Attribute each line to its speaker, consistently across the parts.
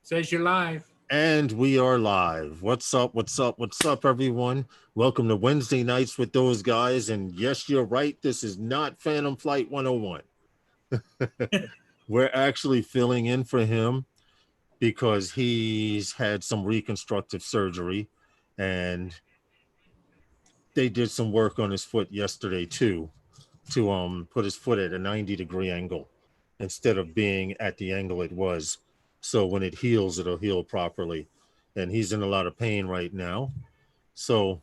Speaker 1: Says you're live.
Speaker 2: And we are live. What's up? What's up? What's up, everyone? Welcome to Wednesday nights with those guys. And yes, you're right. This is not Phantom Flight 101. We're actually filling in for him because he's had some reconstructive surgery and they did some work on his foot yesterday too to put his foot at a 90-degree angle instead of being at the angle it was. So when it heals, it'll heal properly. And he's in a lot of pain right now. So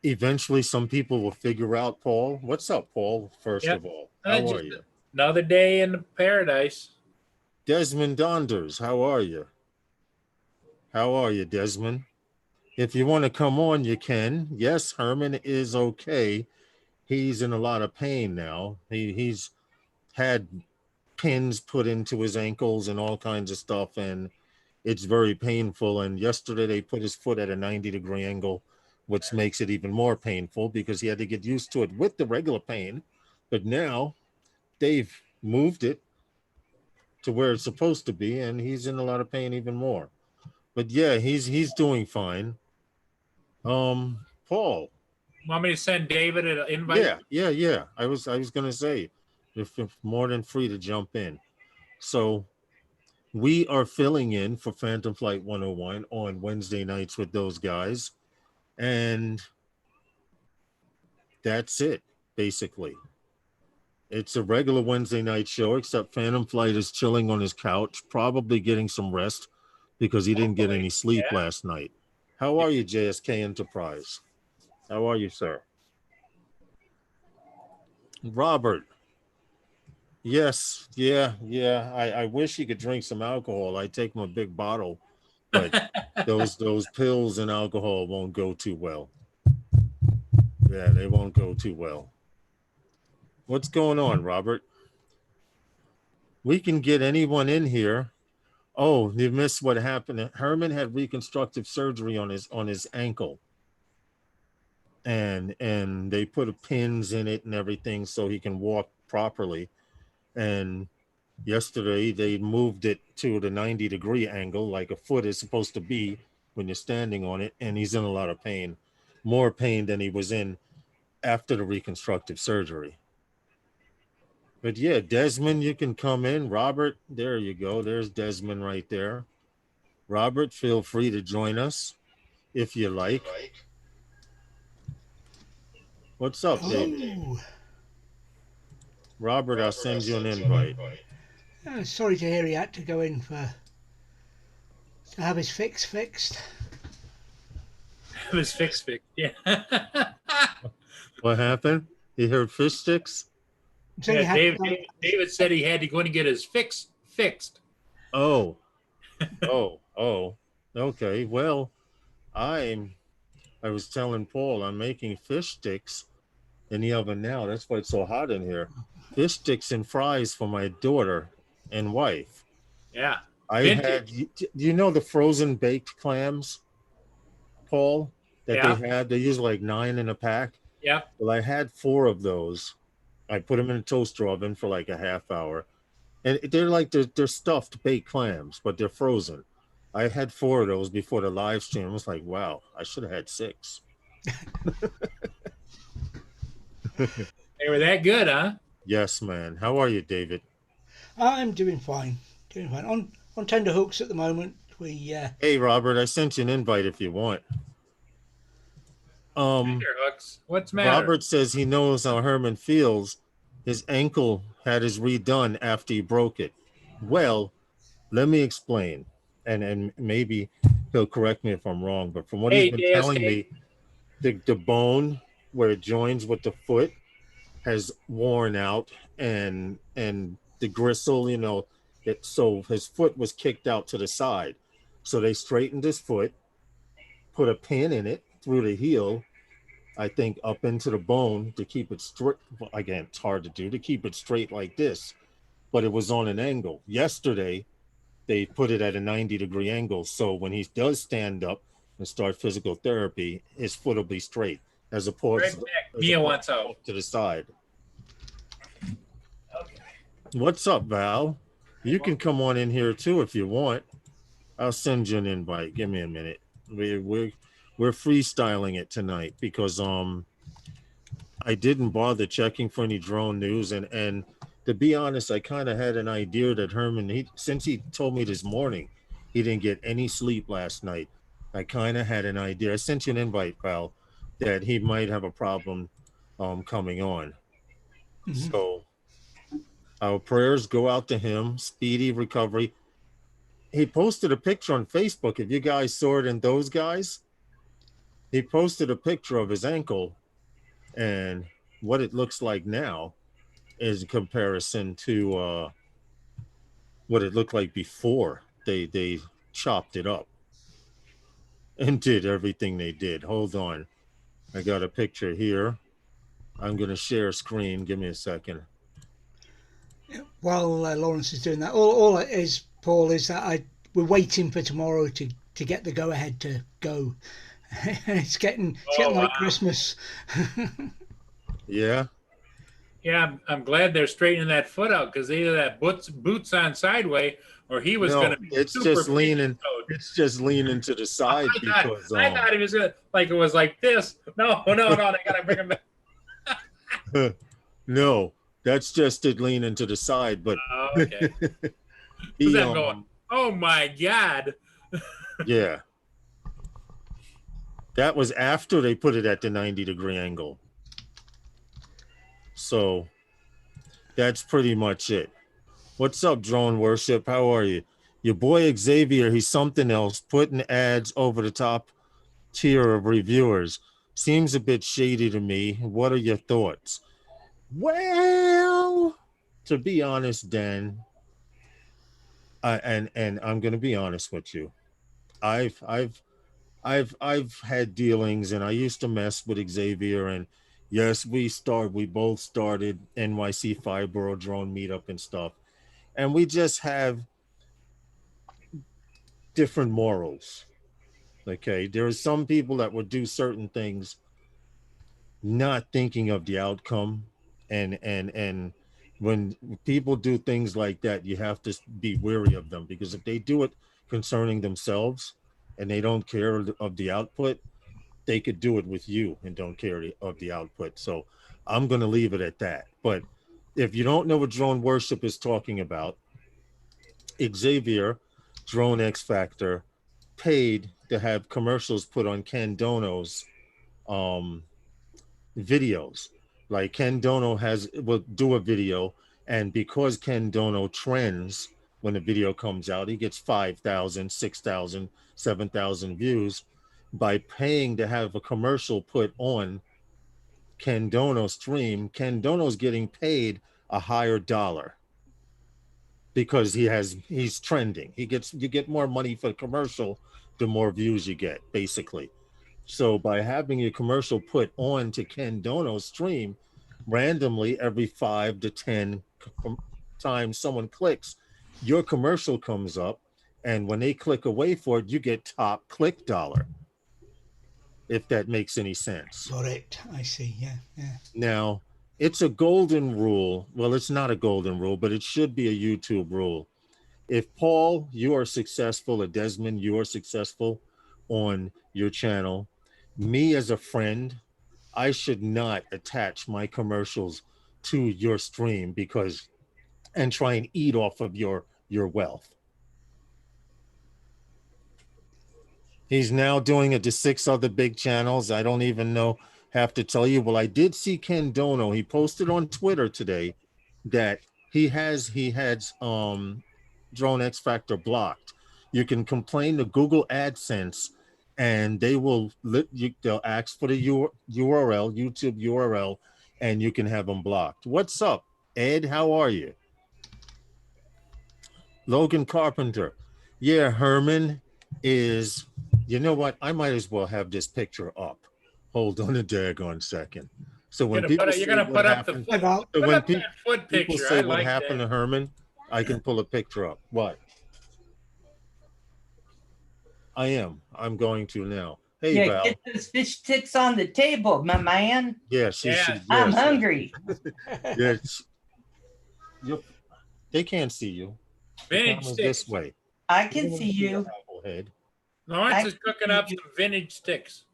Speaker 2: eventually some people will figure out, Paul. What's up, Paul? First of all, how are you?
Speaker 1: Another day in paradise.
Speaker 2: Desmond Donders, how are you? How are you, Desmond? If you want to come on, you can. Yes, Herman is okay. He's in a lot of pain now. He's had pins put into his ankles and all kinds of stuff, and it's very painful. And yesterday they put his foot at a 90-degree angle, which makes it even more painful because he had to get used to it with the regular pain. But now they've moved it to where it's supposed to be, and he's in a lot of pain even more. But yeah, he's doing fine. Paul.
Speaker 1: Want me to send David an invite?
Speaker 2: Yeah. I was gonna say, if more than free to jump in. So we are filling in for Phantom Flight 101 on Wednesday nights with those guys. And that's it, basically. It's a regular Wednesday night show, except Phantom Flight is chilling on his couch, probably getting some rest because he didn't get any sleep last night. How are you, JSK Enterprise? How are you, sir? Robert. Yes, yeah. I wish he could drink some alcohol. I take him a big bottle, but those pills and alcohol won't go too well. Yeah, they won't go too well. What's going on, Robert? We can get anyone in here. Oh, you missed what happened. Herman had reconstructive surgery on his ankle. And they put pins in it and everything so he can walk properly. And yesterday they moved it to the 90-degree angle like a foot is supposed to be when you're standing on it, and he's in a lot of pain, more pain than he was in after the reconstructive surgery. But yeah, Desmond, you can come in. Robert, there you go. There's Desmond right there. Robert, feel free to join us if you like. What's up, David? Robert, I'll send you an invite.
Speaker 3: Sorry to hear he had to go in to have his fix fixed.
Speaker 1: Have his fix fixed, yeah.
Speaker 2: What happened? He heard fish sticks?
Speaker 1: So yeah, David said he had to go in and get his fix fixed.
Speaker 2: Oh. Okay. Well, I was telling Paul I'm making fish sticks in the oven now. That's why it's so hot in here. Fish sticks and fries for my daughter and wife.
Speaker 1: Yeah.
Speaker 2: Do you know the frozen baked clams, Paul, that they had? They use like 9 in a pack.
Speaker 1: Yeah.
Speaker 2: Well, I had 4 of those. I put them in a toaster oven for like a half hour. And they're stuffed baked clams, but they're frozen. I had 4 of those before the live stream. I was like, wow, I should have had 6.
Speaker 1: They were that good, huh?
Speaker 2: Yes, man. How are you, David?
Speaker 3: I'm doing fine. On tender hooks at the moment.
Speaker 2: Hey, Robert, I sent you an invite if you want.
Speaker 1: Tender hooks. What's the matter?
Speaker 2: Robert says he knows how Herman feels. His ankle had his redone after he broke it. Well, let me explain, and maybe he'll correct me if I'm wrong. But from what he's been telling me, the bone where it joins with the foot has worn out, and the gristle, so his foot was kicked out to the side. So they straightened his foot, put a pin in it through the heel, I think up into the bone to keep it straight. Again, it's hard to do, to keep it straight like this, but it was on an angle. Yesterday, they put it at a 90-degree angle. So when he does stand up and start physical therapy, his foot will be straight as opposed to the side. Okay. What's up, Val? You can come on in here too if you want. I'll send you an invite. Give me a minute. We're freestyling it tonight because I didn't bother checking for any drone news, and to be honest, I kind of had an idea that Herman, since he told me this morning he didn't get any sleep last night, I kind of had an idea. I sent you an invite, pal, that he might have a problem coming on. So our prayers go out to him, speedy recovery. He posted a picture on Facebook. If you guys saw it, and those guys, he posted a picture of his ankle and what it looks like now is in comparison to what it looked like before they chopped it up and did everything they did. Hold on, I got a picture here. I'm going to share a screen. Give me a second.
Speaker 3: While Lawrence is doing that, all it is, Paul, is that we're waiting for tomorrow to get the go ahead to go. It's getting like Christmas.
Speaker 2: Yeah.
Speaker 1: Yeah, I'm glad they're straightening that foot out because either that boots on sideways or he was going to be
Speaker 2: it's
Speaker 1: super
Speaker 2: just leaning.
Speaker 1: toed.
Speaker 2: It's just leaning to the side because
Speaker 1: I thought he was gonna it was like this. No, they gotta bring him back.
Speaker 2: No, that's just it leaning to the side. But
Speaker 1: okay. Who's that going? Oh my God.
Speaker 2: Yeah. That was after they put it at the 90-degree angle. So that's pretty much it. What's up, Drone Worship? How are you? Your boy Xavier, he's something else, putting ads over the top tier of reviewers. Seems a bit shady to me. What are your thoughts? Well, to be honest, Dan, and I'm going to be honest with you. I've had dealings, and I used to mess with Xavier, and yes, we both started NYC Fibro drone meetup and stuff, and we just have different morals. Okay, there are some people that would do certain things not thinking of the outcome, and when people do things like that, you have to be wary of them, because if they do it concerning themselves and they don't care of the output, they could do it with you and don't care of the output. So I'm going to leave it at that. But if you don't know what Drone Worship is talking about, Xavier, Drone X Factor, paid to have commercials put on Ken Dono's videos. Like Ken Dono will do a video, and because Ken Dono trends when the video comes out, he gets 5,000, 6,000, 7,000 views by paying to have a commercial put on Ken Dono's stream. Ken Dono's getting paid a higher dollar because he's trending. You get more money for the commercial the more views you get, basically. So by having your commercial put on to Ken Dono's stream, randomly every 5 to 10 times someone clicks, your commercial comes up, and when they click away for it, you get top click dollar. If that makes any sense.
Speaker 3: Got it. I see. Yeah.
Speaker 2: Now, it's a golden rule. Well, it's not a golden rule, but it should be a YouTube rule. If Paul, you are successful, or Desmond, you are successful on your channel, me as a friend, I should not attach my commercials to your stream and try and eat off of your wealth. He's now doing it to 6 other big channels. I don't even have to tell you. Well, I did see Ken Dono. He posted on Twitter today that he has Drone X Factor blocked. You can complain to Google AdSense, and they'll ask for the URL, YouTube URL, and you can have them blocked. What's up, Ed? How are you? Logan Carpenter. Yeah, Herman is, you know what? I might as well have this picture up. Hold on a daggone second. So when people say what happened, when people say what happened to Herman, I can pull a picture up. What? I'm going to now. Hey,
Speaker 4: yeah,
Speaker 2: Val.
Speaker 4: get those fish sticks on the table, my man.
Speaker 2: Yes,
Speaker 4: I'm hungry.
Speaker 2: Yes. They can't see you. The
Speaker 1: Vintage
Speaker 2: camera's
Speaker 1: sticks.
Speaker 2: this way.
Speaker 4: I can see you.
Speaker 2: Applehead.
Speaker 1: Lawrence
Speaker 4: I
Speaker 1: is cooking
Speaker 4: see
Speaker 1: up
Speaker 4: you.
Speaker 1: some vintage sticks.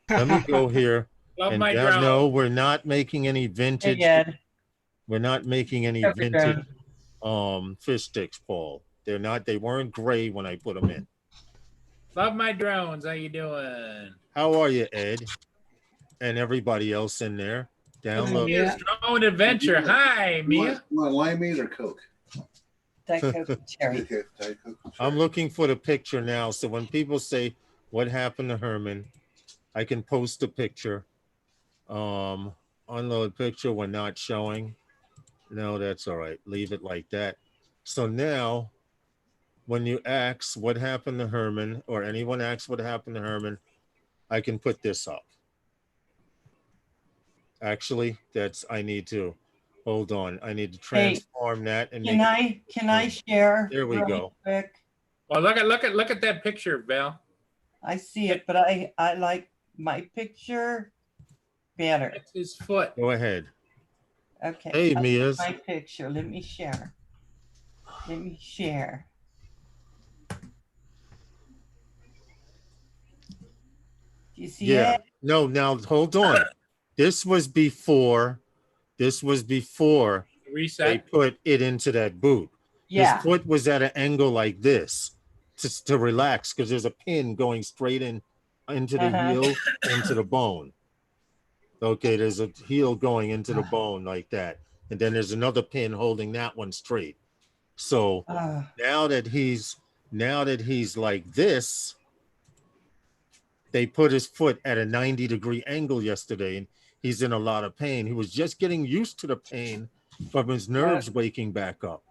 Speaker 2: Let me go here.
Speaker 1: Love
Speaker 2: And
Speaker 1: my
Speaker 2: yeah,
Speaker 1: drone.
Speaker 2: no, we're not making any
Speaker 4: Hey,
Speaker 2: vintage.
Speaker 4: Ed.
Speaker 2: We're not making any
Speaker 4: Cover
Speaker 2: vintage
Speaker 4: drone.
Speaker 2: fish sticks, Paul. They're not. They weren't gray when I put them in.
Speaker 1: Love my drones. How you doing?
Speaker 2: How are you, Ed? And everybody else in there. Download.
Speaker 1: Mia's Drone Adventure. Hi, Mia.
Speaker 5: Want limeade or Coke?
Speaker 4: Diet Coke and cherry.
Speaker 5: Okay, Diet Coke.
Speaker 2: I'm looking for the picture now. So when people say what happened to Herman, I can post a picture. Unload picture. We're not showing. No, that's all right. Leave it like that. So now, when you ask what happened to Herman, or anyone asks what happened to Herman, I can put this up. Actually, I need to, hold on. I need to transform that and
Speaker 4: Can I share?
Speaker 2: There we
Speaker 4: really
Speaker 2: go.
Speaker 4: Quick?
Speaker 1: Well, look at that picture, Val.
Speaker 4: I see it, but I like my picture better.
Speaker 1: That's his foot.
Speaker 2: Go ahead.
Speaker 4: Okay.
Speaker 2: Hey,
Speaker 4: I like
Speaker 2: Mia's.
Speaker 4: my picture. Let me share. Let me share. Do you see
Speaker 2: Yeah.
Speaker 4: it?
Speaker 2: No, now hold on. This was before they
Speaker 1: Reset.
Speaker 2: put it into that boot.
Speaker 4: Yeah.
Speaker 2: His foot was at an angle like this to relax because there's a pin going straight into the heel, into the bone. Okay, there's a heel going into the bone like that. And then there's another pin holding that one straight. So now that he's like this, they put his foot at a 90-degree angle yesterday, and he's in a lot of pain. He was just getting used to the pain from his nerves waking back up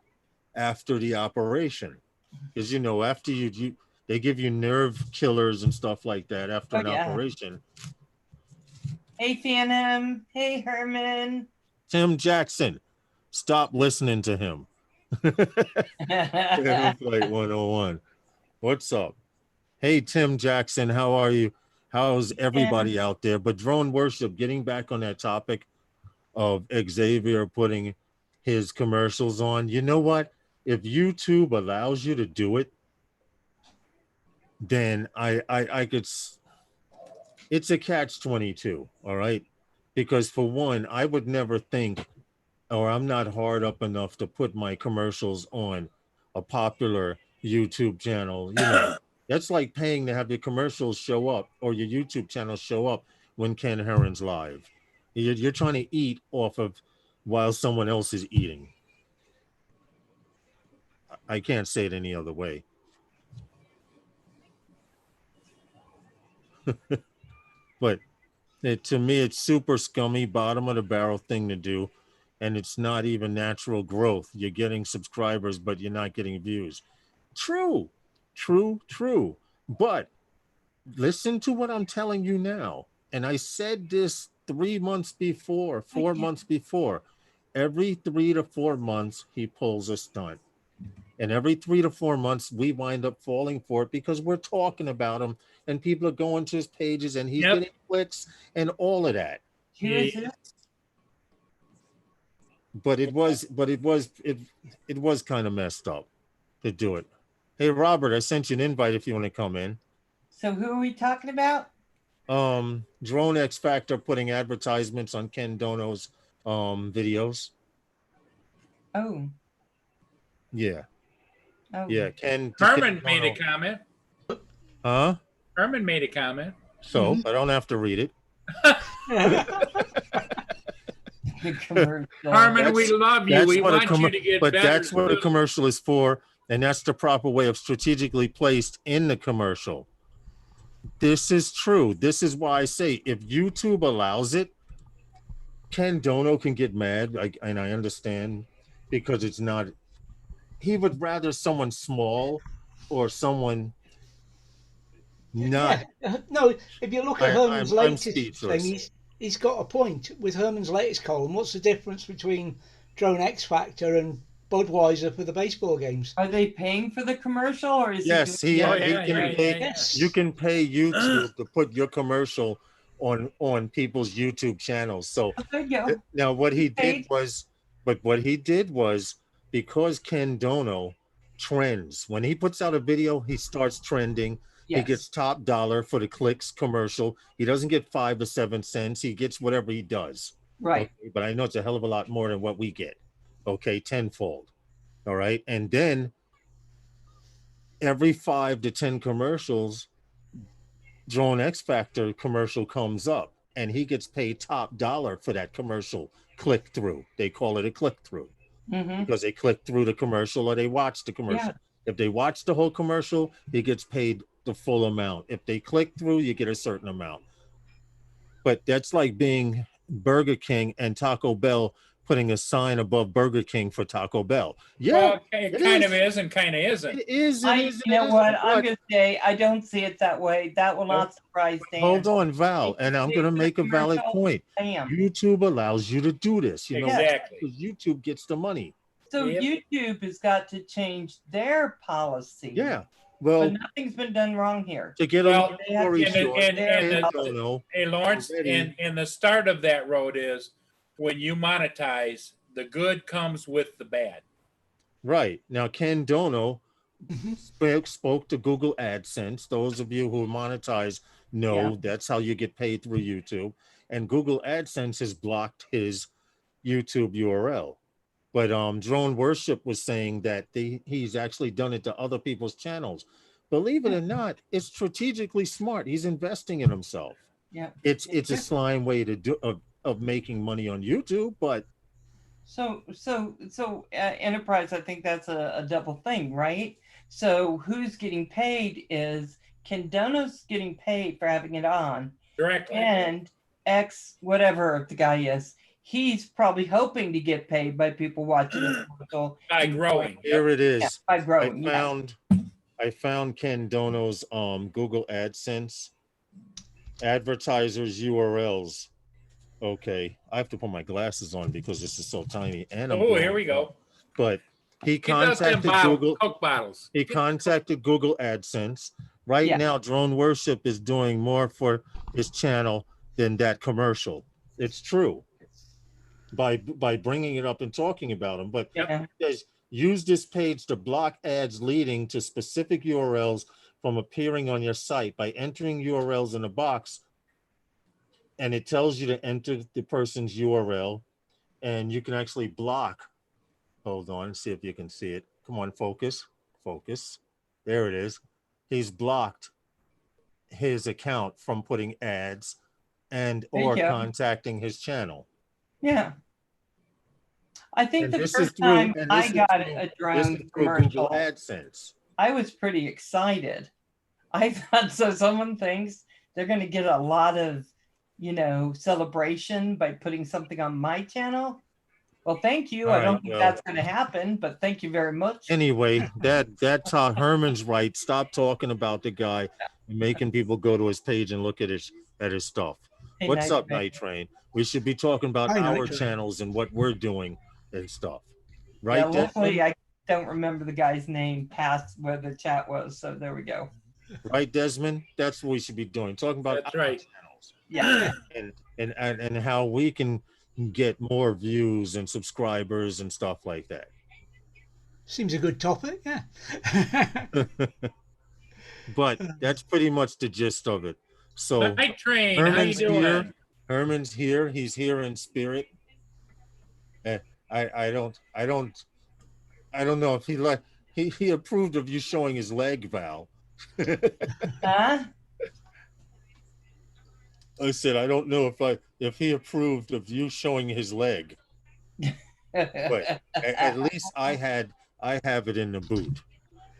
Speaker 2: after the operation. Because, you know, after they give you nerve killers and stuff like that after an operation.
Speaker 4: Hey, Phantom. Hey, Herman.
Speaker 2: Tim Jackson, stop listening to him. Flight 101. What's up? Hey, Tim Jackson, how are you? How's everybody out there? But Drone Worship, getting back on that topic of Xavier putting his commercials on, you know what? If YouTube allows you to do it, then I could. It's a catch-22, all right? Because for one, I would never think, or I'm not hard up enough to put my commercials on a popular YouTube channel. You know, that's like paying to have your commercials show up or your YouTube channel show up when Ken Herron's live. You're trying to eat off of while someone else is eating. I can't say it any other way. But to me, it's super scummy, bottom of the barrel thing to do. And it's not even natural growth. You're getting subscribers, but you're not getting views. True. But listen to what I'm telling you now. And I said this 4 months before. Every 3 to 4 months, he pulls a stunt. And every 3 to 4 months, we wind up falling for it because we're talking about him and people are going to his pages and he's getting clicks and all of that.
Speaker 4: Who is this?
Speaker 2: But it was kind of messed up to do it. Hey, Robert, I sent you an invite if you want to come in.
Speaker 4: So who are we talking about?
Speaker 2: Drone X Factor putting advertisements on Ken Dono's videos.
Speaker 4: Oh.
Speaker 2: Yeah.
Speaker 4: Oh.
Speaker 2: Yeah,
Speaker 1: Herman made a comment.
Speaker 2: Huh?
Speaker 1: Herman made a comment.
Speaker 2: So I don't have to read it.
Speaker 1: Herman, we love you. We want you to get
Speaker 2: but
Speaker 1: better.
Speaker 2: That's what a commercial is for, and that's the proper way of strategically placed in the commercial. This is true. This is why I say if YouTube allows it, Ken Dono can get mad, and I understand because it's not. He would rather someone small or someone not.
Speaker 3: Yeah. No, if you look at Herman's latest thing, he's got a point. With Herman's latest column, what's the difference between Drone X Factor and Budweiser for the baseball games?
Speaker 4: Are they paying for the commercial or is
Speaker 2: Yes,
Speaker 4: he
Speaker 2: can pay.
Speaker 3: Yes.
Speaker 2: You can pay YouTube to put your commercial on people's YouTube channels. So now what he did was because Ken Dono trends. When he puts out a video, he starts trending. He
Speaker 4: Yes.
Speaker 2: gets top dollar for the clicks commercial. He doesn't get 5 or 7 cents. He gets whatever he does.
Speaker 4: Right.
Speaker 2: Okay? But I know it's a hell of a lot more than what we get. Okay, tenfold. All right. And then every 5 to 10 commercials, Drone X Factor commercial comes up and he gets paid top dollar for that commercial click through. They call it a click through
Speaker 4: Mm-hmm.
Speaker 2: because they click through the commercial or they watch the commercial.
Speaker 4: Yeah.
Speaker 2: If they watch the whole commercial, he gets paid the full amount. If they click through, you get a certain amount. But that's like being Burger King and Taco Bell putting a sign above Burger King for Taco Bell. Yeah,
Speaker 1: Well, it kind of is and kind of isn't.
Speaker 2: it is. It
Speaker 4: I,
Speaker 2: is.
Speaker 4: you know
Speaker 2: it
Speaker 4: what?
Speaker 2: isn't,
Speaker 4: I'm
Speaker 2: but-
Speaker 4: going to say I don't see it that way. That will not surprise Dan.
Speaker 2: Hold on, Val, and I'm going to make a valid point.
Speaker 4: Bam.
Speaker 2: YouTube allows you to do this. You know,
Speaker 1: Exactly.
Speaker 2: because YouTube gets the money.
Speaker 4: So
Speaker 1: Yep.
Speaker 4: YouTube has got to change their policy.
Speaker 2: Yeah.
Speaker 4: But
Speaker 2: Well,
Speaker 4: nothing's been done wrong here.
Speaker 2: to get
Speaker 1: Well,
Speaker 2: a story
Speaker 1: and-
Speaker 2: short,
Speaker 1: and-
Speaker 2: I
Speaker 1: and-
Speaker 2: don't know.
Speaker 1: Hey, Lawrence,
Speaker 2: Already.
Speaker 1: and the start of that road is when you monetize, the good comes with the bad.
Speaker 2: Right. Now, Ken Dono spoke to Google AdSense. Those of you who monetize know
Speaker 4: Yeah.
Speaker 2: that's how you get paid through YouTube. And Google AdSense has blocked his YouTube URL. But Drone Worship was saying that he's actually done it to other people's channels. Believe it or not, it's strategically smart. He's investing in himself.
Speaker 4: Yeah.
Speaker 2: It's a slime way to do of making money on YouTube, but
Speaker 4: So enterprise, I think that's a double thing, right? So who's getting paid is Ken Dono's getting paid for having it on,
Speaker 1: Directly.
Speaker 4: and X whatever the guy is, he's probably hoping to get paid by people watching his commercial
Speaker 1: By growing.
Speaker 2: here it is.
Speaker 4: Yeah, by growing.
Speaker 2: I found Ken Dono's Google AdSense advertisers URLs. Okay, I have to put my glasses on because this is so tiny. And I'm
Speaker 1: Oh, here we go.
Speaker 2: But he
Speaker 1: He does them
Speaker 2: contacted Google.
Speaker 1: Coke bottles.
Speaker 2: He contacted Google AdSense. Right
Speaker 4: Yeah.
Speaker 2: now, Drone Worship is doing more for his channel than that commercial. It's true. By bringing it up and talking about him, but
Speaker 4: Yeah.
Speaker 2: it says, use this page to block ads leading to specific URLs from appearing on your site by entering URLs in a box, and it tells you to enter the person's URL, and you can actually block. Hold on, see if you can see it. Come on, focus. There it is. He's blocked his account from putting ads and or
Speaker 4: There you go.
Speaker 2: contacting his channel.
Speaker 4: Yeah. I think
Speaker 2: And
Speaker 4: the
Speaker 2: this is
Speaker 4: first
Speaker 2: through-
Speaker 4: time
Speaker 2: and
Speaker 4: I
Speaker 2: this is
Speaker 4: got
Speaker 2: through-
Speaker 4: a
Speaker 2: This
Speaker 4: drone
Speaker 2: is through
Speaker 4: commercial,
Speaker 2: Google AdSense.
Speaker 4: I was pretty excited. I thought, so someone thinks they're going to get a lot of, celebration by putting something on my channel. Well, thank you.
Speaker 2: All
Speaker 4: I don't
Speaker 2: right,
Speaker 4: think
Speaker 2: well.
Speaker 4: that's going to happen, but thank you very much.
Speaker 2: Anyway, that's how Herman's right. Stop talking about the guy and making people go to his page and look at his stuff.
Speaker 4: Hey,
Speaker 2: What's
Speaker 4: Night
Speaker 2: up,
Speaker 4: Train.
Speaker 2: Night Train? We should be talking about
Speaker 3: Hi, Night
Speaker 2: our
Speaker 3: Train.
Speaker 2: channels and what we're doing and stuff.
Speaker 4: Yeah,
Speaker 2: Right?
Speaker 4: luckily,
Speaker 2: Desmond?
Speaker 4: I don't remember the guy's name past where the chat was, so there we go.
Speaker 2: Right, Desmond? That's what we should be doing. Talking about
Speaker 1: That's
Speaker 2: our
Speaker 1: right.
Speaker 2: channels
Speaker 4: Yeah.
Speaker 2: and how we can get more views and subscribers and stuff like that.
Speaker 3: Seems a good topic, yeah.
Speaker 2: But that's pretty much the gist of it. So
Speaker 1: Night Train, how you
Speaker 2: Herman's
Speaker 1: doing?
Speaker 2: here. Herman's here. He's here in spirit. I don't know if he approved of you showing his leg, Val.
Speaker 4: Huh?
Speaker 2: I said I don't know if he approved of you showing his leg, but at least I have it in the boot.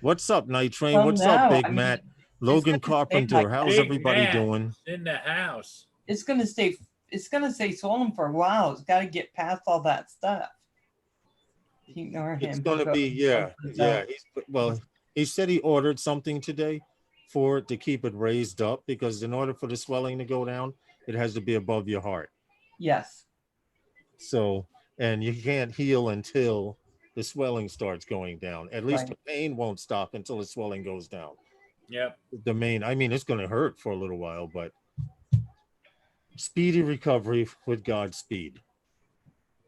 Speaker 2: What's up, Night Train?
Speaker 4: Well,
Speaker 2: What's
Speaker 4: no,
Speaker 2: up, Big
Speaker 4: I mean,
Speaker 2: Matt? Logan
Speaker 4: gonna stay
Speaker 2: Carpenter.
Speaker 4: like
Speaker 2: How's
Speaker 1: Big
Speaker 2: everybody
Speaker 1: Matt.
Speaker 2: doing?
Speaker 1: In the house.
Speaker 4: It's gonna stay swollen for a while. It's got to get past all that stuff. Ignore him.
Speaker 2: It's gonna be yeah. He said he ordered something today for it to keep it raised up because in order for the swelling to go down, it has to be above your heart.
Speaker 4: Yes.
Speaker 2: So, and you can't heal until the swelling starts going down. At least
Speaker 4: Right.
Speaker 2: the pain won't stop until the swelling goes down.
Speaker 1: Yep.
Speaker 2: I mean, it's going to hurt for a little while, but speedy recovery with Godspeed.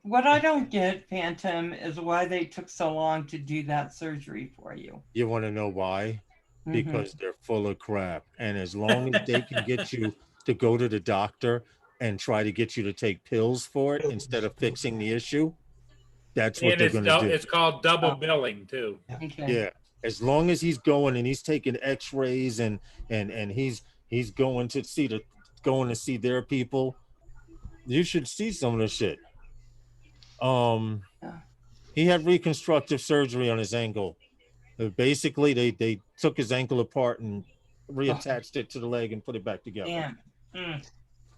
Speaker 4: what I don't get, Phantom, is why they took so long to do that surgery for you.
Speaker 2: You want to know why?
Speaker 4: Mhm.
Speaker 2: Because they're full of crap. And as long as they can get you to go to the doctor and try to get you to take pills for it instead of fixing the issue, that's what
Speaker 1: And
Speaker 2: they're going to do.
Speaker 1: it's called double billing too.
Speaker 4: Okay.
Speaker 2: Yeah. As long as he's going and he's taking x-rays and he's going to see their people, you should see some of the shit. He had reconstructive surgery on his ankle. Basically, they took his ankle apart and reattached it to the leg and put it back together.
Speaker 4: Damn. Mm.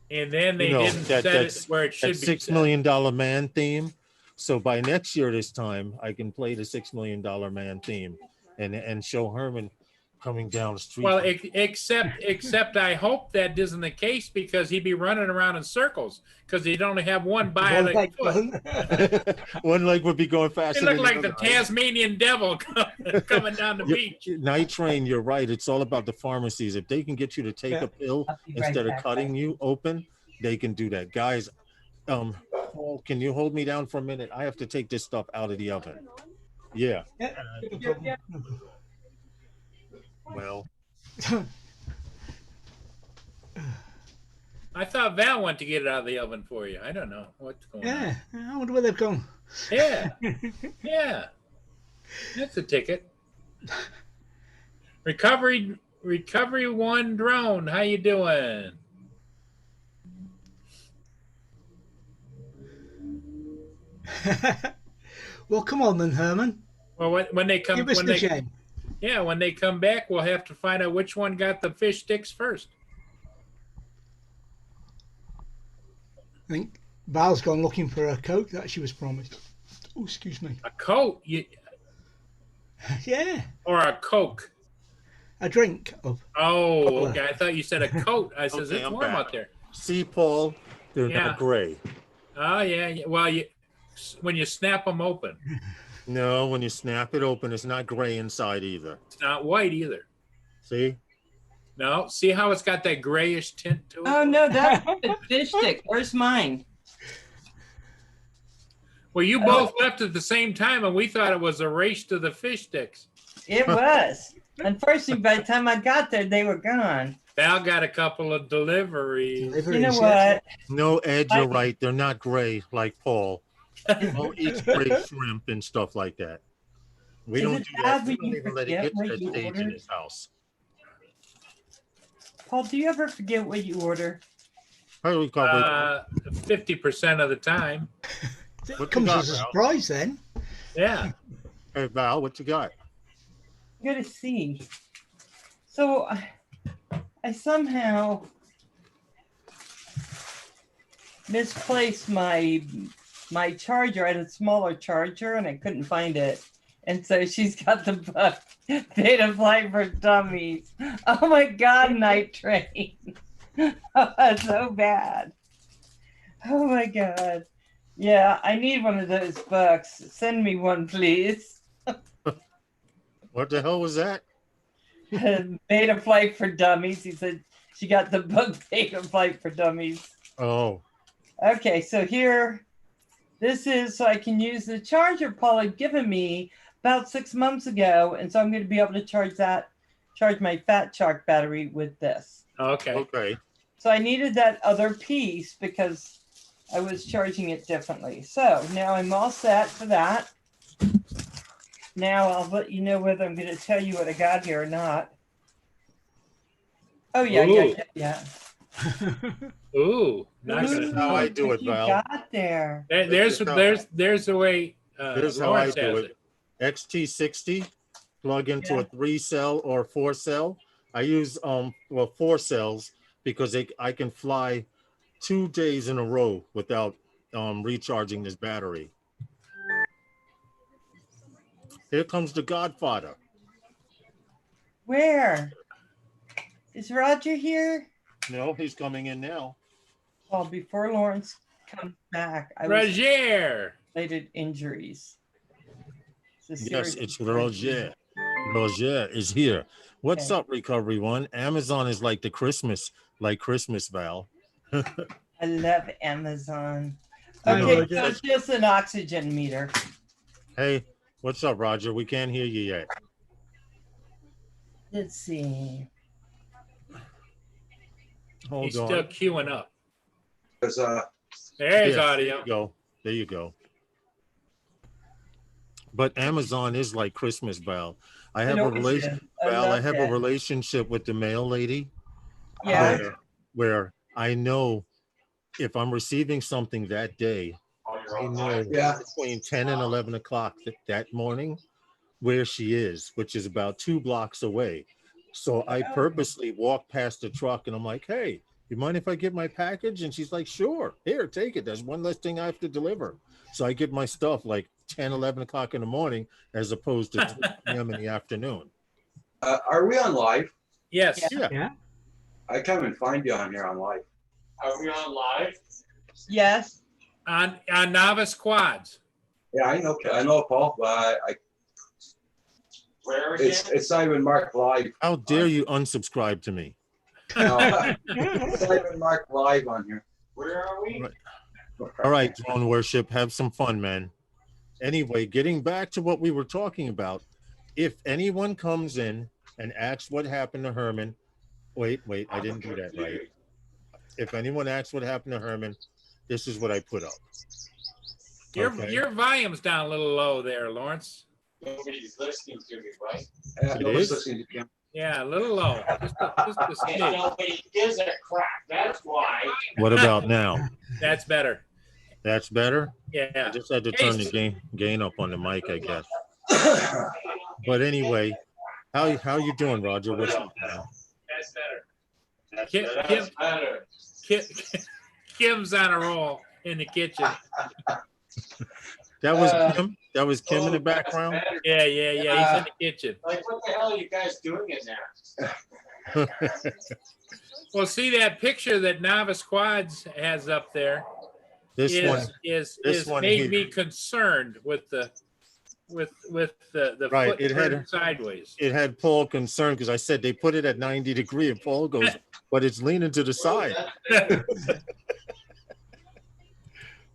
Speaker 1: And then they
Speaker 2: You know,
Speaker 1: didn't set it where it should
Speaker 2: that
Speaker 1: be.
Speaker 2: $6 million man theme. So by next year, this time, I can play the $6 million man theme and show Herman coming down the street.
Speaker 1: Well, except I hope that isn't the case, because he'd be running around in circles because he'd only have one bionic foot.
Speaker 2: One leg would be going faster.
Speaker 1: He looked
Speaker 2: than
Speaker 1: like the
Speaker 2: other.
Speaker 1: Tasmanian devil coming down the beach.
Speaker 2: Night Train, you're right. It's all about the pharmacies. If they can get you to take a pill instead of cutting you open, they can do that. Guys, Paul, can you hold me down for a minute? I have to take this stuff out of the oven. Yeah. Well,
Speaker 1: I thought Val went to get it out of the oven for you. I don't know what's going on.
Speaker 3: Yeah, I wonder where they've gone.
Speaker 1: Yeah. Yeah. That's a ticket. Recovery One drone. How you doing?
Speaker 3: Well, come on then, Herman.
Speaker 1: Well, when they come,
Speaker 3: Give us the gem.
Speaker 1: yeah, when they come back, we'll have to find out which one got the fish sticks first.
Speaker 3: I think Val's gone looking for a Coke that she was promised. Oh, excuse me.
Speaker 1: A Coke,
Speaker 3: Yeah,
Speaker 1: or a Coke?
Speaker 3: a drink of.
Speaker 1: Oh, okay. I thought you said a coat. I says
Speaker 2: Okay,
Speaker 1: it's
Speaker 2: I'm
Speaker 1: warm
Speaker 2: back.
Speaker 1: out there.
Speaker 2: see, Paul, they're
Speaker 1: Yeah.
Speaker 2: not gray.
Speaker 1: Oh yeah. Well, when you snap them open,
Speaker 2: No, when you snap it open, it's not gray inside either.
Speaker 1: it's not white either.
Speaker 2: See?
Speaker 1: No, see how it's got that grayish tint to it?
Speaker 4: Oh no, that's the fish stick. Where's mine?
Speaker 1: Well, you both left at the same time, and we thought it was a race to the fish sticks.
Speaker 4: It was. Unfortunately, by the time I got there, they were gone.
Speaker 1: Val got a couple of deliveries.
Speaker 4: You know what?
Speaker 2: No, Ed, you're right. They're not gray like Paul. Paul eats gray shrimp and stuff like that. We
Speaker 4: Is
Speaker 2: don't
Speaker 4: it
Speaker 2: do that.
Speaker 4: bad
Speaker 2: We
Speaker 4: when
Speaker 2: don't
Speaker 4: you
Speaker 2: even let it
Speaker 4: forget
Speaker 2: get to
Speaker 4: what
Speaker 2: that
Speaker 4: you
Speaker 2: stage in
Speaker 4: ordered?
Speaker 2: his house.
Speaker 4: Paul, do you ever forget what you order?
Speaker 2: How do we call it?
Speaker 1: 50% of the time.
Speaker 3: It
Speaker 2: What
Speaker 3: comes
Speaker 2: you got,
Speaker 3: as a
Speaker 2: Val?
Speaker 3: surprise then.
Speaker 1: Yeah.
Speaker 2: Hey, Val, what you got?
Speaker 4: I gotta see. So I somehow misplaced my charger. I had a smaller charger and I couldn't find it. And so she's got the book, Data Flight for Dummies. Oh my God, Night Train. Oh, that's so bad. Oh my God. Yeah, I need one of those books. Send me one, please.
Speaker 2: What the hell was that?
Speaker 4: Beta Flight for Dummies. He said she got the book Beta Flight for Dummies.
Speaker 2: Oh,
Speaker 4: Okay, so here, this is so I can use the charger Paul had given me about 6 months ago. And so I'm going to be able to charge my Fat Shark battery with this.
Speaker 1: Okay.
Speaker 2: okay.
Speaker 4: So I needed that other piece because I was charging it differently. So now I'm all set for that. Now I'll let you know whether I'm going to tell you what I got here or not. Oh yeah,
Speaker 1: Ooh.
Speaker 4: yeah.
Speaker 1: Ooh. Not
Speaker 2: This
Speaker 1: gonna,
Speaker 2: is how I do
Speaker 4: What
Speaker 2: it,
Speaker 4: you
Speaker 2: Val.
Speaker 4: got there?
Speaker 1: there's the way
Speaker 2: Here's how I
Speaker 1: Lawrence
Speaker 2: do
Speaker 1: has
Speaker 2: it. XT60, plug into a 3-cell or 4-cell. I use 4 cells because I can fly 2 days in a row without recharging this battery. Here comes the Godfather.
Speaker 4: Where? Is Roger here?
Speaker 2: No, he's coming in now.
Speaker 4: Well, before Lawrence comes back, I was
Speaker 1: Roger.
Speaker 4: related injuries.
Speaker 2: Yes, it's Roger. Roger is here. What's
Speaker 4: Okay.
Speaker 2: up, Recovery One? Amazon is like Christmas, Val.
Speaker 4: I love Amazon. Okay,
Speaker 3: Roger.
Speaker 4: so it's just an oxygen meter.
Speaker 2: Hey, what's up, Roger? We can't hear you yet.
Speaker 4: Let's see.
Speaker 2: Hold
Speaker 1: He's
Speaker 2: on.
Speaker 1: still queuing up.
Speaker 5: Because
Speaker 1: There's
Speaker 2: Yes,
Speaker 1: audio.
Speaker 2: There you go. There you go. But Amazon is like Christmas, Val. I have a relationship with the mail lady.
Speaker 4: Yeah.
Speaker 2: Where I know if I'm receiving something that day, I know between 10 and 11 o'clock that morning where she is, which is about 2 blocks away. So I purposely walk past the truck and I'm like, hey, you mind if I get my package? And she's like, sure, here, take it. There's one less thing I have to deliver. So I get my stuff like 10, 11 o'clock in the morning, as opposed to 3 p.m. in the afternoon.
Speaker 5: are we on live?
Speaker 1: Yes.
Speaker 2: Yeah.
Speaker 5: I can't even find you on here on live.
Speaker 6: Are we on live?
Speaker 4: Yes.
Speaker 1: On novice quads.
Speaker 5: Yeah, I know, Paul. But
Speaker 6: Where again?
Speaker 5: it's not even marked live.
Speaker 2: How dare you unsubscribe to me?
Speaker 5: No, it's not even marked live on here.
Speaker 6: Where are we?
Speaker 2: All right, drone worship, have some fun, man. Anyway, getting back to what we were talking about, if anyone comes in and asks what happened to Herman, wait, I didn't do that right. If anyone asks what happened to Herman, this is what I put up.
Speaker 1: Your volume's down a little low there, Lawrence.
Speaker 6: Nobody's listening to me, right?
Speaker 5: Nobody's
Speaker 2: is?
Speaker 5: listening to him.
Speaker 1: Yeah, a little low. Just a
Speaker 6: And
Speaker 1: smidge.
Speaker 6: nobody gives a crap. That's why.
Speaker 2: What about now?
Speaker 1: That's better.
Speaker 2: That's better? I
Speaker 1: Yeah.
Speaker 2: just had to turn the gain up on the mic, I guess. But anyway, how you doing, Roger? What's up, man?
Speaker 6: That's better.
Speaker 1: Kim,
Speaker 6: better.
Speaker 1: Kim's on a roll in the kitchen.
Speaker 2: That was Kim? That was Kim in the background?
Speaker 6: Better.
Speaker 1: Yeah. He's in the kitchen.
Speaker 6: Like, what the hell are you guys doing in there?
Speaker 1: Well, see that picture that Novice Quads has up there
Speaker 2: This
Speaker 1: is
Speaker 2: one
Speaker 1: made
Speaker 2: here.
Speaker 1: me concerned with the
Speaker 2: Right,
Speaker 1: foot
Speaker 2: it had
Speaker 1: turned sideways.
Speaker 2: It had Paul concerned because I said they put it at 90 degrees, and Paul goes, but it's leaning to the side.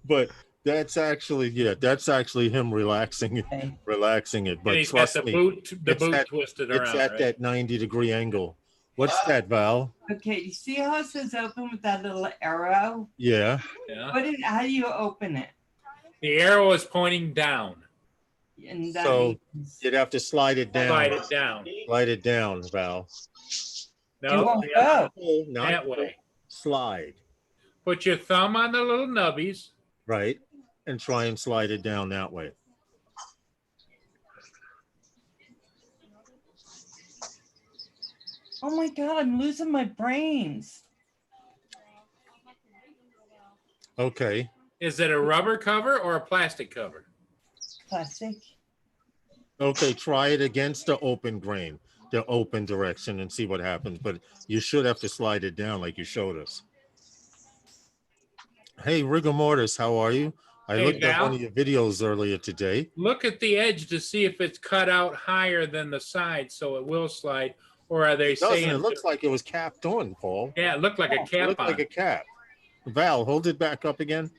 Speaker 2: But that's actually him relaxing it.
Speaker 4: Okay.
Speaker 2: But
Speaker 1: And he's got
Speaker 2: trust
Speaker 1: the
Speaker 2: me,
Speaker 1: boot
Speaker 2: it's
Speaker 1: twisted
Speaker 2: it's
Speaker 1: around.
Speaker 2: at
Speaker 1: Right?
Speaker 2: that 90-degree angle. What's that, Val?
Speaker 4: Okay. You see how it says open with that little arrow?
Speaker 2: Yeah.
Speaker 1: Yeah.
Speaker 4: How do you open it?
Speaker 1: The arrow is pointing down.
Speaker 4: And that
Speaker 2: So
Speaker 4: means
Speaker 2: you'd have to slide it down.
Speaker 1: Slide it down.
Speaker 2: Slide it down, Val.
Speaker 4: it
Speaker 1: No,
Speaker 4: won't
Speaker 1: you gotta
Speaker 4: go.
Speaker 2: Pull, not
Speaker 1: that
Speaker 2: pull,
Speaker 1: way.
Speaker 2: slide,
Speaker 1: Put your thumb on the little nubbies.
Speaker 2: right? And try and slide it down that way.
Speaker 4: Oh my God, I'm losing my brains.
Speaker 2: Okay.
Speaker 1: Is it a rubber cover or a plastic cover?
Speaker 4: Plastic.
Speaker 2: Okay, try it against the open grain, the open direction, and see what happens. But you should have to slide it down like you showed us. Hey, Rigor Mortis, how are you? I
Speaker 1: Hey,
Speaker 2: looked at
Speaker 1: Val.
Speaker 2: one of your videos earlier today.
Speaker 1: Look at the edge to see if it's cut out higher than the side so it will slide. Or are they
Speaker 2: Doesn't
Speaker 1: saying
Speaker 2: it looks like it was capped on, Paul?
Speaker 1: Yeah, it looked like a
Speaker 2: It
Speaker 1: cap
Speaker 2: looked
Speaker 1: on.
Speaker 2: like a cap. Val, hold it back up again.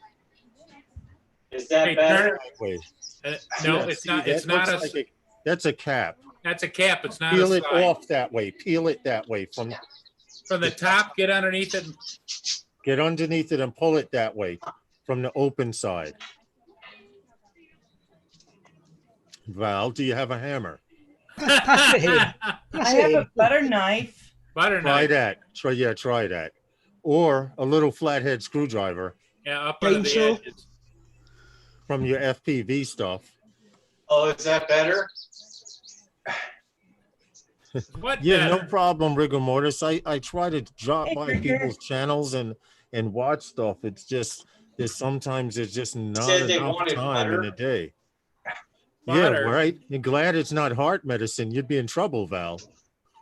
Speaker 6: Is that
Speaker 1: Hey,
Speaker 6: better?
Speaker 2: Wait.
Speaker 1: No,
Speaker 2: Yeah,
Speaker 1: it's
Speaker 2: see,
Speaker 1: not.
Speaker 2: that
Speaker 1: It's not
Speaker 2: looks like that's a cap.
Speaker 1: That's a cap. It's not
Speaker 2: Peel
Speaker 1: a
Speaker 2: it
Speaker 1: slide.
Speaker 2: off that way. Peel it that way.
Speaker 1: From the top, get underneath it.
Speaker 2: Get underneath it and pull it that way from the open side. Val, do you have a hammer?
Speaker 3: Pass it here.
Speaker 4: I
Speaker 3: Pass
Speaker 4: have
Speaker 3: it
Speaker 4: a
Speaker 3: here.
Speaker 4: butter knife.
Speaker 1: Butter
Speaker 2: Try
Speaker 1: knife.
Speaker 2: that. Try that. Or a little flathead screwdriver
Speaker 1: Yeah, up under the
Speaker 3: Chainsaw.
Speaker 1: edges.
Speaker 2: from your FPV stuff.
Speaker 6: Oh, is that better?
Speaker 1: What?
Speaker 2: Yeah, no problem, Rigor Mortis. I try to drop
Speaker 4: Hey,
Speaker 2: by
Speaker 4: Rigor.
Speaker 2: people's channels and watch stuff. It's just sometimes it's just not
Speaker 6: Said they
Speaker 2: enough
Speaker 6: wanted
Speaker 2: time in
Speaker 6: butter.
Speaker 2: a day.
Speaker 1: Butter.
Speaker 2: Yeah, right. You're glad it's not heart medicine. You'd be in trouble, Val.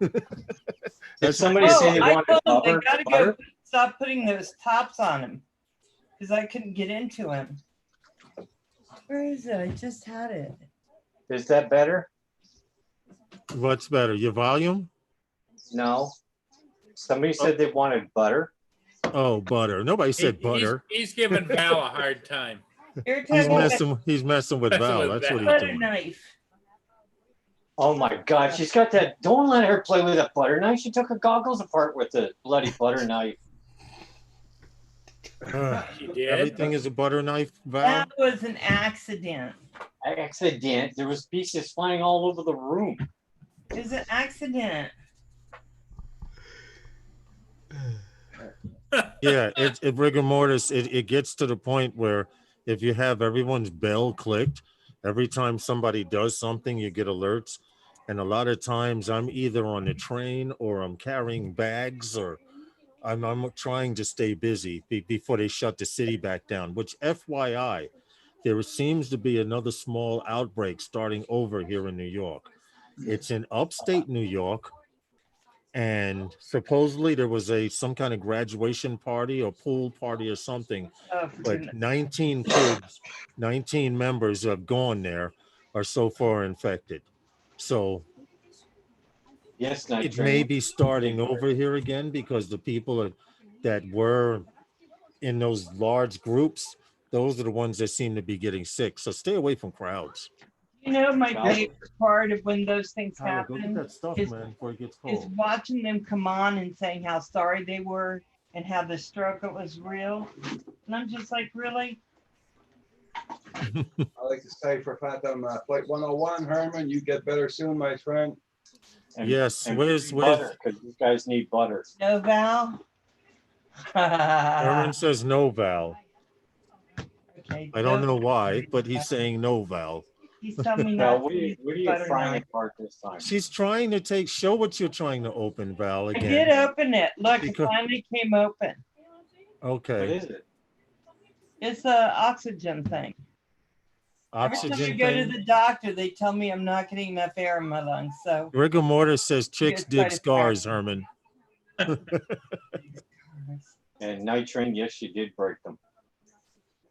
Speaker 6: Did somebody
Speaker 4: Oh,
Speaker 6: say they
Speaker 4: I
Speaker 6: wanted
Speaker 4: told him they
Speaker 6: butter?
Speaker 4: gotta
Speaker 6: butter?
Speaker 4: go stop putting those tops on him because I couldn't get into him. Where is it? I just had it.
Speaker 6: Is that better?
Speaker 2: What's better, your volume?
Speaker 6: No. Somebody said they wanted butter.
Speaker 2: Oh, butter. Nobody said butter.
Speaker 1: He's giving Val a hard time.
Speaker 4: You're
Speaker 2: He's
Speaker 4: talking about
Speaker 2: messing. He's messing with
Speaker 1: Messing
Speaker 2: Val.
Speaker 1: with
Speaker 2: That's what
Speaker 1: Val.
Speaker 2: he's
Speaker 4: butter
Speaker 2: doing.
Speaker 4: knife.
Speaker 6: Oh my God, she's got that. Don't let her play with a butter knife. She took her goggles apart with the bloody butter knife.
Speaker 1: She did.
Speaker 2: Everything is a butter knife, Val.
Speaker 4: That was an accident.
Speaker 6: Accident. There was pieces flying all over the room.
Speaker 4: It was an accident.
Speaker 2: Yeah, it rigor mortis. It gets to the point where if you have everyone's bell clicked, every time somebody does something, you get alerts. And a lot of times I'm either on the train or I'm carrying bags or I'm trying to stay busy before they shut the city back down, which FYI, there seems to be another small outbreak starting over here in New York. It's in upstate New York. And supposedly there was some kind of graduation party or pool party or something,
Speaker 4: Oh, for
Speaker 2: but
Speaker 4: goodness.
Speaker 2: 19 kids, 19 members who have gone there are so far infected. So
Speaker 6: Yes,
Speaker 2: it
Speaker 6: night
Speaker 2: may
Speaker 6: train.
Speaker 2: be starting over here again because the people that were in those large groups, those are the ones that seem to be getting sick. So stay away from crowds.
Speaker 4: You know, my
Speaker 6: Val-
Speaker 4: favorite part of when those things
Speaker 2: Tyler, go get
Speaker 4: happen
Speaker 2: that stuff,
Speaker 4: is-
Speaker 2: man, before it gets
Speaker 4: is
Speaker 2: cold.
Speaker 4: watching them come on and saying how sorry they were and how the struggle was real. And I'm just like, really?
Speaker 7: I like to say for Phantom Flight 101, Herman, you get better soon, my friend.
Speaker 6: And-
Speaker 2: Yes,
Speaker 6: and
Speaker 2: where's
Speaker 6: butter? Because you guys need butter.
Speaker 4: No, Val?
Speaker 2: Aaron says no, Val.
Speaker 4: Okay,
Speaker 2: I don't
Speaker 4: no,
Speaker 2: know why, but he's saying no, Val.
Speaker 4: he's telling me
Speaker 6: Val,
Speaker 4: not
Speaker 6: what
Speaker 4: to
Speaker 6: are you,
Speaker 4: use
Speaker 6: what are you
Speaker 4: butter
Speaker 6: frying
Speaker 4: knife.
Speaker 6: apart this time?
Speaker 2: She's trying to show what you're trying to open, Val,
Speaker 4: I
Speaker 2: again.
Speaker 4: did open it. Look, it
Speaker 2: Because-
Speaker 4: finally came open.
Speaker 6: What
Speaker 2: Okay.
Speaker 6: is it?
Speaker 4: It's a oxygen thing. Every time I
Speaker 2: Oxygen
Speaker 4: go to
Speaker 2: thing.
Speaker 4: the doctor, they tell me I'm not getting enough air in my lungs. So
Speaker 2: Rigor mortis says chicks
Speaker 4: Just try
Speaker 2: dig
Speaker 4: to
Speaker 2: scars,
Speaker 4: practice.
Speaker 2: Herman.
Speaker 6: And night train, yes, you did break them.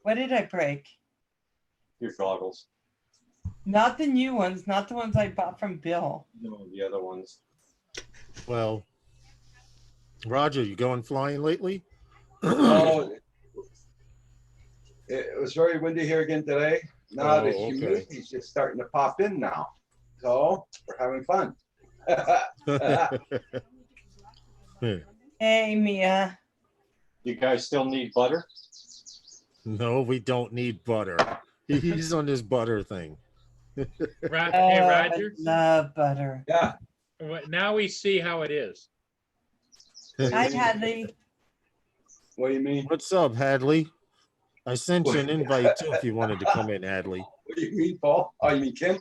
Speaker 4: what did I break?
Speaker 6: Your goggles.
Speaker 4: Not the new ones, not the ones I bought from Bill.
Speaker 6: No, the other ones.
Speaker 2: Well, Roger, you going flying lately?
Speaker 7: Oh, it was very windy here again today. Now
Speaker 2: Oh,
Speaker 7: the
Speaker 2: okay.
Speaker 7: humidity's just starting to pop in now. So we're having fun.
Speaker 4: Hey, Mia.
Speaker 6: You guys still need butter?
Speaker 2: No, we don't need butter. He's on this butter thing.
Speaker 1: Hey,
Speaker 4: Oh,
Speaker 1: Roger.
Speaker 4: I love butter.
Speaker 7: Yeah.
Speaker 1: Now we see how it is.
Speaker 4: Hi, Hadley.
Speaker 7: What do you mean?
Speaker 2: What's up, Hadley? I sent you an invite too if you wanted to come in, Hadley.
Speaker 7: What do you mean, Paul? Oh, you mean Kim?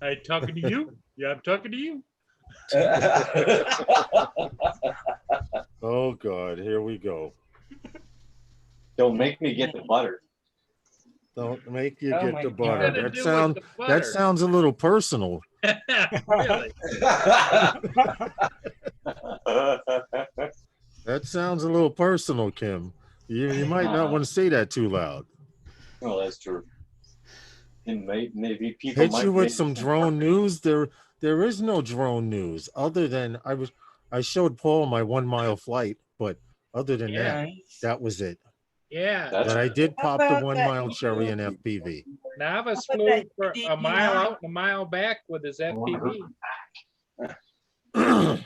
Speaker 1: I talking to you? Yeah, I'm talking to you.
Speaker 2: Oh God, here we go.
Speaker 6: Don't make me get the butter.
Speaker 2: Don't make you
Speaker 4: Oh
Speaker 2: get
Speaker 4: my
Speaker 2: the
Speaker 4: God.
Speaker 2: butter.
Speaker 1: Nothing to
Speaker 2: That
Speaker 1: do
Speaker 2: sound
Speaker 1: with the
Speaker 2: that
Speaker 1: butter.
Speaker 2: sounds a little personal.
Speaker 1: Really?
Speaker 2: That sounds a little personal, Kim. You might not want to say that too loud.
Speaker 6: Well, that's true. And maybe people
Speaker 2: Hit
Speaker 6: might
Speaker 2: you with
Speaker 6: make
Speaker 2: some drone news. There is no drone news other than I showed Paul my 1 mile flight, but other than that,
Speaker 4: Nice.
Speaker 2: that was it.
Speaker 1: Yeah.
Speaker 6: That's-
Speaker 2: But I did
Speaker 4: How
Speaker 2: pop the
Speaker 4: about
Speaker 2: 1
Speaker 4: that
Speaker 2: mile cherry
Speaker 4: new-
Speaker 2: in FPV.
Speaker 1: Navas
Speaker 4: How about
Speaker 1: flew
Speaker 4: that
Speaker 1: for a
Speaker 4: DJI?
Speaker 1: mile out and a mile back with his FPV.
Speaker 4: How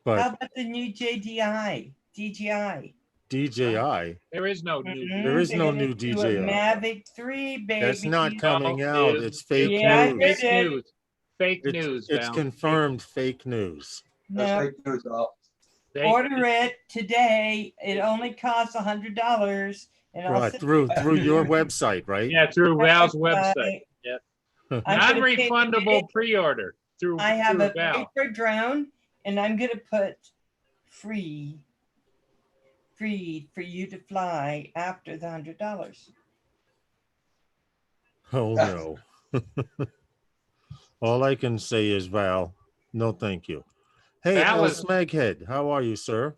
Speaker 2: But
Speaker 4: about the new JDI? DJI.
Speaker 2: DJI,
Speaker 1: There is no new.
Speaker 2: There is
Speaker 4: They're
Speaker 2: no
Speaker 4: gonna
Speaker 2: new
Speaker 4: do a
Speaker 2: DJI.
Speaker 4: Mavic 3, baby.
Speaker 2: that's not coming
Speaker 1: No,
Speaker 2: out.
Speaker 1: dude.
Speaker 2: It's fake
Speaker 4: Yeah, I
Speaker 2: news.
Speaker 1: Fake
Speaker 4: heard it.
Speaker 1: news. Fake
Speaker 2: It's,
Speaker 1: news,
Speaker 2: it's
Speaker 1: Val.
Speaker 2: confirmed fake news.
Speaker 7: That's
Speaker 4: No,
Speaker 7: fake news, Al.
Speaker 1: They-
Speaker 4: order it today. It only costs $100, and I'll
Speaker 2: Right,
Speaker 4: send
Speaker 2: through your website, right?
Speaker 1: Yeah, through Val's website.
Speaker 4: website.
Speaker 1: Yep.
Speaker 4: I'm gonna pay
Speaker 1: Non-refundable pre-order through,
Speaker 4: I have
Speaker 1: through
Speaker 4: a
Speaker 1: Val.
Speaker 4: paper drone, and I'm gonna put free for you to fly after the $100.
Speaker 2: Oh no. All I can say is, Val, no thank you. Hey,
Speaker 1: Val
Speaker 2: El
Speaker 1: is-
Speaker 2: Smeghead, how are you, sir?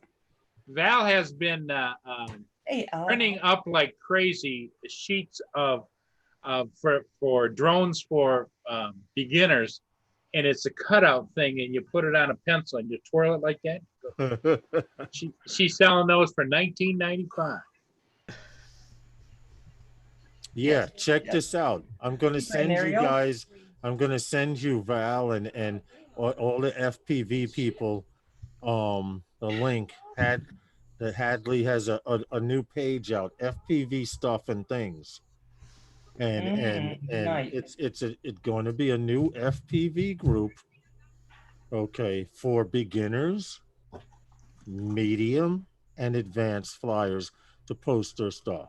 Speaker 1: Val has been
Speaker 4: Hey,
Speaker 1: printing up like crazy sheets of for drones for beginners, and it's a cutout thing, and you put it on a pencil and you twirl it like that. She's selling those for $19.95.
Speaker 2: Yeah, check this out. I'm gonna send you
Speaker 4: Ariel.
Speaker 2: guys. I'm gonna send you Val and all the FPV people. The link that Hadley has a new page out. FPV stuff and things. And
Speaker 4: Nice.
Speaker 2: it's going to be a new FPV group. Okay, for beginners, medium, and advanced flyers to post their stuff.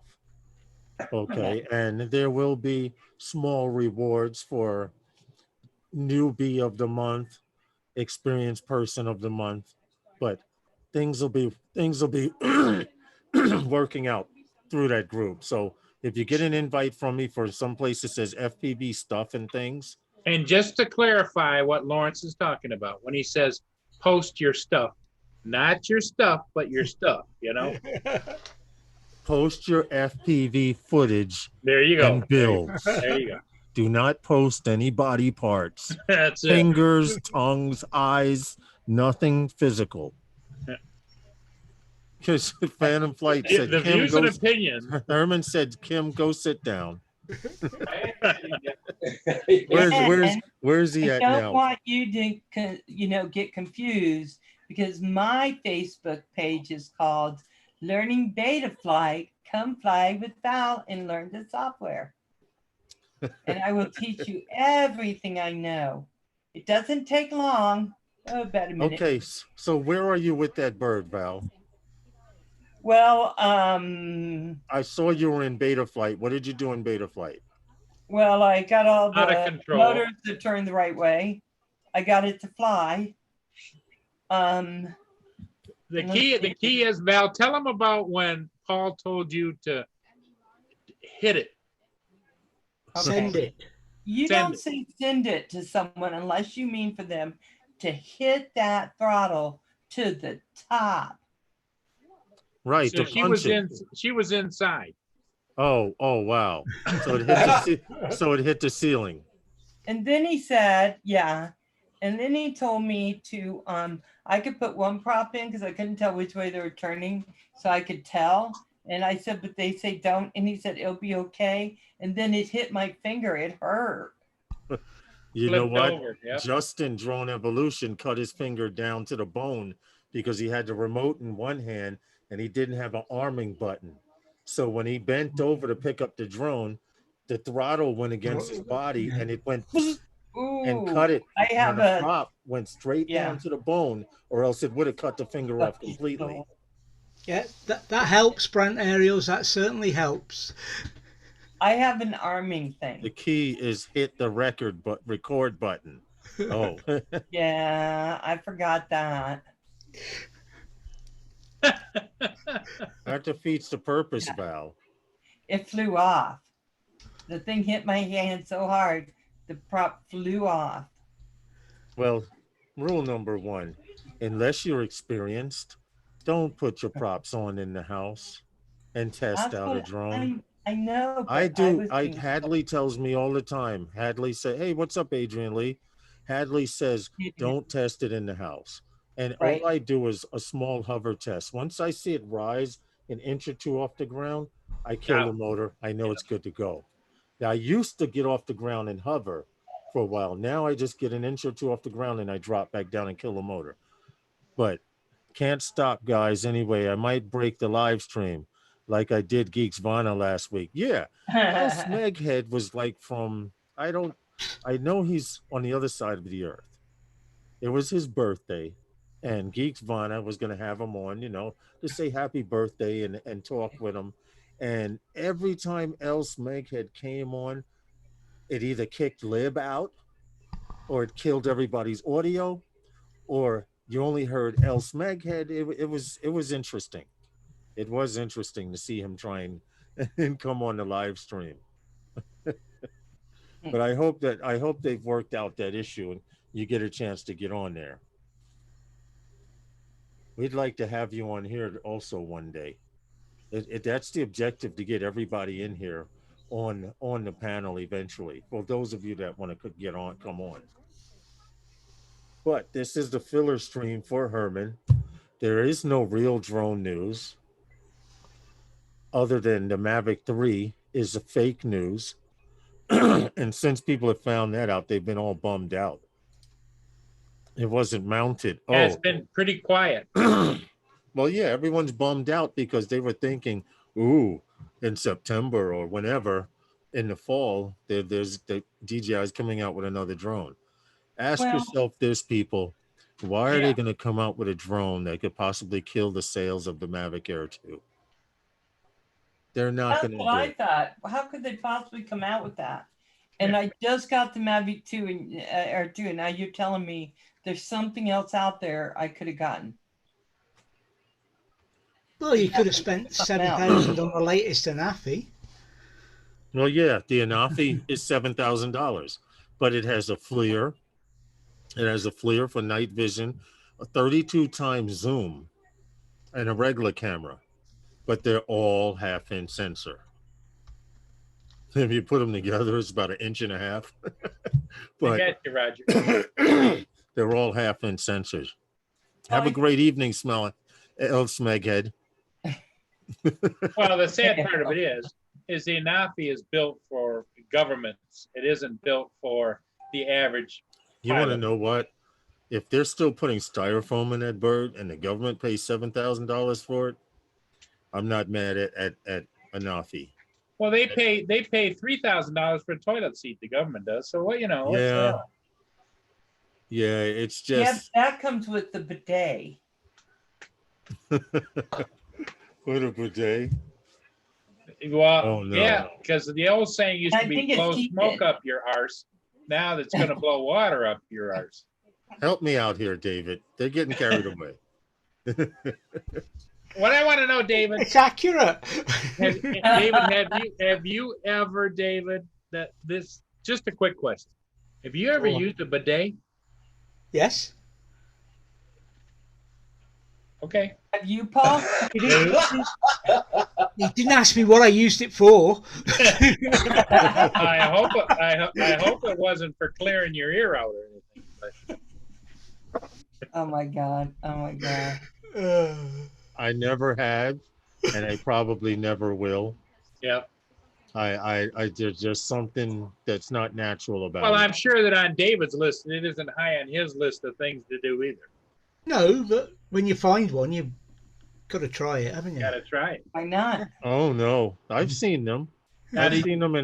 Speaker 2: Okay, and there will be small rewards for newbie of the month, experienced person of the month, but things will be working out through that group. So if you get an invite from me for some place that says FPV stuff and things,
Speaker 1: And just to clarify what Lawrence is talking about, when he says post your stuff, not your stuff, but your stuff, you know?
Speaker 2: post your FPV footage
Speaker 1: There you go.
Speaker 2: and builds.
Speaker 1: There you go.
Speaker 2: Do not post any body parts,
Speaker 1: That's it.
Speaker 2: fingers, tongues, eyes, nothing physical. Because Phantom Flight said,
Speaker 1: The
Speaker 2: Kim,
Speaker 1: views and opinions.
Speaker 2: Herman said, Kim, go sit down.
Speaker 4: And
Speaker 2: Where's he
Speaker 4: I
Speaker 2: at
Speaker 4: don't
Speaker 2: now?
Speaker 4: want you to, get confused because my Facebook page is called Learning Beta Flight. Come fly with Val and learn the software. And I will teach you everything I know. It doesn't take long. Oh, about a minute.
Speaker 2: Okay, so where are you with that bird, Val?
Speaker 4: Well,
Speaker 2: I saw you were in beta flight. What did you do in beta flight?
Speaker 4: Well, I got all
Speaker 1: Out of
Speaker 4: the
Speaker 1: control.
Speaker 4: motors to turn the right way. I got it to fly.
Speaker 1: The key is, Val, tell them about when Paul told you to hit it.
Speaker 3: Send it.
Speaker 4: You
Speaker 1: Send
Speaker 4: don't
Speaker 1: it.
Speaker 4: say send it to someone unless you mean for them to hit that throttle to the top.
Speaker 2: Right,
Speaker 1: So
Speaker 2: to
Speaker 1: she
Speaker 2: punch it.
Speaker 1: she was inside.
Speaker 2: Oh, wow. So it hit the ceiling.
Speaker 4: And then he said, yeah. And then he told me to, I could put one prop in because I couldn't tell which way they were turning. So I could tell. And I said, but they say don't. And he said, it'll be okay. And then it hit my finger. It hurt.
Speaker 2: You know
Speaker 1: Flipped
Speaker 2: what?
Speaker 1: over, yep.
Speaker 2: Justin Drone Evolution cut his finger down to the bone because he had the remote in one hand and he didn't have an arming button. So when he bent over to pick up the drone, the throttle went against his body and it went and cut it.
Speaker 4: I have
Speaker 2: the
Speaker 4: a
Speaker 2: prop went straight down to the bone, or else it would have cut the finger off completely.
Speaker 3: Yeah, that helps, Brent Aerials. That certainly helps.
Speaker 4: I have an arming thing.
Speaker 2: The key is hit the record record button. Oh.
Speaker 4: Yeah, I forgot that.
Speaker 2: That defeats the purpose, Val.
Speaker 4: It flew off. The thing hit my hand so hard, the prop flew off.
Speaker 2: Well, rule number one, unless you're experienced, don't put your props on in the house and test
Speaker 4: That's
Speaker 2: out a
Speaker 4: what
Speaker 2: drone.
Speaker 4: I know.
Speaker 2: I do. Hadley tells me all the time. Hadley said, hey, what's up, Adrian Lee? Hadley says, don't test it in the house. And all I do is a small hover test. Once I see it rise an inch or two off the ground, I kill the motor. I know it's good to go. Now, I used to get off the ground and hover for a while. Now I just get an inch or two off the ground and I drop back down and kill the motor. But can't stop, guys. Anyway, I might break the live stream like I did Geeks Vana last week. Yeah. Smeghead was like from, I know he's on the other side of the earth. It was his birthday. And Geeks Vana was going to have him on, to say happy birthday and talk with him. And every time else Meghead came on, it either kicked Lib out or it killed everybody's audio, or you only heard else Meghead. It was interesting. It was interesting to see him trying and come on the live stream. But I hope they've worked out that issue and you get a chance to get on there. We'd like to have you on here also one day. That's the objective, to get everybody in here on the panel eventually. For those of you that want to come on. But this is the filler stream for Herman. There is no real drone news other than the Mavic 3 is a fake news. And since people have found that out, they've been all bummed out. It wasn't mounted.
Speaker 1: Yeah, it's been pretty quiet.
Speaker 2: Well, yeah, everyone's bummed out because they were thinking, ooh, in September or whenever in the fall, there's the DJI is coming out with another drone. Ask yourself this, people. Why are they going to come out with a drone that could possibly kill the sales of the Mavic Air 2? They're not going to do it.
Speaker 4: That's what I thought. How could they possibly come out with that? And I just got the Mavic 2 and Air 2, and now you're telling me there's something else out there I could have gotten.
Speaker 3: Well, you could have spent 7,000 on the latest Anafi.
Speaker 2: Well, yeah, the Anafi is $7,000, but it has a FLIR. It has a FLIR for night vision, a 32 times zoom, and a regular camera. But they're all half-inch sensor. If you put them together, it's about 1.5 inches. But
Speaker 1: I got you, Roger.
Speaker 2: They're all half-inch sensors. Have a great evening, Smeghead.
Speaker 1: Well, the sad part of it is the Anafi is built for governments. It isn't built for the average.
Speaker 2: You want to know what? If they're still putting styrofoam in that bird and the government pays $7,000 for it, I'm not mad at Anafi.
Speaker 1: Well, they pay $3,000 for a toilet seat. The government does. So what,
Speaker 2: Yeah, it's just.
Speaker 4: Yeah, that comes with the bidet.
Speaker 2: What a bidet.
Speaker 1: Well, yeah, because the old saying used to be blow smoke up your arse. Now that's going to blow water up your arse.
Speaker 2: Help me out here, David. They're getting carried away.
Speaker 1: What I want to know, David.
Speaker 3: It's accurate.
Speaker 1: Have you ever, David, just a quick question. Have you ever used a bidet?
Speaker 3: Yes.
Speaker 4: Okay. Have you, Paul?
Speaker 3: He didn't ask me what I used it for.
Speaker 1: I hope it wasn't for clearing your ear out or anything. But.
Speaker 4: Oh my God! Oh my God!
Speaker 2: I never have, and I probably never will.
Speaker 1: Yeah.
Speaker 2: There's just something that's not natural about it.
Speaker 1: Well, I'm sure that on David's list, it isn't high on his list of things to do either.
Speaker 3: No, but when you find one, you've got to try it, haven't you?
Speaker 1: Got to try it.
Speaker 4: Why not?
Speaker 2: Oh no, I've seen them. I've seen them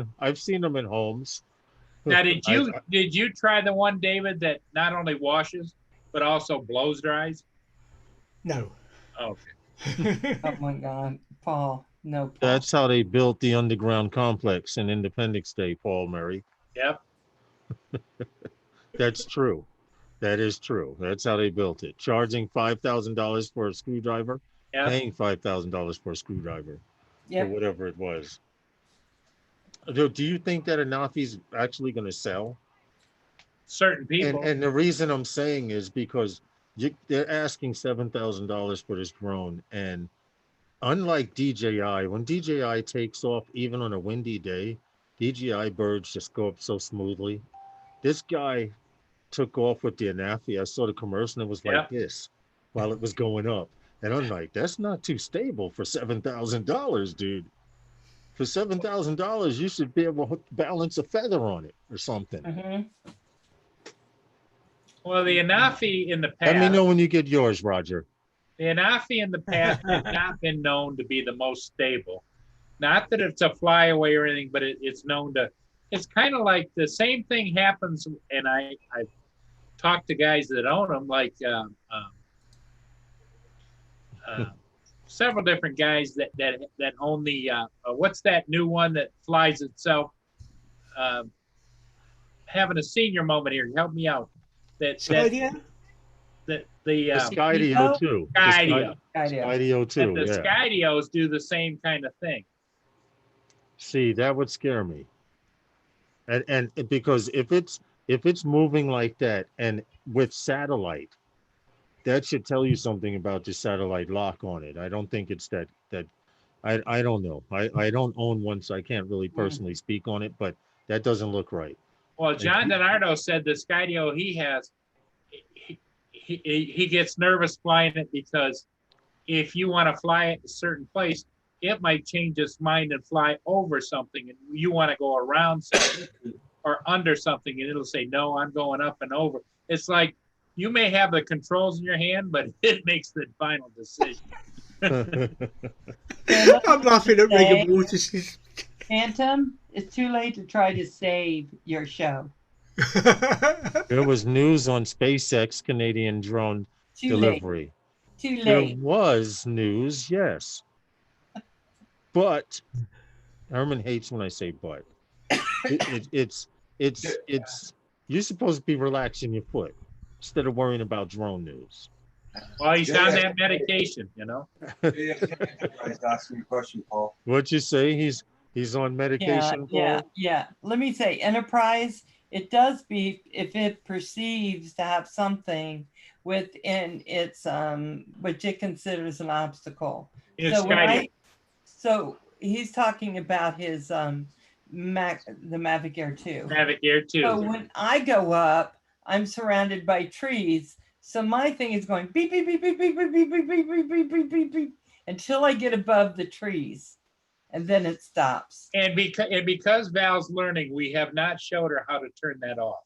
Speaker 2: in homes.
Speaker 1: Now, did you try the one, David, that not only washes but also blows dries?
Speaker 3: No.
Speaker 1: Okay.
Speaker 4: Oh my God, Paul. No. Paul.
Speaker 2: That's how they built the underground complex in Independence Day, Paul Murray.
Speaker 1: Yep.
Speaker 2: That's true. That is true. That's how they built it. Charging $5,000 for a screwdriver, paying $5,000 for a screwdriver, or whatever it was. Do you think that Anafi's actually going to sell?
Speaker 1: Certain people.
Speaker 2: And the reason I'm saying is because they're asking $7,000 for this drone, and unlike DJI, when DJI takes off, even on a windy day, DJI birds just go up so smoothly. This guy took off with the Anafi. I saw the commercial and it was like this while it was going up. And I'm like, that's not too stable for $7,000, dude. For $7,000, you should be able to balance a feather on it or something.
Speaker 4: Mm-hmm.
Speaker 1: Well, the Anafi in the past.
Speaker 2: Let me know when you get yours, Roger.
Speaker 1: The Anafi in the past has not been known to be the most stable. Not that it's a flyaway or anything, but it's known to. It's kind of like the same thing happens, and I've talked to guys that own them, like several different guys that own the what's that new one that flies itself? Having a senior moment here. Help me out. The Skydio
Speaker 2: 2.
Speaker 1: Skydio.
Speaker 2: Skydio 2.
Speaker 1: The Skydios do the same kind of thing.
Speaker 2: See, that would scare me. And because if it's moving like that and with satellite, that should tell you something about the satellite lock on it. I don't think it's that I don't know. I don't own one, so I can't really personally speak on it, but that doesn't look right.
Speaker 1: Well, John DiNardo said the Skydio he has he gets nervous flying it because if you want to fly it a certain place, it might change its mind and fly over something, and you want to go around something or under something, and it'll say, no, I'm going up and over. It's like you may have the controls in your hand, but it makes the final decision.
Speaker 3: I'm laughing at rigor mortis.
Speaker 4: Phantom, it's too late to try to save your show.
Speaker 2: There was news on SpaceX Canadian drone
Speaker 4: Too
Speaker 2: delivery.
Speaker 4: late. Too
Speaker 2: There
Speaker 4: late.
Speaker 2: was news, yes. But Herman hates when I say but. It's you're supposed to be relaxing your foot instead of worrying about drone news.
Speaker 1: Well, he's on that medication, you know.
Speaker 7: He's asking you a question, Paul.
Speaker 2: What'd you say? He's on medication, Paul?
Speaker 4: Yeah. Let me say, Enterprise, it does beep if it perceives to have something within its what it considers an obstacle. So he's talking about his the Mavic Air 2.
Speaker 1: Mavic Air 2.
Speaker 4: So when I go up, I'm surrounded by trees. So my thing is going beep beep beep beep beep beep beep beep beep beep beep beep beep beep until I get above the trees, and then it stops.
Speaker 1: And because Val's learning, we have not showed her how to turn that off.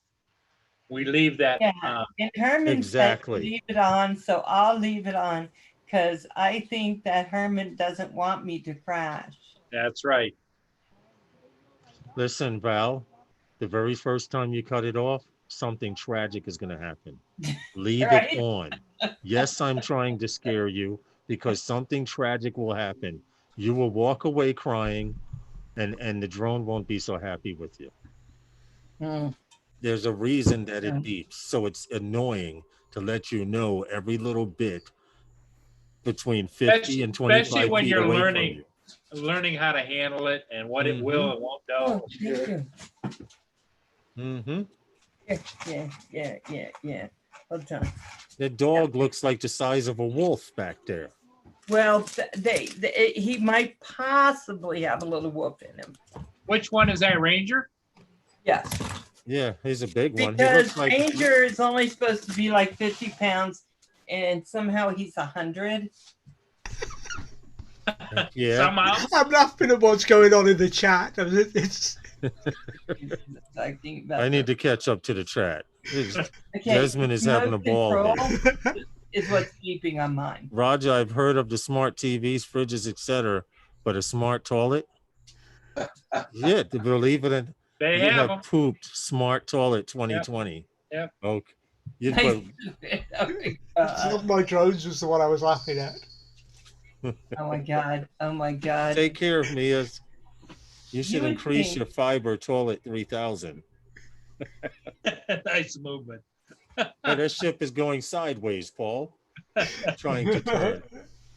Speaker 1: We leave that.
Speaker 4: And Herman
Speaker 2: exactly.
Speaker 4: said leave it on, so I'll leave it on because I think that Herman doesn't want me to crash.
Speaker 1: That's right.
Speaker 2: Listen, Val, the very first time you cut it off, something tragic is going to happen. Leave
Speaker 4: Right?
Speaker 2: it on. Yes, I'm trying to scare you because something tragic will happen. You will walk away crying, and the drone won't be so happy with you. There's a reason that it beeps, so it's annoying to let you know every little bit between 50 and 25
Speaker 1: especially when
Speaker 2: feet
Speaker 1: you're
Speaker 2: away
Speaker 1: learning how to handle it and what it will and won't do.
Speaker 2: Mm-hmm.
Speaker 4: Yeah. Hold on.
Speaker 2: The dog looks like the size of a wolf back there.
Speaker 4: Well, he might possibly have a little wolf in him.
Speaker 1: Which one is that, Ranger?
Speaker 4: Yes.
Speaker 2: Yeah, he's a big one. He
Speaker 4: Because
Speaker 2: looks like
Speaker 4: Ranger is only supposed to be like 50 pounds, and somehow he's 100.
Speaker 2: yeah.
Speaker 1: Somehow.
Speaker 3: I'm laughing at what's going on in the chat. It's
Speaker 2: I need to catch up to the chat.
Speaker 4: Okay,
Speaker 2: Desmond is having a ball here.
Speaker 4: Is what's keeping on mine.
Speaker 2: Roger, I've heard of the smart TVs, fridges, etc., but a smart toilet? Yeah, to believe it, and
Speaker 1: They
Speaker 2: you
Speaker 1: have
Speaker 2: have pooped smart toilet 2020.
Speaker 1: Yep.
Speaker 2: Okay. You
Speaker 3: It's not my drones was the one I was laughing at.
Speaker 4: Oh my god.
Speaker 2: Take care of me. You should
Speaker 4: would
Speaker 2: increase
Speaker 4: think-
Speaker 2: your fiber toilet 3000.
Speaker 1: Nice movement.
Speaker 2: Hey, that ship is going sideways, Paul. Trying to turn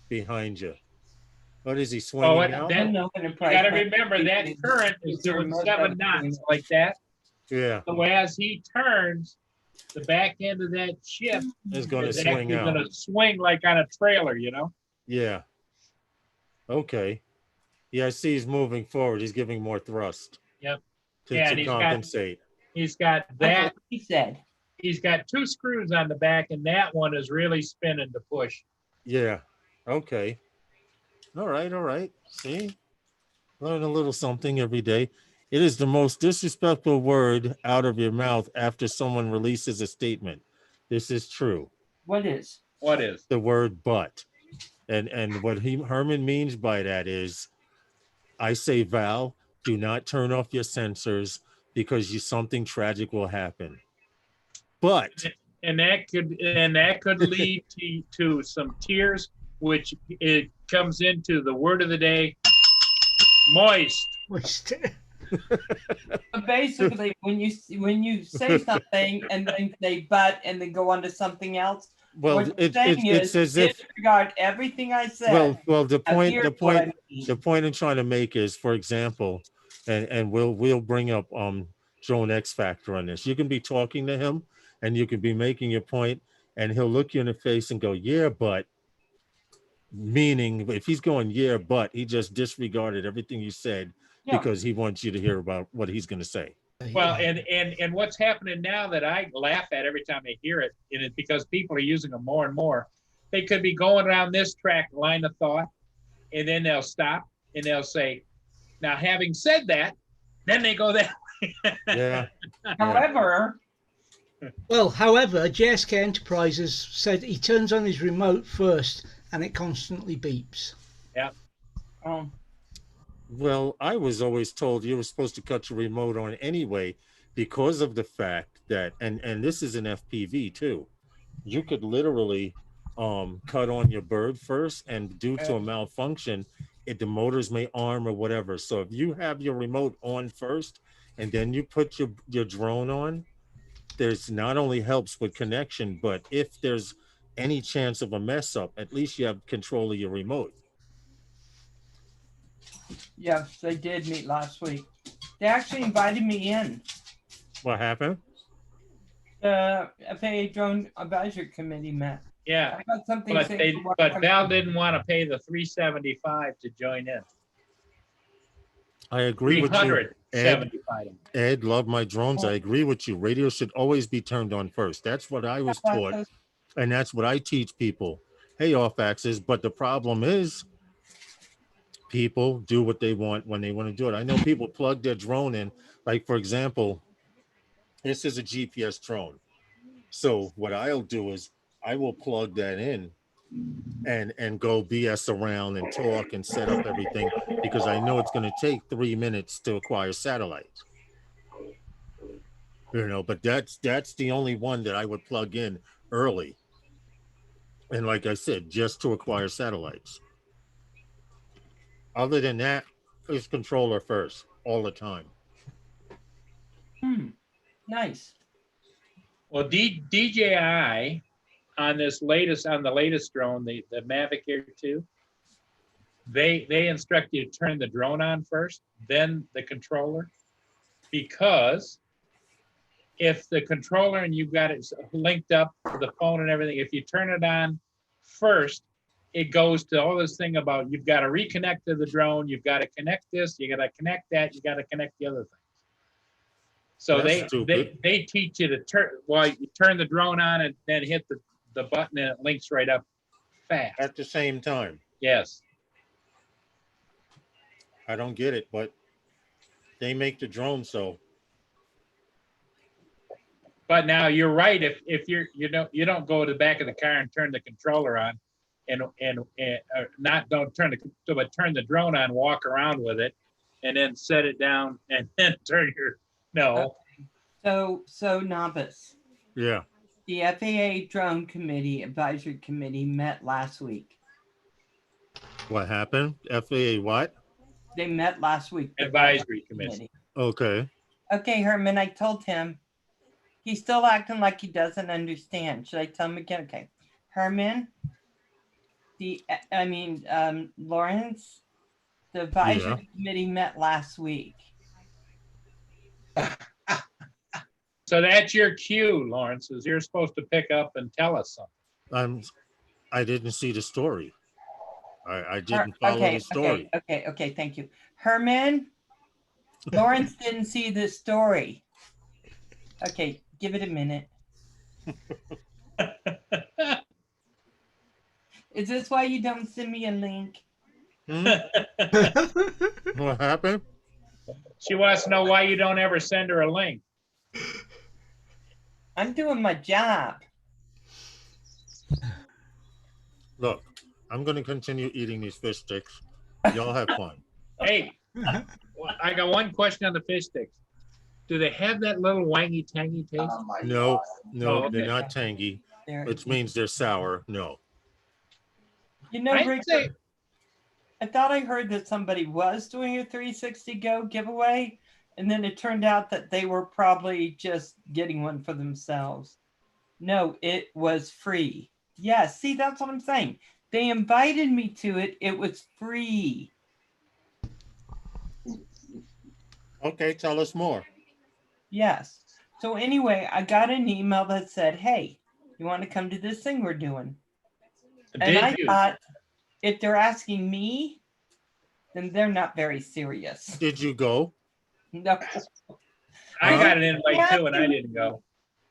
Speaker 2: behind you. What is he swinging out?
Speaker 1: You got to remember that current is doing 7 knots like that.
Speaker 2: Yeah.
Speaker 1: So as he turns, the back end of that ship
Speaker 2: is going to
Speaker 1: is
Speaker 2: swing
Speaker 1: actually
Speaker 2: out.
Speaker 1: going to swing like on a trailer, you know?
Speaker 2: Yeah. Okay. Yeah, I see he's moving forward. He's giving more thrust.
Speaker 1: Yep.
Speaker 2: To compensate.
Speaker 1: He's got that.
Speaker 4: He said.
Speaker 1: He's got 2 screws on the back, and that one is really spinning to push.
Speaker 2: Yeah. Okay. All right. See? Learn a little something every day. It is the most disrespectful word out of your mouth after someone releases a statement. This is true.
Speaker 4: What is?
Speaker 2: The word but. And what Herman means by that is, I say, Val, do not turn off your sensors because something tragic will happen. But
Speaker 1: and that could lead to some tears, which it comes into the word of the day, moist.
Speaker 4: Basically, when you say something and then say but and then go on to something else,
Speaker 2: well, it's as if
Speaker 4: disregard everything I said.
Speaker 2: Well, the point I'm trying to make is, for example, and we'll bring up Drone X Factor on this. You can be talking to him and you can be making your point, and he'll look you in the face and go, yeah, but, meaning if he's going, yeah, but, he just disregarded everything you said because he wants you to hear about what he's going to say.
Speaker 1: Well, and what's happening now that I laugh at every time I hear it, and it's because people are using them more and more. They could be going around this track line of thought, and then they'll stop and they'll say, now having said that, then they go that way.
Speaker 2: Yeah.
Speaker 4: However,
Speaker 3: however, JSK Enterprises said he turns on his remote first and it constantly beeps.
Speaker 1: Yeah.
Speaker 2: Well, I was always told you were supposed to cut your remote on anyway because of the fact that, and this is an FPV too, you could literally cut on your bird first, and due to a malfunction, the motors may arm or whatever. So if you have your remote on first and then you put your drone on, there's not only helps with connection, but if there's any chance of a mess up, at least you have control of your remote.
Speaker 4: yes, they did meet last week. They actually invited me in.
Speaker 2: What happened?
Speaker 4: The FAA Drone Advisory Committee met.
Speaker 1: Yeah.
Speaker 4: I got something
Speaker 1: But
Speaker 4: saying for
Speaker 1: but Val didn't want to pay the $375 to join in.
Speaker 2: I agree with you, Ed.
Speaker 1: $375.
Speaker 2: Ed, love my drones. I agree with you. Radio should always be turned on first. That's what I was taught, and that's what I teach people. Hey, off axis. But the problem is, people do what they want when they want to do it. I know people plug their drone in. Like, for example, this is a GPS drone. So what I'll do is I will plug that in and go BS around and talk and set up everything, because I know it's going to take 3 minutes to acquire satellites. But that's the only one that I would plug in early. And like I said, just to acquire satellites. Other than that, it's controller first all the time.
Speaker 4: Nice.
Speaker 1: Well, DJI on the latest drone, the Mavic Air 2, they instruct you to turn the drone on first, then the controller, because if the controller and you've got it linked up to the phone and everything, if you turn it on first, it goes to all this thing about you've got to reconnect to the drone, you've got to connect this, you got to connect that, you got to connect the other things. So they teach you to turn, you turn the drone on and then hit the button and it links right up fast.
Speaker 2: At the same time.
Speaker 1: Yes.
Speaker 2: I don't get it, but they make the drone so.
Speaker 1: But now you're right. If you don't go to the back of the car and turn the controller on, and turn the drone on, walk around with it, and then set it down and then turn your
Speaker 4: So novice.
Speaker 2: Yeah.
Speaker 4: The FAA Drone Committee Advisory Committee met last week.
Speaker 2: What happened? FAA what?
Speaker 4: They met last week.
Speaker 1: Advisory Committee.
Speaker 2: Okay.
Speaker 4: Okay, Herman, I told him. He's still acting like he doesn't understand. Should I tell him again? Okay. Herman, Lawrence, the advisory committee met last week.
Speaker 1: So that's your cue, Lawrence, is you're supposed to pick up and tell us something.
Speaker 2: I didn't see the story. I didn't follow the story.
Speaker 4: Okay, thank you. Herman, Lawrence didn't see the story. Okay, give it a minute. Is this why you don't send me a link?
Speaker 2: What happened?
Speaker 1: She wants to know why you don't ever send her a link.
Speaker 4: I'm doing my job.
Speaker 2: Look, I'm going to continue eating these fish sticks. Y'all have fun.
Speaker 1: Hey, I got one question on the fish sticks. Do they have that little wangy tangy taste?
Speaker 2: No,
Speaker 1: okay.
Speaker 2: They're not tangy, which means they're sour. No.
Speaker 4: You know, Rick, I thought I heard that somebody was doing a 360 Go giveaway, and then it turned out that they were probably just getting one for themselves. No, it was free. Yes, see, that's what I'm saying. They invited me to it. It was free.
Speaker 2: Okay, tell us more.
Speaker 4: Yes. So anyway, I got an email that said, hey, you want to come to this thing we're doing? And I thought, if they're asking me, then they're not very serious.
Speaker 2: Did you go?
Speaker 4: No.
Speaker 1: I
Speaker 2: Huh?
Speaker 1: got an invite too, and I didn't go.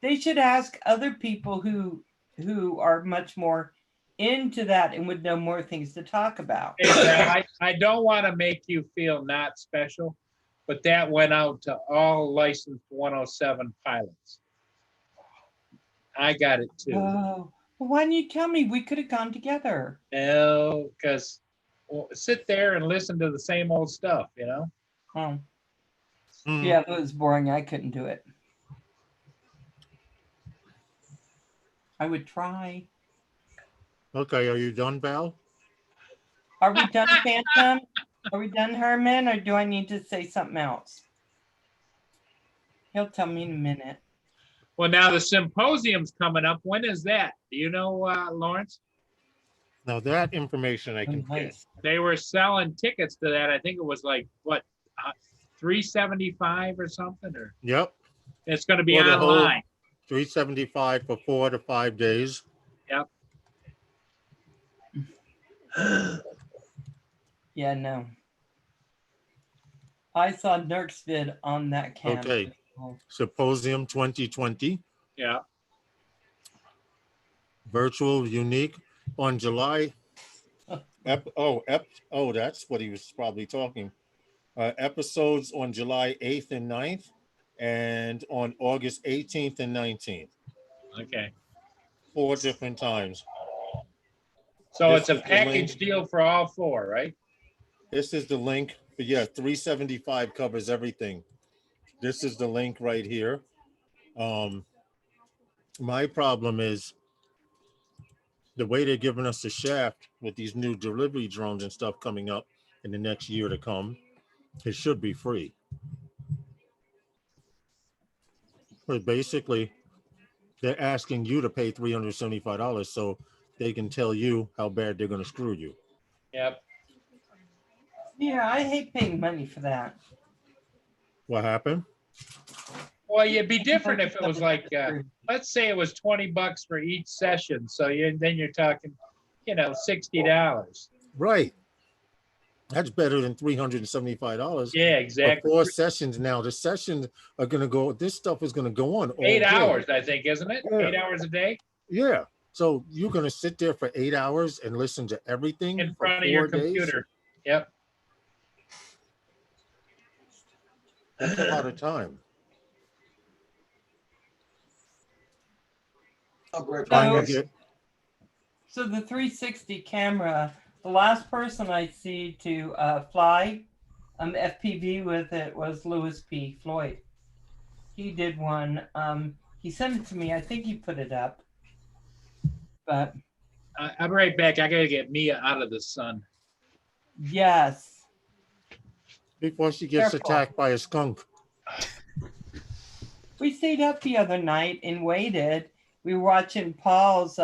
Speaker 4: They should ask other people who are much more into that and would know more things to talk about.
Speaker 1: Hey, Val, I don't want to make you feel not special, but that went out to all licensed 107 pilots. I got it too.
Speaker 4: Oh, well, why didn't you tell me? We could have gone together.
Speaker 1: No, because sit there and listen to the same old stuff, you know?
Speaker 4: Oh,
Speaker 2: Mm.
Speaker 4: yeah, it was boring. I couldn't do it. I would try.
Speaker 2: Okay, are you done, Val?
Speaker 4: Are we done, Phantom? Are we done, Herman? Or do I need to say something else? He'll tell me in a minute.
Speaker 1: Well, now the symposium's coming up. When is that? Do you know, Lawrence?
Speaker 2: Now that information I can get.
Speaker 4: Nice.
Speaker 1: They were selling tickets to that. I think it was like, what, $375 or something? Or
Speaker 2: Yep,
Speaker 1: it's going to be
Speaker 2: For the whole-
Speaker 1: online.
Speaker 2: $375 for 4 to 5 days.
Speaker 1: Yep.
Speaker 4: Yeah, no. I saw Nurk's vid on that camp.
Speaker 2: Okay. Symposium 2020,
Speaker 1: Yeah.
Speaker 2: virtual, unique, on July. That's what he was probably talking. Episodes on July 8th and 9th, and on August 18th and 19th.
Speaker 1: Okay.
Speaker 2: 4 different times.
Speaker 1: So
Speaker 2: This
Speaker 1: it's a
Speaker 2: is the
Speaker 1: package
Speaker 2: link.
Speaker 1: deal for all 4, right?
Speaker 2: This is the link, but yeah, 375 covers everything. This is the link right here. My problem is the way they're giving us the shaft with these new delivery drones and stuff coming up in the next year to come. It should be free. But basically, they're asking you to pay $375 so they can tell you how bad they're going to screw you.
Speaker 1: Yep.
Speaker 4: Yeah, I hate paying money for that.
Speaker 2: What happened?
Speaker 1: Well, it'd be different if it was like, let's say it was $20 for each session. So then you're talking, $60.
Speaker 2: Right. That's better than $375.
Speaker 1: Yeah,
Speaker 2: For
Speaker 1: exactly.
Speaker 2: 4 sessions now. The sessions are going to go, this stuff is going to go on all
Speaker 1: 8
Speaker 2: day.
Speaker 1: hours, I think, isn't it?
Speaker 2: Yeah.
Speaker 1: 8 hours a day
Speaker 2: Yeah. So you're going to sit there for 8 hours and listen to everything
Speaker 1: in
Speaker 2: for
Speaker 1: front of your
Speaker 2: 4 days?
Speaker 1: computer. Yep.
Speaker 2: That's a lot of time.
Speaker 5: I'll be right
Speaker 2: Trying
Speaker 5: back.
Speaker 2: to get,
Speaker 4: So the 360 camera, the last person I see to fly FPV with it was Louis P. Floyd. He did one. He sent it to me. I think he put it up. But
Speaker 1: I'll be right back. I got to get Mia out of the sun.
Speaker 4: yes.
Speaker 2: before she gets
Speaker 4: Careful.
Speaker 2: attacked by a skunk.
Speaker 4: We stayed up the other night and waited. We were watching Paul's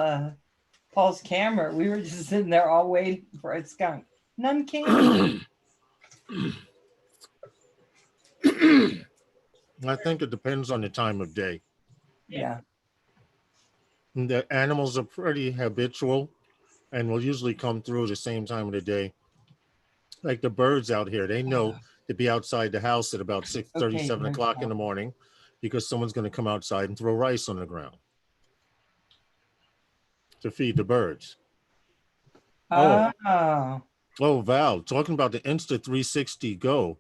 Speaker 4: camera. We were just sitting there all waiting for a skunk. None came.
Speaker 2: I think it depends on the time of day.
Speaker 4: Yeah.
Speaker 2: The animals are pretty habitual and will usually come through the same time of the day. Like the birds out here, they know to be outside the house at about 6:30,
Speaker 4: Okay,
Speaker 2: 7 o'clock in the morning because someone's going to come outside and throw rice on the ground to feed the birds. Oh. Oh, Val, talking about the Insta360 Go.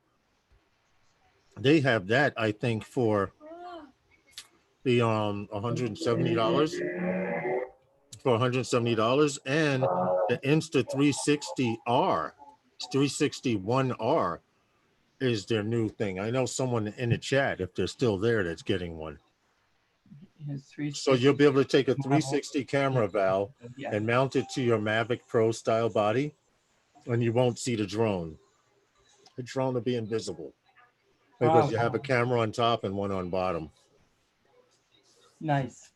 Speaker 2: They have that, I think, for the $170 for $170, and the Insta360R, 361R is their new thing. I know someone in the chat, if they're still there, that's getting one. So you'll be able to take a 360 camera, Val, and mount it to your Mavic Pro style body, and you won't see the drone. The drone will be invisible because you have a camera on top and one on bottom.
Speaker 4: Nice.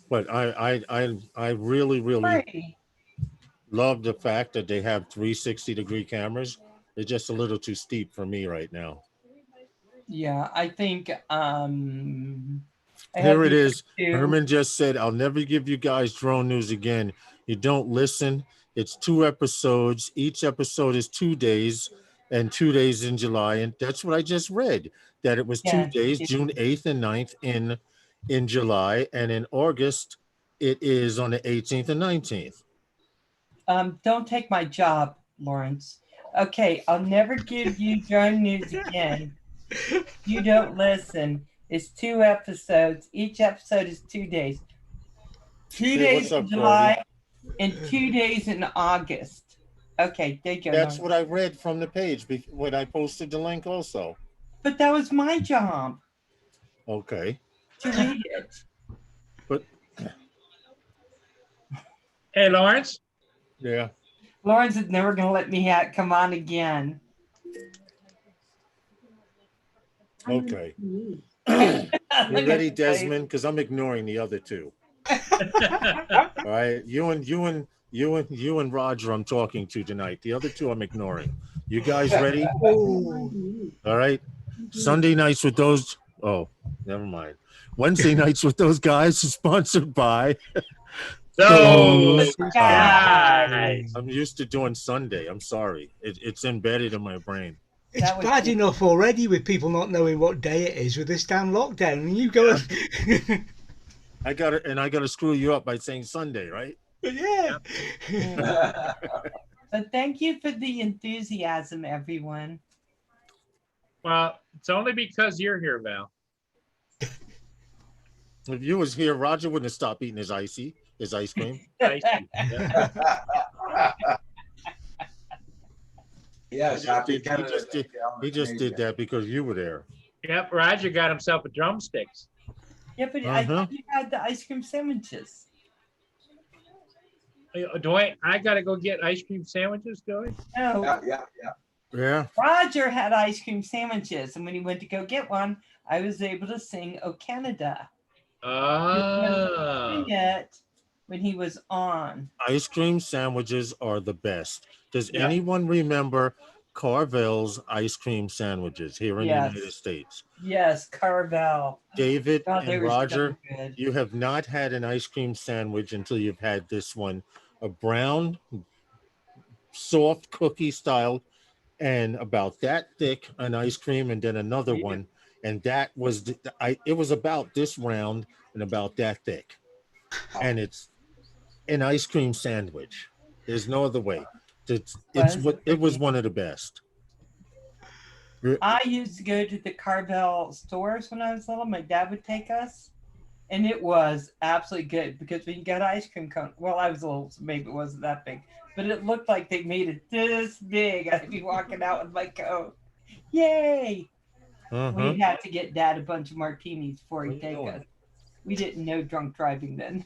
Speaker 2: But I really love the fact that they have 360-degree cameras. They're just a little too steep for me right now.
Speaker 4: Yeah, I think
Speaker 2: here it is. Herman just said, I'll never give you guys drone news again. You don't listen. It's 2 episodes. Each episode is 2 days. and 2 days in July. And that's what I just read, that it was 2
Speaker 4: Yeah.
Speaker 2: days, June 8th and 9th in July. And in August, it is on the 18th and 19th.
Speaker 4: Don't take my job, Lawrence. Okay, I'll never give you drone news again. You don't listen. It's 2 episodes. Each episode is 2 days. 2
Speaker 2: Hey,
Speaker 4: days
Speaker 2: what's up,
Speaker 4: in July
Speaker 2: Corey?
Speaker 4: and 2 days in August. Okay, there you go.
Speaker 2: That's
Speaker 4: Lawrence.
Speaker 2: what I read from the page when I posted the link also.
Speaker 4: But that was my job
Speaker 2: Okay.
Speaker 4: to read it.
Speaker 2: But
Speaker 1: Hey, Lawrence.
Speaker 2: yeah.
Speaker 4: Lawrence is never going to let me come on again.
Speaker 2: Okay. You
Speaker 4: Look
Speaker 2: ready,
Speaker 4: at the face.
Speaker 2: Desmond? Because I'm ignoring the other two. All right. You and Roger I'm talking to tonight. The other two I'm ignoring. You guys ready?
Speaker 3: Oh,
Speaker 2: All right. Sunday nights with those. Oh, never mind. Wednesday nights with those guys is sponsored by.
Speaker 1: Those
Speaker 2: Those
Speaker 1: guys.
Speaker 2: I'm used to doing Sunday. I'm sorry. It's embedded in my brain.
Speaker 3: it's
Speaker 4: That was
Speaker 3: bad
Speaker 4: good.
Speaker 3: enough already with people not knowing what day it is with this damn lockdown. And you go,
Speaker 2: I got it, and I got to screw you up by saying Sunday, right?
Speaker 3: yeah.
Speaker 4: But thank you for the enthusiasm, everyone.
Speaker 1: Well, it's only because you're here, Val.
Speaker 2: If you was here, Roger wouldn't have stopped eating his ice cream.
Speaker 1: Nice. Yeah.
Speaker 7: Yes, happy Canada Day.
Speaker 2: He just did that because you were there.
Speaker 1: Yep, Roger got himself a drumsticks.
Speaker 4: Yeah, but I
Speaker 2: Uh-huh.
Speaker 4: thought you had the ice cream sandwiches.
Speaker 1: Do I gotta go get ice cream sandwiches, do I?
Speaker 4: No,
Speaker 7: Yeah.
Speaker 2: Yeah.
Speaker 4: Roger had ice cream sandwiches, and when he went to go get one, I was able to sing "Oh Canada."
Speaker 1: Ah.
Speaker 4: Sing it when he was on.
Speaker 2: Ice cream sandwiches are the best. Does
Speaker 7: Yeah.
Speaker 2: anyone remember Carvel's ice cream sandwiches here in
Speaker 4: Yes.
Speaker 2: the United States?
Speaker 4: Yes, Carvel.
Speaker 2: David
Speaker 4: God, they
Speaker 2: and
Speaker 4: were so
Speaker 2: Roger,
Speaker 4: good.
Speaker 2: you have not had an ice cream sandwich until you've had this one. A brown, soft cookie style, and about that thick an ice cream, and then another
Speaker 4: Yeah.
Speaker 2: one. And that was it was about this round and about that thick. And it's an ice cream sandwich. There's no other way. It was one of the best.
Speaker 4: I used to go to the Carvel stores when I was little. My dad would take us, and it was absolutely good because when you got ice cream cone, well, I was little, so maybe it wasn't that big, but it looked like they made it this big. I'd be walking out with my cone. Yay!
Speaker 2: Uh-huh.
Speaker 4: We'd have to get Dad a bunch of martinis before he'd
Speaker 2: What are you
Speaker 4: take
Speaker 2: doing?
Speaker 4: us. We didn't know drunk driving then.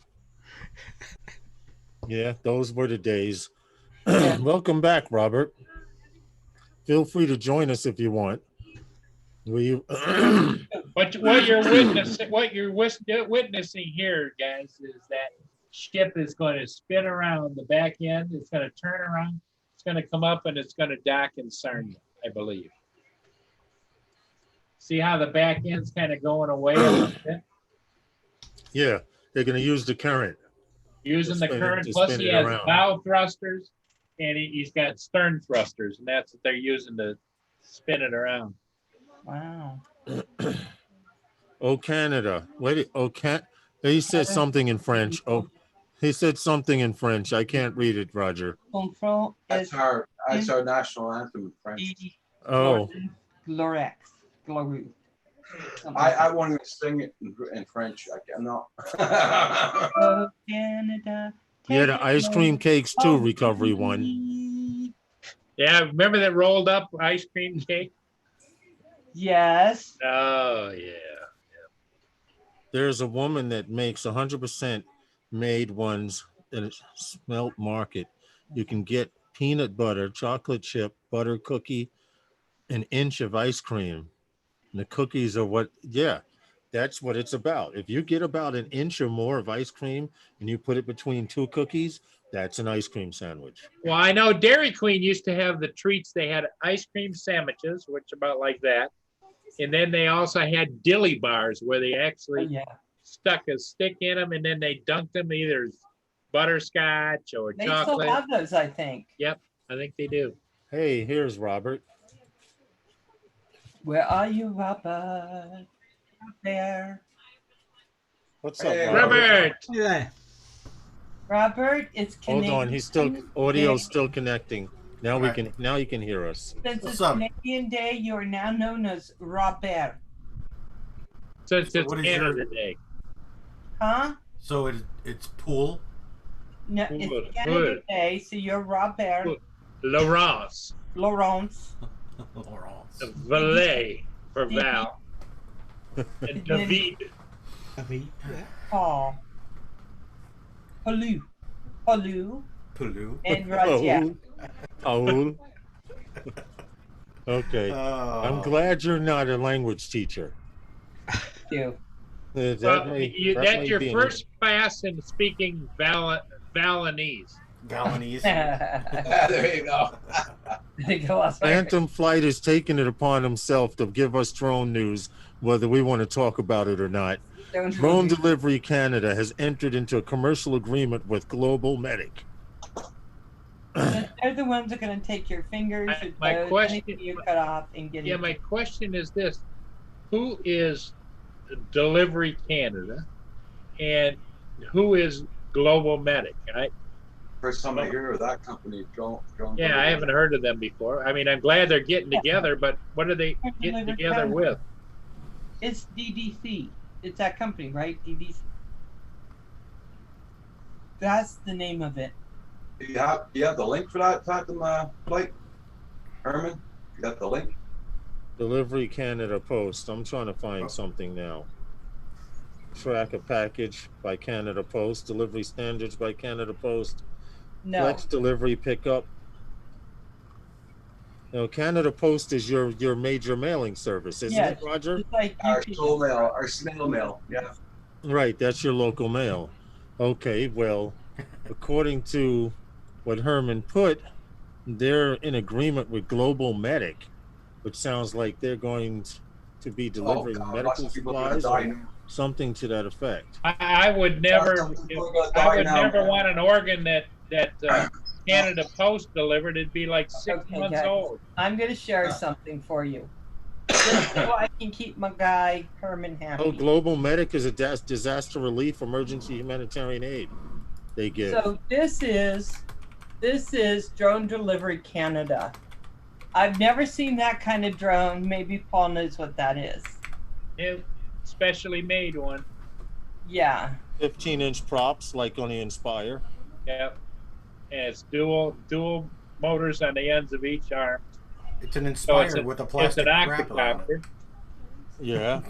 Speaker 2: Yeah, those were the days.
Speaker 4: Yeah.
Speaker 2: Welcome back, Robert. Feel free to join us if you want.
Speaker 1: What you're witnessing here, guys, is that ship is going to spin around the back end. It's going to turn around. It's going to come up and it's going to dock in Sarnia, I believe. See how the back end's kind of going away a little bit?
Speaker 2: Yeah, they're going to use the current.
Speaker 1: Using the
Speaker 2: spin it-
Speaker 1: current,
Speaker 2: to
Speaker 1: plus
Speaker 2: spin
Speaker 1: he
Speaker 2: it
Speaker 1: has
Speaker 2: around.
Speaker 1: bow thrusters and he's got stern thrusters, and that's what they're using to spin it around.
Speaker 4: Wow.
Speaker 2: Oh, Canada. Wait, he said something in French. Oh, he said something in French. I can't read it, Roger.
Speaker 4: Control
Speaker 7: That's our national anthem in French.
Speaker 2: Oh,
Speaker 4: Glorex. Gloru.
Speaker 7: I want to sing it in French. I cannot.
Speaker 4: Oh, Canada.
Speaker 2: yeah, the ice cream cakes too, recovery one.
Speaker 1: Yeah, remember that rolled up ice cream cake?
Speaker 4: Yes.
Speaker 1: Oh, yeah.
Speaker 2: There's a woman that makes 100% made ones at a smelt market. You can get peanut butter, chocolate chip, butter cookie, an inch of ice cream. And the cookies are that's what it's about. If you get about an inch or more of ice cream and you put it between two cookies, that's an ice cream sandwich.
Speaker 1: Well, I know Dairy Queen used to have the treats. They had ice cream sandwiches, which are about like that. And then they also had dilly bars where they actually stuck a stick in them and then they dunked them either butterscotch or
Speaker 4: They
Speaker 1: chocolate.
Speaker 4: still have those, I think.
Speaker 1: Yep, I think they do.
Speaker 2: Hey, here's Robert.
Speaker 4: Where are you, Robert? Out there.
Speaker 2: What's up,
Speaker 7: Hey,
Speaker 2: Robert?
Speaker 1: Robert.
Speaker 3: Yeah.
Speaker 4: Robert, it's
Speaker 2: Hold
Speaker 4: Canadian.
Speaker 2: on, he's still audio's
Speaker 4: Day.
Speaker 2: still connecting. Now we
Speaker 7: Right.
Speaker 2: can. Now you can hear us.
Speaker 4: Since
Speaker 8: What's
Speaker 4: it's
Speaker 8: up?
Speaker 4: Canadian Day, you are now known as Robert.
Speaker 1: Since
Speaker 8: So
Speaker 1: it's
Speaker 8: what is
Speaker 1: Canada
Speaker 8: your-
Speaker 1: Day.
Speaker 4: Huh?
Speaker 8: So it's pool.
Speaker 4: No,
Speaker 1: Good,
Speaker 4: it's Canada
Speaker 1: good.
Speaker 4: Day, so you're Robert.
Speaker 1: Good. Laurence.
Speaker 4: Laurence.
Speaker 8: Laurence.
Speaker 1: Valet for Val. And David.
Speaker 3: David, yeah.
Speaker 4: Paul. Palu. Palu.
Speaker 8: Pulu.
Speaker 4: And Roger.
Speaker 2: Paul. Okay. I'm glad you're not a language teacher.
Speaker 4: You.
Speaker 2: That
Speaker 1: Well,
Speaker 2: may
Speaker 1: that's your
Speaker 2: be an
Speaker 1: first class in speaking Balinese.
Speaker 8: Balinese.
Speaker 7: There you go.
Speaker 2: Phantom Flight has taken it upon himself to give us drone news, whether we want to talk about it or not. Drone Delivery Canada has entered into a commercial agreement with Global Medic.
Speaker 4: They're the ones that are going to take your fingers, your
Speaker 1: My
Speaker 4: toes,
Speaker 1: question-
Speaker 4: anything you cut off, and get
Speaker 1: Yeah,
Speaker 4: it.
Speaker 1: my question is this: who is Delivery Canada, and who is Global Medic?
Speaker 7: First time I hear of that company, drone
Speaker 1: Yeah, I haven't heard of them before. I mean, I'm glad they're getting together, but what are they getting
Speaker 4: Delivery
Speaker 1: together
Speaker 4: Canada.
Speaker 1: with?
Speaker 4: It's DDC. It's that company, right? DDC. That's the name of it.
Speaker 7: Do you have the link for that Phantom Flight? Herman, you got the link?
Speaker 2: Delivery Canada Post. I'm trying to find something now. Track a package by Canada Post. Delivery standards by Canada Post.
Speaker 4: No.
Speaker 2: Flex delivery pickup. No, Canada Post is your major mailing service, isn't
Speaker 4: Yes.
Speaker 2: it, Roger?
Speaker 4: It's like
Speaker 7: Our
Speaker 4: UPS.
Speaker 7: soul mail, our snail mail. Yeah.
Speaker 2: Right, that's your local mail. Okay, well, according to what Herman put, they're in agreement with Global Medic, which sounds like they're going to be delivering
Speaker 7: God,
Speaker 2: medical
Speaker 7: lots of people are gonna
Speaker 2: supplies
Speaker 7: die
Speaker 2: or
Speaker 7: now.
Speaker 2: something to that effect.
Speaker 1: I would never,
Speaker 7: Lots of people are gonna
Speaker 1: I
Speaker 7: die
Speaker 1: would
Speaker 7: now,
Speaker 1: never
Speaker 7: man.
Speaker 1: want an organ that Canada Post delivered. It'd be like 6
Speaker 4: Okay,
Speaker 1: months
Speaker 4: guys.
Speaker 1: old.
Speaker 4: I'm going to share something for you. Just so I can keep my guy Herman happy.
Speaker 2: Oh, Global Medic is a disaster relief emergency humanitarian aid they give.
Speaker 4: So this is Drone Delivery Canada. I've never seen that kind of drone. Maybe Paul knows what that is.
Speaker 1: Yeah, specially made one.
Speaker 4: Yeah.
Speaker 2: 15-inch props like on the Inspire.
Speaker 1: Yep. And it's dual motors on the ends of each arm.
Speaker 8: It's an
Speaker 1: So
Speaker 8: Inspire with a
Speaker 1: it's
Speaker 8: plastic
Speaker 1: an
Speaker 8: wrap around it.
Speaker 1: octocopter.
Speaker 2: Yeah.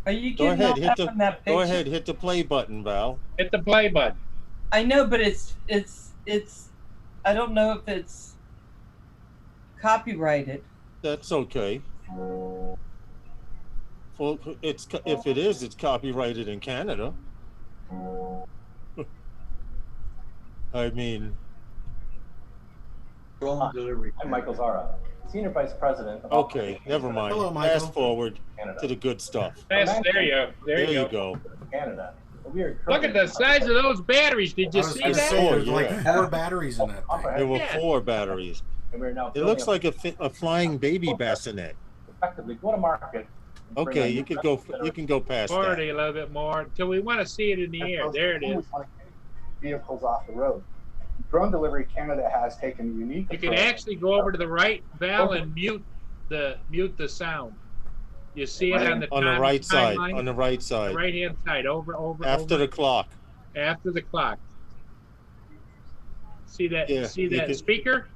Speaker 4: Are you
Speaker 2: Go
Speaker 4: getting all
Speaker 2: ahead,
Speaker 4: that from that picture?
Speaker 2: go ahead, hit the play button, Val.
Speaker 1: Hit the play button.
Speaker 4: I know, but it's I don't know if it's copyrighted.
Speaker 2: That's okay. Well, if it is, it's copyrighted in Canada. I mean,
Speaker 7: Drone delivery.
Speaker 9: I'm Michael Zara, Senior Vice President. Of
Speaker 2: okay, never mind.
Speaker 8: Hello, Michael.
Speaker 2: Fast forward
Speaker 9: Canada.
Speaker 2: to the good stuff.
Speaker 1: There you
Speaker 2: There you
Speaker 1: go.
Speaker 2: go.
Speaker 9: Canada. We are
Speaker 1: Look at the size of those batteries. Did you
Speaker 8: I was
Speaker 1: see
Speaker 8: gonna
Speaker 1: that?
Speaker 8: say, there's
Speaker 2: Yeah.
Speaker 8: like 4 batteries in that thing.
Speaker 2: There were
Speaker 1: Yeah.
Speaker 2: 4 batteries.
Speaker 9: And we're now
Speaker 2: It looks like a flying baby bassinet.
Speaker 9: effectively go to market. and bring
Speaker 2: Okay,
Speaker 9: on
Speaker 2: you
Speaker 9: new
Speaker 2: can go past that.
Speaker 1: 40, a little bit more, until we want to see it in the air. There it is.
Speaker 9: Vehicles off the road. Drone Delivery Canada has taken a unique
Speaker 1: You can
Speaker 9: approach.
Speaker 1: actually go over to the right, Val, and mute the sound. You see it on the
Speaker 2: On the right side.
Speaker 1: timeline?
Speaker 2: On the right side.
Speaker 1: Right hand side, over,
Speaker 2: After the clock.
Speaker 1: after the clock. See that?
Speaker 2: Yeah,
Speaker 1: see
Speaker 2: you
Speaker 1: that
Speaker 2: can-
Speaker 1: speaker?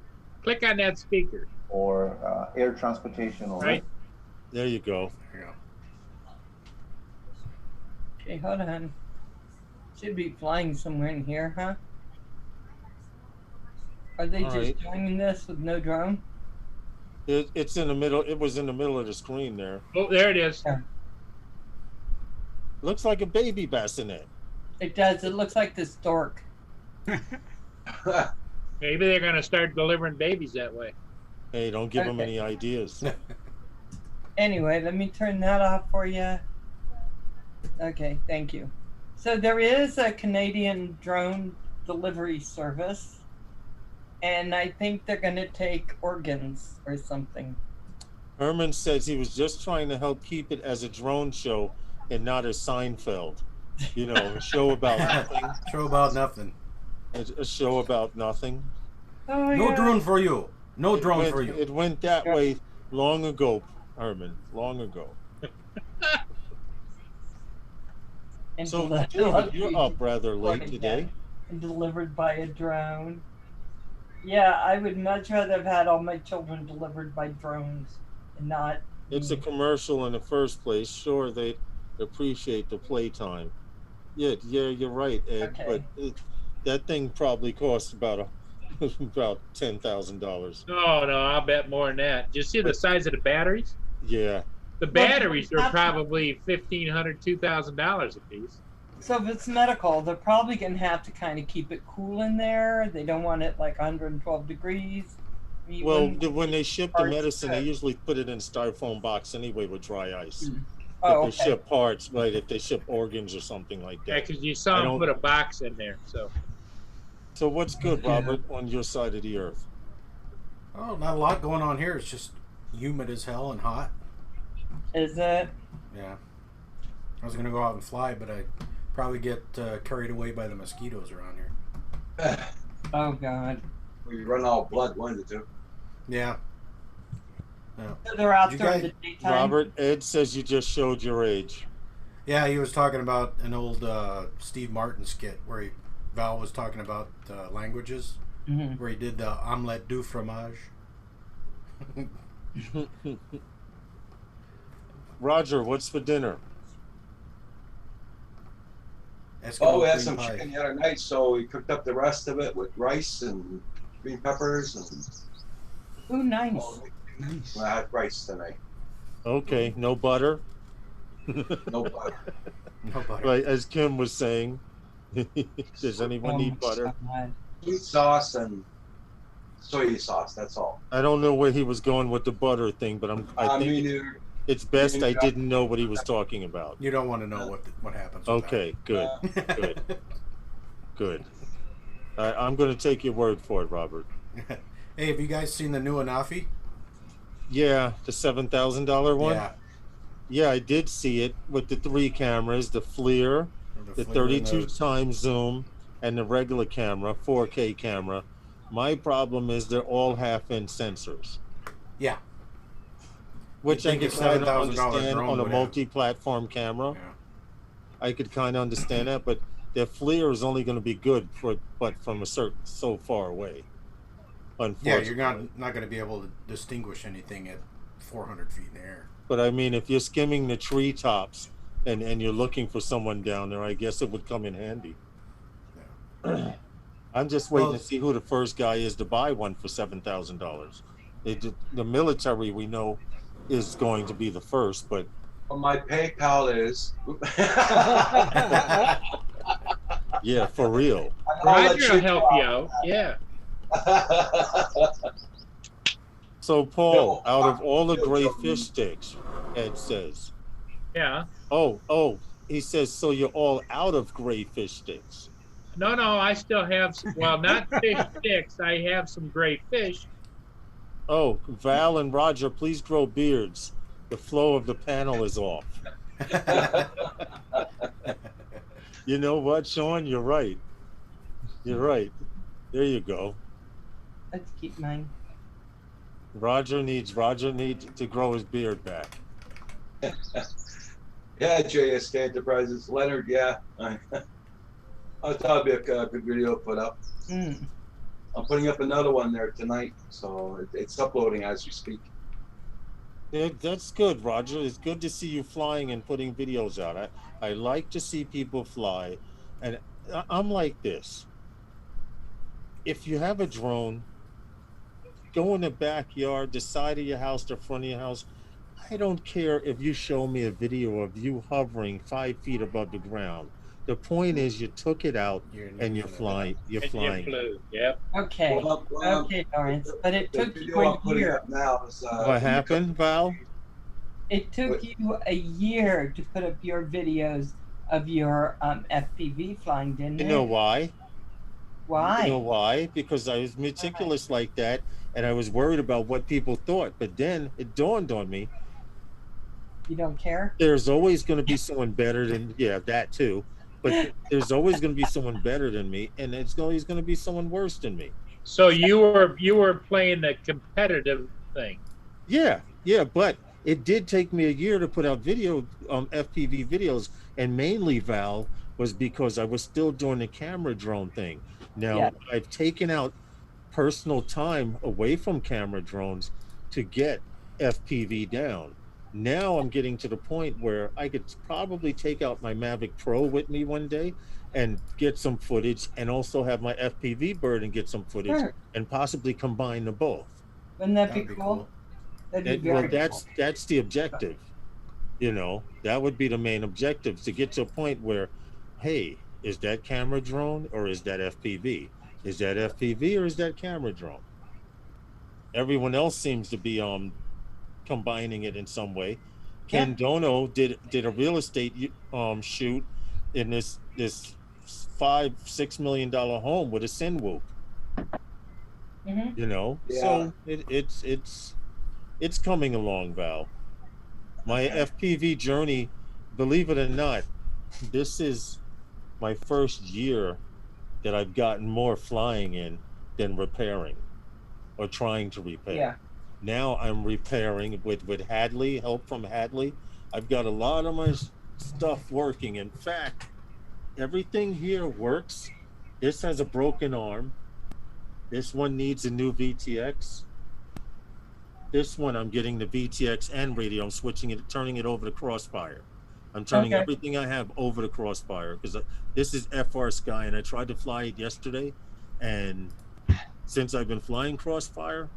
Speaker 1: Click on that speaker.
Speaker 9: Or air transportation. Or
Speaker 1: Right.
Speaker 2: There you go.
Speaker 8: There you go.
Speaker 4: Okay, hold on. Should be flying somewhere in here, huh? Are they
Speaker 2: All
Speaker 4: just
Speaker 2: right.
Speaker 4: doing this with no drone?
Speaker 2: It's in the middle. It was in the middle of the screen there.
Speaker 1: Oh, there it is.
Speaker 2: Looks like a baby bassinet.
Speaker 4: It does. It looks like this stork.
Speaker 1: Maybe they're going to start delivering babies that way.
Speaker 2: Hey, don't give them
Speaker 4: Okay.
Speaker 2: any ideas.
Speaker 4: Anyway, let me turn that off for you. Okay, thank you. So there is a Canadian drone delivery service, and I think they're going to take organs or something.
Speaker 2: Herman says he was just trying to help keep it as a drone show and not a Seinfeld. You know, a show about nothing.
Speaker 8: Show about nothing.
Speaker 2: A show about nothing.
Speaker 4: Oh,
Speaker 8: No
Speaker 4: yeah.
Speaker 8: drone for you. No drone
Speaker 2: went,
Speaker 8: for you.
Speaker 2: It went that way long ago, Herman. Long ago.
Speaker 4: And
Speaker 2: So,
Speaker 4: deli-
Speaker 2: David, you're up rather late
Speaker 4: again,
Speaker 2: today.
Speaker 4: and delivered by a drone. Yeah, I would much rather have had all my children delivered by drones and not.
Speaker 2: It's a commercial in the first place. Sure, they appreciate the playtime. Yeah, you're right, Ed.
Speaker 4: Okay.
Speaker 2: But that thing probably costs about about $10,000.
Speaker 1: No, I'll bet more than that. Do you see the size of the batteries?
Speaker 2: Yeah.
Speaker 1: The batteries are probably $1,500, $2,000 a piece.
Speaker 4: So if it's medical, they're probably gonna have to kind of keep it cool in there. They don't want it like 112 degrees.
Speaker 2: Well, when they ship the
Speaker 4: parts
Speaker 2: medicine, they
Speaker 4: good.
Speaker 2: usually put it in a styrofoam box anyway with dry ice.
Speaker 4: Oh,
Speaker 2: If they ship parts, right? If they ship organs or something like
Speaker 1: Yeah,
Speaker 2: that.
Speaker 1: because you saw them put a box in there.
Speaker 2: So what's good, Robert, on your side of the earth?
Speaker 8: Oh, not a lot going on here. It's just humid as hell and hot.
Speaker 4: Is it?
Speaker 8: Yeah. I was gonna go out and fly, but I'd probably get carried away by the mosquitoes around here.
Speaker 4: Oh God.
Speaker 7: We run all blood, one to two.
Speaker 8: Yeah. Yeah.
Speaker 4: So they're out
Speaker 8: You
Speaker 4: during
Speaker 8: guys-
Speaker 4: the daytime.
Speaker 2: Robert, Ed says you just showed your age.
Speaker 8: Yeah, he was talking about an old Steve Martin skit where Val was talking about languages, where he did the omelette du fromage.
Speaker 2: Roger, what's for dinner?
Speaker 7: Oh, we had some chicken the other night, so we cooked up the rest of it with rice and green peppers and.
Speaker 4: Ooh, nice.
Speaker 3: Nice.
Speaker 7: I had rice tonight.
Speaker 2: Okay, no butter.
Speaker 7: No butter.
Speaker 8: No butter.
Speaker 2: Right, as Kim was saying, does anyone need butter?
Speaker 7: Sweet sauce and soy sauce. That's all.
Speaker 2: I don't know where he was going with the butter thing, but I
Speaker 7: Me
Speaker 2: think
Speaker 7: neither.
Speaker 2: it's best I didn't know what he was talking about.
Speaker 8: You don't want to know what happens. With
Speaker 2: Okay, good, good, good. I'm going to take your word for it, Robert.
Speaker 8: Hey, have you guys seen the new Anafi?
Speaker 2: Yeah, the $7,000 one.
Speaker 8: Yeah.
Speaker 2: Yeah, I did see it with the 3 cameras, the FLIR, the 32 times zoom, and the regular camera, 4K camera. My problem is they're all half-inch sensors.
Speaker 8: Yeah.
Speaker 2: Which I
Speaker 8: You'd
Speaker 2: could
Speaker 8: think a
Speaker 2: kind of
Speaker 8: $7,000
Speaker 2: understand
Speaker 8: drone
Speaker 2: on a
Speaker 8: would have.
Speaker 2: multi-platform camera.
Speaker 8: Yeah.
Speaker 2: I could kind of understand that, but their FLIR is only going to be good but from a certain so far away.
Speaker 8: Yeah,
Speaker 2: Unfortunately.
Speaker 8: you're not going to be able to distinguish anything at 400 feet in the air.
Speaker 2: But I mean, if you're skimming the treetops and you're looking for someone down there, I guess it would come in handy.
Speaker 8: Yeah.
Speaker 2: I'm just waiting to see who the first guy is to buy one for $7,000. The military we know is going to be the first, but
Speaker 7: Well, my PayPal is.
Speaker 2: yeah, for real.
Speaker 1: Roger will help you out. Yeah.
Speaker 2: So Paul,
Speaker 7: No,
Speaker 2: out of all the
Speaker 7: no,
Speaker 2: gray
Speaker 7: no.
Speaker 2: fish sticks, Ed says.
Speaker 1: Yeah.
Speaker 2: Oh, he says, so you're all out of gray fish sticks.
Speaker 1: No, I still have some, well, not fish sticks. I have some great fish.
Speaker 2: Oh, Val and Roger, please grow beards. The flow of the panel is off. You know what, Sean? You're right. You're right. There you go.
Speaker 4: Let's keep mine.
Speaker 2: Roger needs to grow his beard back.
Speaker 7: Yeah, JSK Enterprises. Leonard, yeah. I thought it'd be a good video to put up.
Speaker 4: Mm.
Speaker 7: I'm putting up another one there tonight, so it's uploading as we speak.
Speaker 2: Yeah, that's good, Roger. It's good to see you flying and putting videos out. I like to see people fly, and I'm like this. If you have a drone, go in the backyard, the side of your house, the front of your house. I don't care if you show me a video of you hovering 5 feet above the ground. The point is you took it out and you're flying. You're
Speaker 1: And you
Speaker 2: flying.
Speaker 1: flew. Yep.
Speaker 4: Okay.
Speaker 7: Well,
Speaker 4: Okay, Lawrence. But it
Speaker 7: the
Speaker 4: took
Speaker 7: video
Speaker 4: you
Speaker 7: I'm
Speaker 4: a
Speaker 7: putting
Speaker 4: year.
Speaker 7: up now is,
Speaker 2: What happened, Val?
Speaker 4: It took you a year to put up your videos of your FPV flying, didn't
Speaker 2: You
Speaker 4: it?
Speaker 2: know why?
Speaker 4: Why?
Speaker 2: You know why? Because I was meticulous like that, and I was worried about what people thought. But then it dawned on me,
Speaker 4: You don't care?
Speaker 2: there's always going to be someone better than, yeah, that too. But there's always going to be someone better than me, and it's always going to be someone worse than me.
Speaker 1: So you were playing the competitive thing.
Speaker 2: Yeah, yeah, but it did take me a year to put out video, FPV videos, and mainly, Val, was because I was still doing the camera drone thing. Now,
Speaker 4: Yeah.
Speaker 2: I've taken out personal time away from camera drones to get FPV down. Now I'm getting to the point where I could probably take out my Mavic Pro with me one day and get some footage, and also have my FPV bird and get some footage,
Speaker 4: Sure.
Speaker 2: and possibly combine the both.
Speaker 4: Wouldn't that
Speaker 8: That'd
Speaker 4: be
Speaker 8: be
Speaker 4: cool?
Speaker 8: cool.
Speaker 4: That'd be
Speaker 2: Well,
Speaker 4: very cool.
Speaker 2: that's the objective. You know, that would be the main objective, to get to a point where, hey, is that camera drone or is that FPV? Is that FPV or is that camera drone? Everyone else seems to be combining it in some way. Ken
Speaker 4: Yeah.
Speaker 2: Dono did a real estate shoot in this $5-6 million home with a Sinwoo.
Speaker 4: Mm-hmm.
Speaker 2: You know,
Speaker 7: Yeah.
Speaker 2: so it's coming along, Val. My FPV journey, believe it or not, this is my first year that I've gotten more flying in than repairing or trying to repair.
Speaker 4: Yeah.
Speaker 2: Now I'm repairing with Hadley, help from Hadley. I've got a lot of my stuff working. In fact, everything here works. This has a broken arm. This one needs a new VTX. This one, I'm getting the VTX and radio. I'm switching it, turning it over to Crossfire. I'm turning
Speaker 4: Okay.
Speaker 2: everything I have over to Crossfire, because this is FR Sky, and I tried to fly it yesterday. And since I've been flying Crossfire,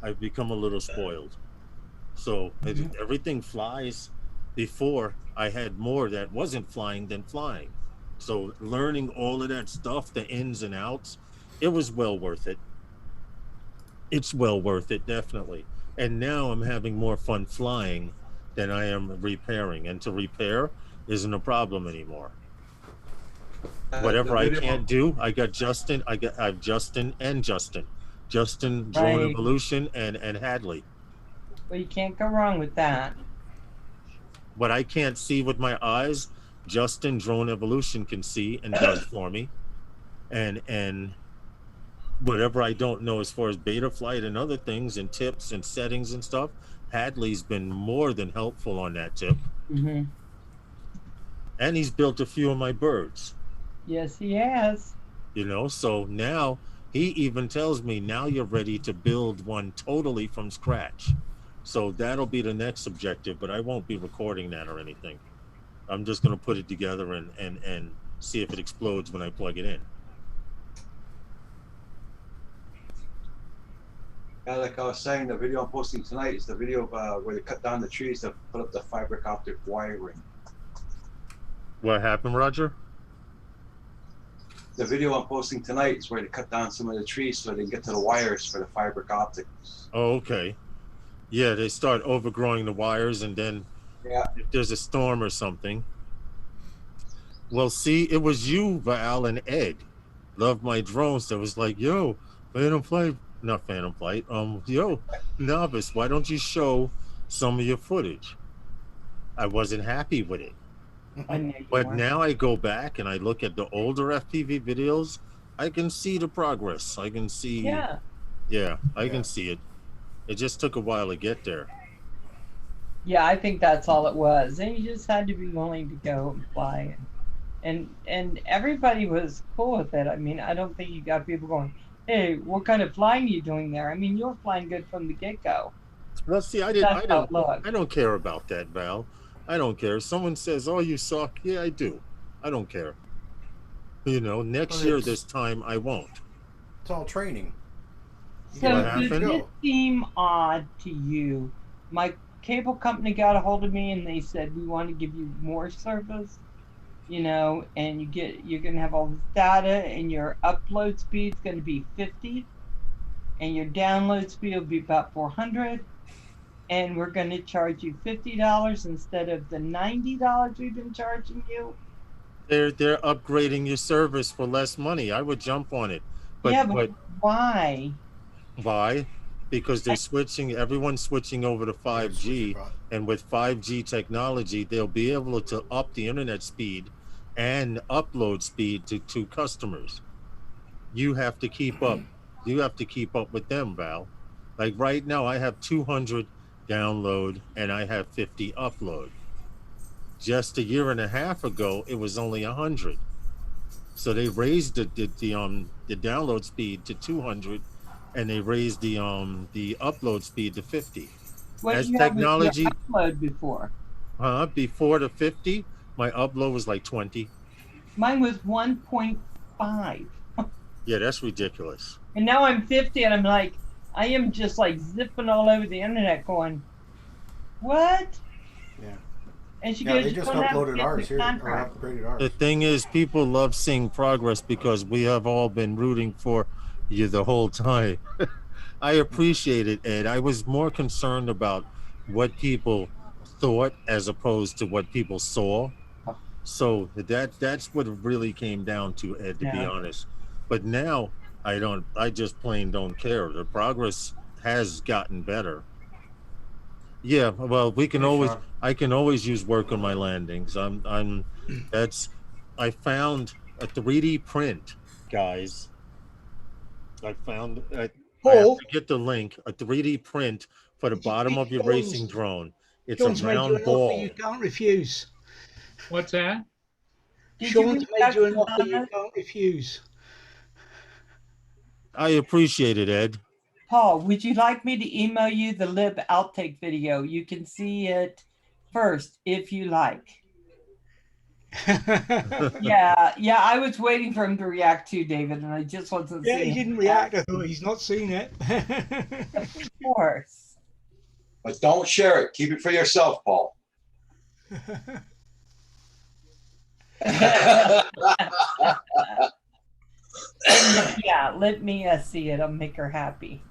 Speaker 2: I've become a little spoiled. So everything flies. Before, I had more that wasn't flying than flying. So learning all of that stuff, the ins and outs, it was well worth it. It's well worth it, definitely. And now I'm having more fun flying than I am repairing. And to repair isn't a problem anymore. Whatever I can't do, I got Justin. I have Justin and Justin. Justin, Drone
Speaker 4: Right.
Speaker 2: Evolution, and Hadley.
Speaker 4: Well, you can't go wrong with that.
Speaker 2: What I can't see with my eyes, Justin, Drone Evolution, can see and does for me. And whatever I don't know as far as beta flight and other things and tips and settings and stuff, Hadley's been more than helpful on that tip.
Speaker 4: Mm-hmm.
Speaker 2: And he's built a few of my birds.
Speaker 4: Yes, he has.
Speaker 2: You know, so now he even tells me, now you're ready to build one totally from scratch. So that'll be the next objective, but I won't be recording that or anything. I'm just going to put it together and see if it explodes when I plug it in.
Speaker 7: Yeah, like I was saying, the video I'm posting tonight is the video of, where they cut down the trees to put up the fiber optic wiring.
Speaker 2: What happened, Roger?
Speaker 7: The video I'm posting tonight is where they cut down some of the trees so they can get to the wires for the fiber optics.
Speaker 2: Oh, okay. Yeah, they start overgrowing the wires, and then if there's a storm or something. Well, see, it was you, Val, and Ed, Love My Drones, that was like, yo, Phantom Flight, not Phantom Flight, yo, Novice, why don't you show some of your footage? I wasn't happy with it. But now I go back and I look at the older FPV videos, I can see the progress. I can see, I can see it. It just took a while to get there.
Speaker 4: Yeah, I think that's all it was. And you just had to be willing to go and fly. And everybody was cool with it. I mean, I don't think you got people going, hey, what kind of flying are you doing there? I mean, you're flying good from the get-go.
Speaker 2: Well, see, I don't care about that, Val. I don't care. If someone says, oh, you suck. Yeah, I do. I don't care. You know, next year this time I won't.
Speaker 8: It's all training.
Speaker 4: So does it seem odd to you? My cable company got a hold of me and they said, we want to give you more service, you know, and you're going to have all this data, and your upload speed's going to be 50 and your download speed will be about 400, and we're going to charge you $50 instead of the $90 we've been charging you.
Speaker 2: They're upgrading your service for less money. I would jump on it. But
Speaker 4: yeah, but why?
Speaker 2: why? Because they're switching, everyone's switching over to
Speaker 8: Yeah, switch
Speaker 2: 5G,
Speaker 8: across.
Speaker 2: and with 5G technology, they'll be able to up the internet speed and upload speed to customers. You have to keep up. You have to keep up with them, Val. Like right now, I have 200 download and I have 50 upload. Just a year and a half ago, it was only 100. So they raised the download speed to 200, and they raised the upload speed to 50.
Speaker 4: What
Speaker 2: As
Speaker 4: did you have with your
Speaker 2: technology,
Speaker 4: upload before?
Speaker 2: before the 50, my upload was like 20.
Speaker 4: Mine was 1.5.
Speaker 2: Yeah, that's ridiculous.
Speaker 4: And now I'm 50 and I'm like, I am just like zipping all over the internet going, what?
Speaker 8: Yeah.
Speaker 4: And she
Speaker 8: Yeah,
Speaker 4: goes,
Speaker 8: they
Speaker 4: you
Speaker 8: just
Speaker 4: don't have to
Speaker 8: uploaded
Speaker 4: get
Speaker 8: ours
Speaker 4: the
Speaker 8: here, or
Speaker 4: contract.
Speaker 8: upgraded ours.
Speaker 2: The thing is, people love seeing progress because we have all been rooting for you the whole time. I appreciate it, Ed. I was more concerned about what people thought as opposed to what people saw. So that's what it really came down to, Ed, to be
Speaker 4: Yeah.
Speaker 2: honest. But now I just plain don't care. The progress has gotten better. Yeah, well,
Speaker 8: Hey, Sean.
Speaker 2: I can always use work on my landings. That's, I found a 3D print, guys. I have
Speaker 3: Paul,
Speaker 2: to get the link, a 3D print for the bottom of your racing
Speaker 3: Sean's,
Speaker 2: drone. It's a
Speaker 3: Sean's made you
Speaker 2: round
Speaker 3: an offer you
Speaker 2: ball.
Speaker 3: can't refuse.
Speaker 1: What's that?
Speaker 4: Did you
Speaker 3: Sean's
Speaker 4: reach
Speaker 3: made
Speaker 4: out
Speaker 3: you
Speaker 4: to
Speaker 3: an offer you
Speaker 4: Donna?
Speaker 3: can't refuse.
Speaker 2: I appreciate it, Ed.
Speaker 4: Paul, would you like me to email you the lib outtake video? You can see it first if you like. Yeah, I was waiting for him to react to David, and I just wasn't
Speaker 3: Yeah,
Speaker 4: seeing
Speaker 3: he didn't
Speaker 4: him
Speaker 3: react. I thought he's not seen it.
Speaker 4: Of course.
Speaker 7: But don't share it. Keep it for yourself, Paul.
Speaker 4: Yeah, let me see it. I'll make her happy.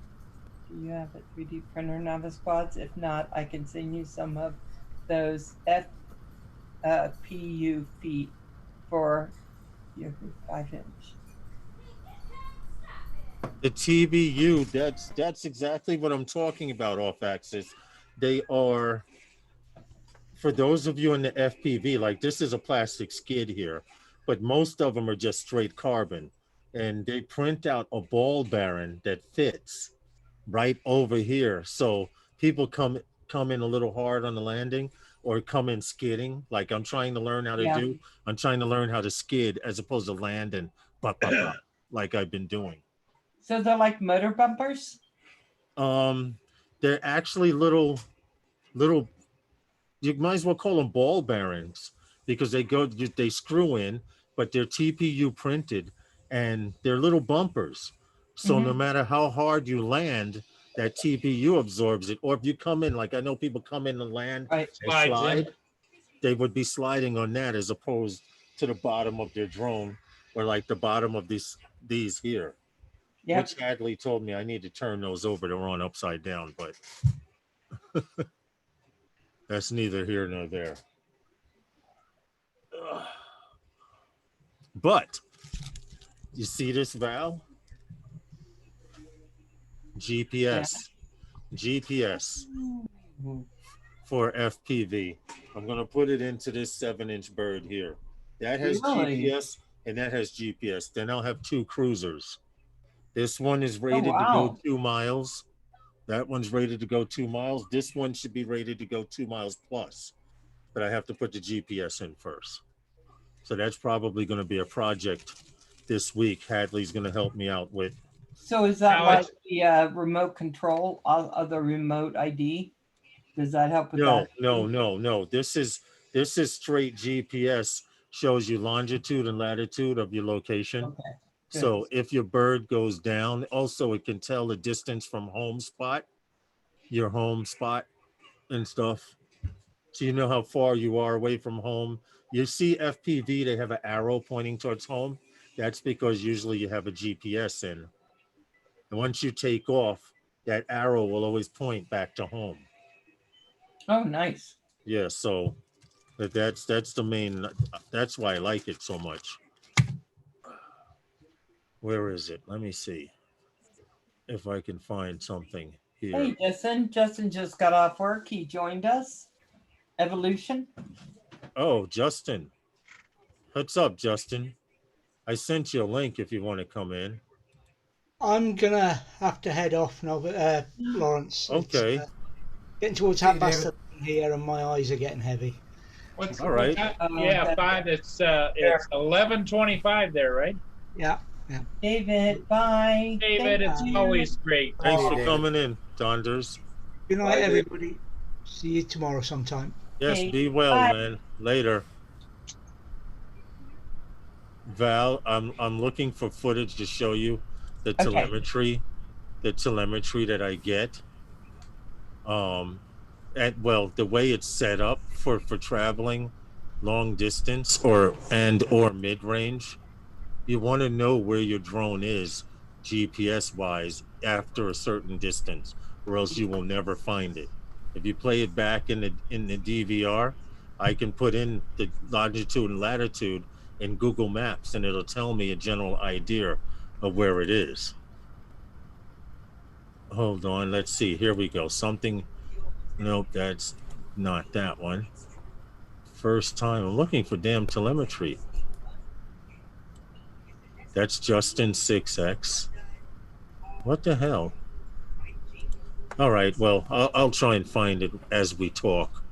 Speaker 4: Do you have a 3D printer Nava Squads? If not, I can send you some of those FPU feet for your 5-inch.
Speaker 2: The TBU, that's exactly what I'm talking about off axis. They are, for those of you in the FPV, like this is a plastic skid here, but most of them are just straight carbon. And they print out a ball bearing that fits right over here. So people come in a little hard on the landing or come in skidding. Like I'm trying to learn how to do. I'm trying to learn how to skid as opposed to land and like I've been doing.
Speaker 4: So they're like motor bumpers?
Speaker 2: They're actually little, you might as well call them ball bearings because they screw in, but they're TPU printed and they're little bumpers. So no matter how hard you land, that TPU absorbs it. Or if you come in, like I know people come in and land and slide, they would be sliding on that as opposed to the bottom of their drone or like the bottom of these here. Yep. Which Hadley told me I need to turn those over. They're on upside down, but that's neither here nor there. But you see this, Val? GPS. GPS for FPV. I'm going to put it into this 7-inch bird here. That has GPS and that has GPS. Then I'll have 2 cruisers. This one is rated to go 2 miles. That one's rated to go 2 miles. This one should be rated to go 2 miles plus. But I have to put the GPS in first. So that's probably going to be a project this week. Hadley's going to help me out with.
Speaker 4: So is that like the remote control of the remote ID? Does that help with that?
Speaker 2: No. This is straight GPS. Shows you longitude and latitude of your location. Okay. So if your bird goes down, also it can tell the distance from your home spot and stuff. So you know how far you are away from home. You see FPV, they have an arrow pointing towards home. That's because usually you have a GPS in. And once you take off, that arrow will always point back to home.
Speaker 4: Oh, nice.
Speaker 2: Yeah, so But that's the main. That's why I like it so much. Where is it? Let me see if I can find something here.
Speaker 4: Hey, Justin. Justin just got off work. He joined us. Evolution.
Speaker 2: Oh, Justin. What's up, Justin? I sent you a link if you want to come in.
Speaker 3: I'm gonna have to head off now, Lawrence.
Speaker 2: Okay.
Speaker 3: It's getting towards
Speaker 8: See you,
Speaker 3: 11:30 here, and my eyes are getting heavy.
Speaker 1: What's
Speaker 2: All right.
Speaker 1: yeah, 5. It's 11:25 there, right?
Speaker 3: Yeah.
Speaker 4: David, bye.
Speaker 1: David,
Speaker 4: Thank
Speaker 1: it's
Speaker 4: you.
Speaker 1: always great.
Speaker 2: Thanks
Speaker 8: Hey,
Speaker 2: for
Speaker 8: David.
Speaker 2: coming in, Donders.
Speaker 3: Good night,
Speaker 7: Bye, Dave.
Speaker 3: everybody. See you tomorrow sometime.
Speaker 2: Yes,
Speaker 4: Hey,
Speaker 2: be well,
Speaker 4: bye.
Speaker 2: man. Later. Val, I'm looking for footage to show you the
Speaker 4: Okay.
Speaker 2: telemetry, that I get. Well, the way it's set up for traveling long distance or mid range. You want to know where your drone is GPS wise after a certain distance, or else you will never find it. If you play it back in the DVR, I can put in the longitude and latitude in Google Maps, and it'll tell me a general idea of where it is. Hold on, let's see. Here we go. Something. Nope, that's not that one. First time I'm looking for damn telemetry. That's Justin 6X. What the hell? All right, well, I'll try and find it as we talk.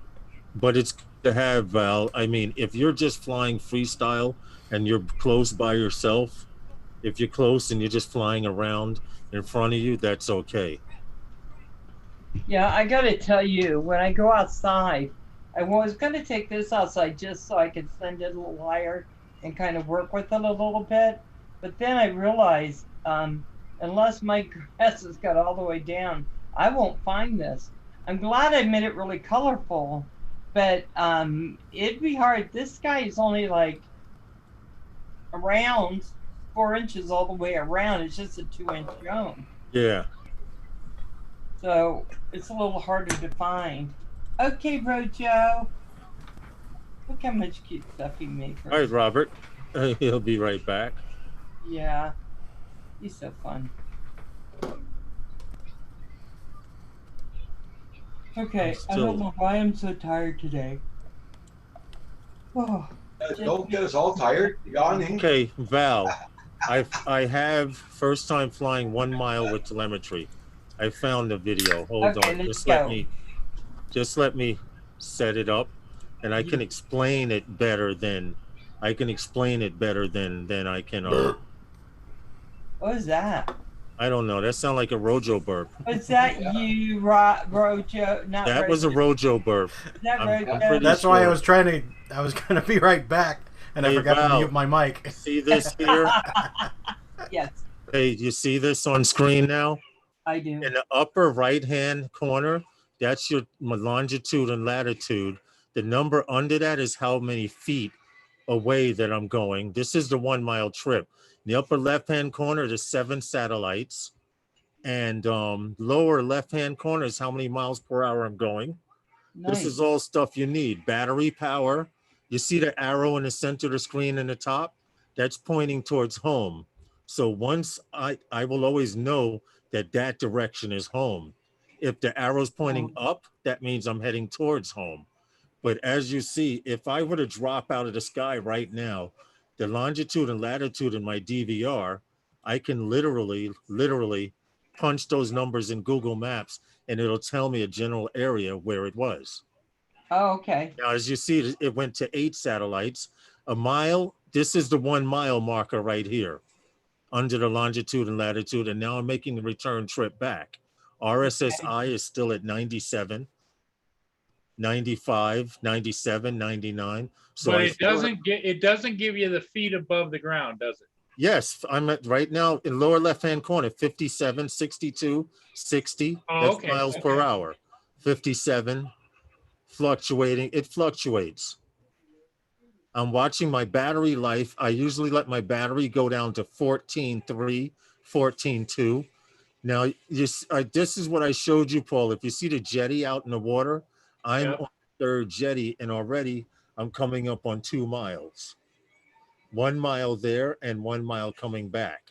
Speaker 2: But it's good to have, Val. I mean, if you're just flying freestyle and you're close by yourself, if you're close and you're just flying around in front of you, that's okay.
Speaker 4: Yeah, I gotta tell you, when I go outside, I was gonna take this outside just so I could send it a little higher and kind of work with it a little bit. But then I realized, unless my grass has got all the way down, I won't find this. I'm glad I made it really colorful, but it'd be hard. This guy is only like around 4 inches all the way around. It's just a 2-inch drone.
Speaker 2: Yeah.
Speaker 4: So it's a little harder to find. Okay, Rojo. Look how much cute stuff he made for
Speaker 2: All right,
Speaker 4: us.
Speaker 2: Robert. He'll be right back.
Speaker 4: Yeah. He's so fun. Okay, I don't know why I'm so tired today. Oh,
Speaker 7: Don't get us all tired. Yawning.
Speaker 2: Okay, Val. I have first time flying 1 mile with telemetry. I found the video. Hold
Speaker 4: Okay,
Speaker 2: on.
Speaker 4: let's
Speaker 2: Just let me set it up, and I can explain it better than I can. I can.
Speaker 4: What is that?
Speaker 2: I don't know. That sounds like a Rojo burp.
Speaker 4: Was that you, Rojo? Not
Speaker 2: That
Speaker 4: Rojo.
Speaker 2: was a Rojo burp.
Speaker 4: Is that Rojo?
Speaker 2: pretty
Speaker 8: That's why I
Speaker 2: sure.
Speaker 8: was I was gonna be right back, and I
Speaker 2: Hey,
Speaker 8: forgot
Speaker 2: Val.
Speaker 8: to mute my mic.
Speaker 2: See this here?
Speaker 4: Yes,
Speaker 2: Hey, you see this on screen now?
Speaker 4: I do.
Speaker 2: In the upper right-hand corner, that's your longitude and latitude. The number under that is how many feet away that I'm going. This is the 1 mile trip. In the upper left-hand corner, there's 7 satellites. And lower left-hand corner is how many miles per hour I'm going.
Speaker 4: Nice.
Speaker 2: This is all stuff you need. Battery power. You see the arrow in the center of the screen in the top? That's pointing towards home. So once I will always know that direction is home. If the arrow's pointing up, that means I'm heading towards home. But as you see, if I were to drop out of the sky right now, the longitude and latitude in my DVR, I can literally punch those numbers in Google Maps, and it'll tell me a general area where it was.
Speaker 4: Oh, okay.
Speaker 2: Now, as you see, it went to 8 satellites. A mile, this is the 1 mile marker right here under the longitude and latitude. And now I'm making the return trip back. RSSI is still at 97, 95, 97, 99. So
Speaker 1: but it doesn't give you the feet above the ground, does it?
Speaker 2: Yes, I'm at right now in lower left-hand corner, 57, 62, 60. That's miles per hour. 57, fluctuating. It fluctuates. I'm watching my battery life. I usually let my battery go down to 14.3, 14.2. Now, this is what I showed you, Paul. If you see the jetty out in the water, I'm on the 3rd jetty, and already I'm coming up on 2 miles. 1 mile there and 1 mile coming back.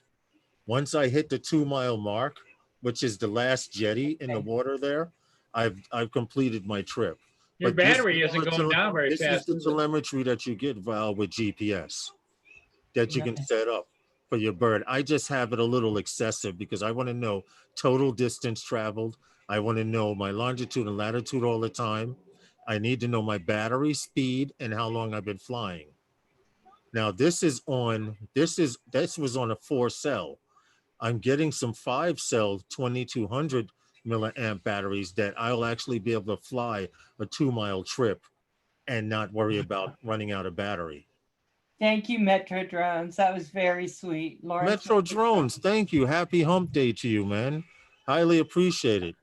Speaker 2: Once I hit the 2 mile mark, which is the last jetty in the water there, I've completed my trip.
Speaker 1: Your
Speaker 2: But this
Speaker 1: battery
Speaker 2: is
Speaker 1: isn't going down very
Speaker 2: this is
Speaker 1: fast,
Speaker 2: the
Speaker 1: is it?
Speaker 2: telemetry that you get, Val, with GPS that you can set up for your bird. I just have it a little excessive because I want to know total distance traveled. I want to know my longitude and latitude all the time. I need to know my battery speed and how long I've been flying. Now this was on a 4-cell. I'm getting some 5-cell 2200 milliamp batteries that I'll actually be able to fly a 2-mile trip and not worry about running out of battery.
Speaker 4: Thank you, Metro Drones. That was very sweet. Lawrence
Speaker 2: Metro Drones, thank you. Happy hump day to you, man. Highly appreciate it.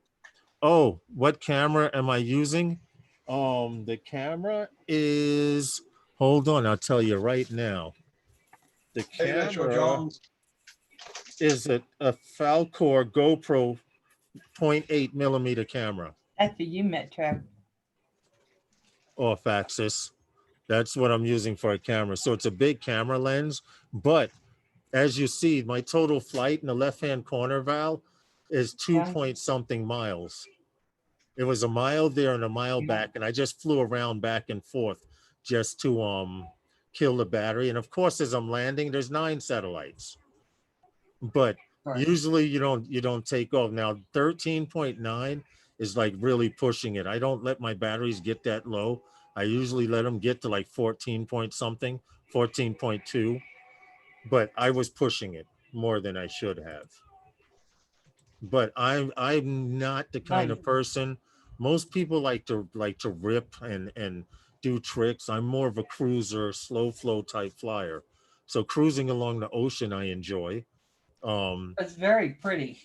Speaker 2: Oh, what camera am I using? The camera is, hold on, I'll tell you right now. The
Speaker 7: Hey, Metro
Speaker 2: camera
Speaker 7: Jones.
Speaker 2: is a Falcor GoPro 0.8 millimeter camera.
Speaker 4: That's for you, Metro.
Speaker 2: Off axis. That's what I'm using for a camera. So it's a big camera lens, but as you see, my total flight in the left-hand corner, Val, is 2-point-something miles. It was a mile there and a mile back, and I just flew around back and forth just to kill the battery. And of course, as I'm landing, there's 9 satellites. But usually you don't take off. Now 13.9 is like really pushing it. I don't let my batteries get that low. I usually let them get to like 14 point something, 14.2. But I was pushing it more than I should have. But I'm not the kind of person. Most people like to rip and do tricks. I'm more of a cruiser, slow flow type flyer. So cruising along the ocean I enjoy.
Speaker 4: It's very pretty.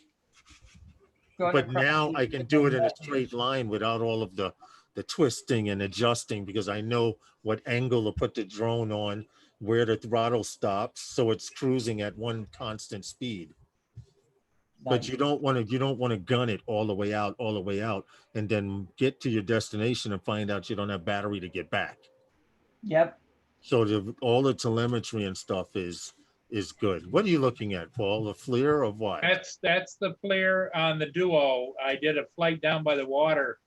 Speaker 2: But now I can do it in a straight line without all of the twisting and adjusting because I know what angle to put the drone on, where the throttle stops, so it's cruising at one constant speed. But you don't want to gun it all the way out, and then get to your destination and find out you don't have battery to get back.
Speaker 4: Yep.
Speaker 2: So all the telemetry and stuff is good. What are you looking at, Paul? The FLIR or what?
Speaker 1: That's the FLIR on the Duo. I did a flight down by the water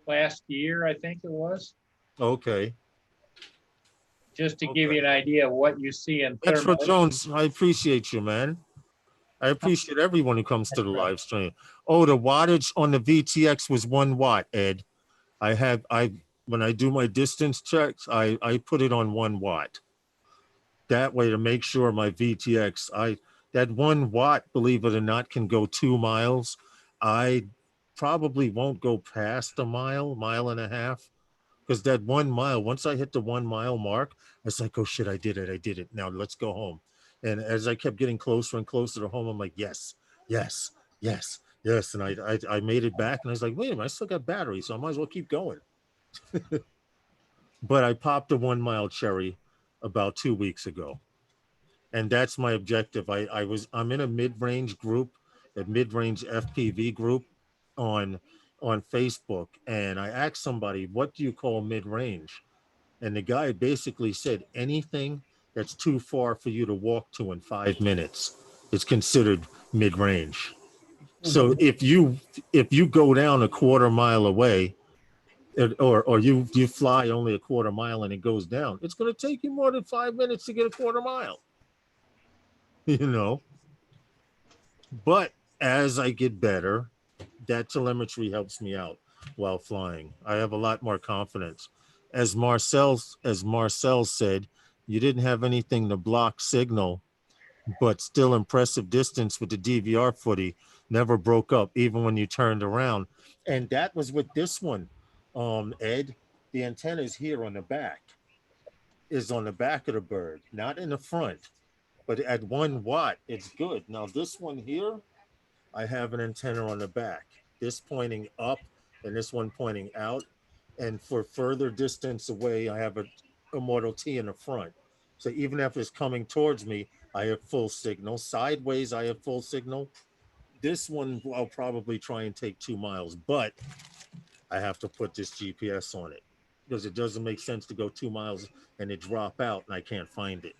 Speaker 1: last year, I think it was.
Speaker 2: Okay.
Speaker 1: Just to give you an idea of what you see in
Speaker 2: Metro
Speaker 1: thermal.
Speaker 2: Jones, I appreciate you, man. I appreciate everyone who comes to the live stream. Oh, the wattage on the VTX was 1 watt, Ed. When I do my distance checks, I put it on 1 watt. That way to make sure my VTX, that 1 watt, believe it or not, can go 2 miles. I probably won't go past a mile and a half. Because that 1 mile, once I hit the 1 mile mark, it's like, oh shit, I did it. Now let's go home. And as I kept getting closer and closer to home, I'm like, yes. And I made it back, and I was like, wait a minute, I still got battery, so I might as well keep going. But I popped a 1 mile cherry about 2 weeks ago. And that's my objective. I'm in a mid-range group, a mid-range FPV group on Facebook, and I asked somebody, what do you call mid-range? And the guy basically said anything that's too far for you to walk to in 5 minutes is considered mid-range. So if you go down a quarter mile away, or you fly only a quarter mile and it goes down, it's going to take you more than 5 minutes to get a quarter mile. But as I get better, that telemetry helps me out while flying. I have a lot more confidence. As Marcel said, you didn't have anything to block signal, but still impressive distance with the DVR footy, never broke up even when you turned around. And that was with this one, Ed. The antenna is here on the back, is on the back of the bird, not in the front. But at 1 watt, it's good. Now this one here, I have an antenna on the back, this pointing up and this one pointing out. And for further distance away, I have a Model T in the front. So even if it's coming towards me, I have full signal. Sideways, I have full signal. This one, I'll probably try and take 2 miles, but I have to put this GPS on it. because it doesn't make sense to go 2 miles and it drop out and I can't find it.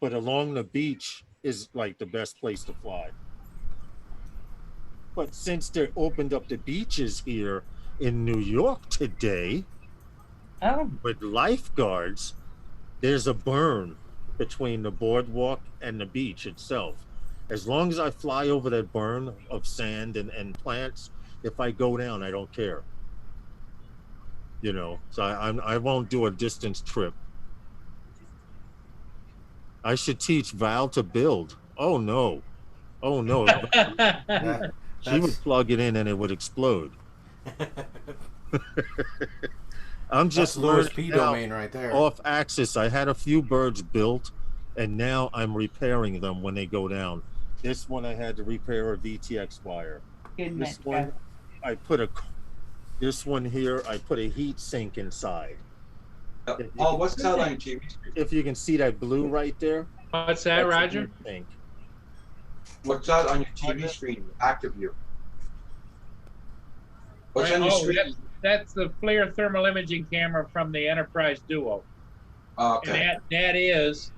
Speaker 2: But along the beach is like the best place to fly. But since they opened up the beaches here in New York today, with lifeguards, there's a berm between the boardwalk and the beach itself. As long as I fly over that berm of sand and plants, if I go down, I don't care. You know, so I won't do a distance trip. I should teach Val to build. Oh no. Oh no. She would plug it in and it would explode. I'm just
Speaker 8: Lewis
Speaker 2: learning
Speaker 8: P
Speaker 2: now,
Speaker 8: domain right there.
Speaker 2: off axis. I had a few birds built and now I'm repairing them when they go down. This one I had to repair a VTX wire. This one I put this one here I put a heat sink inside.
Speaker 7: Oh, what's that on TV?
Speaker 2: If you can see that blue right there.
Speaker 1: What's that, Roger?
Speaker 7: What's that on your TV screen? Active view. What's on your screen?
Speaker 1: That's the FLIR thermal imaging camera from the Enterprise Duo.
Speaker 7: Okay.
Speaker 1: And that is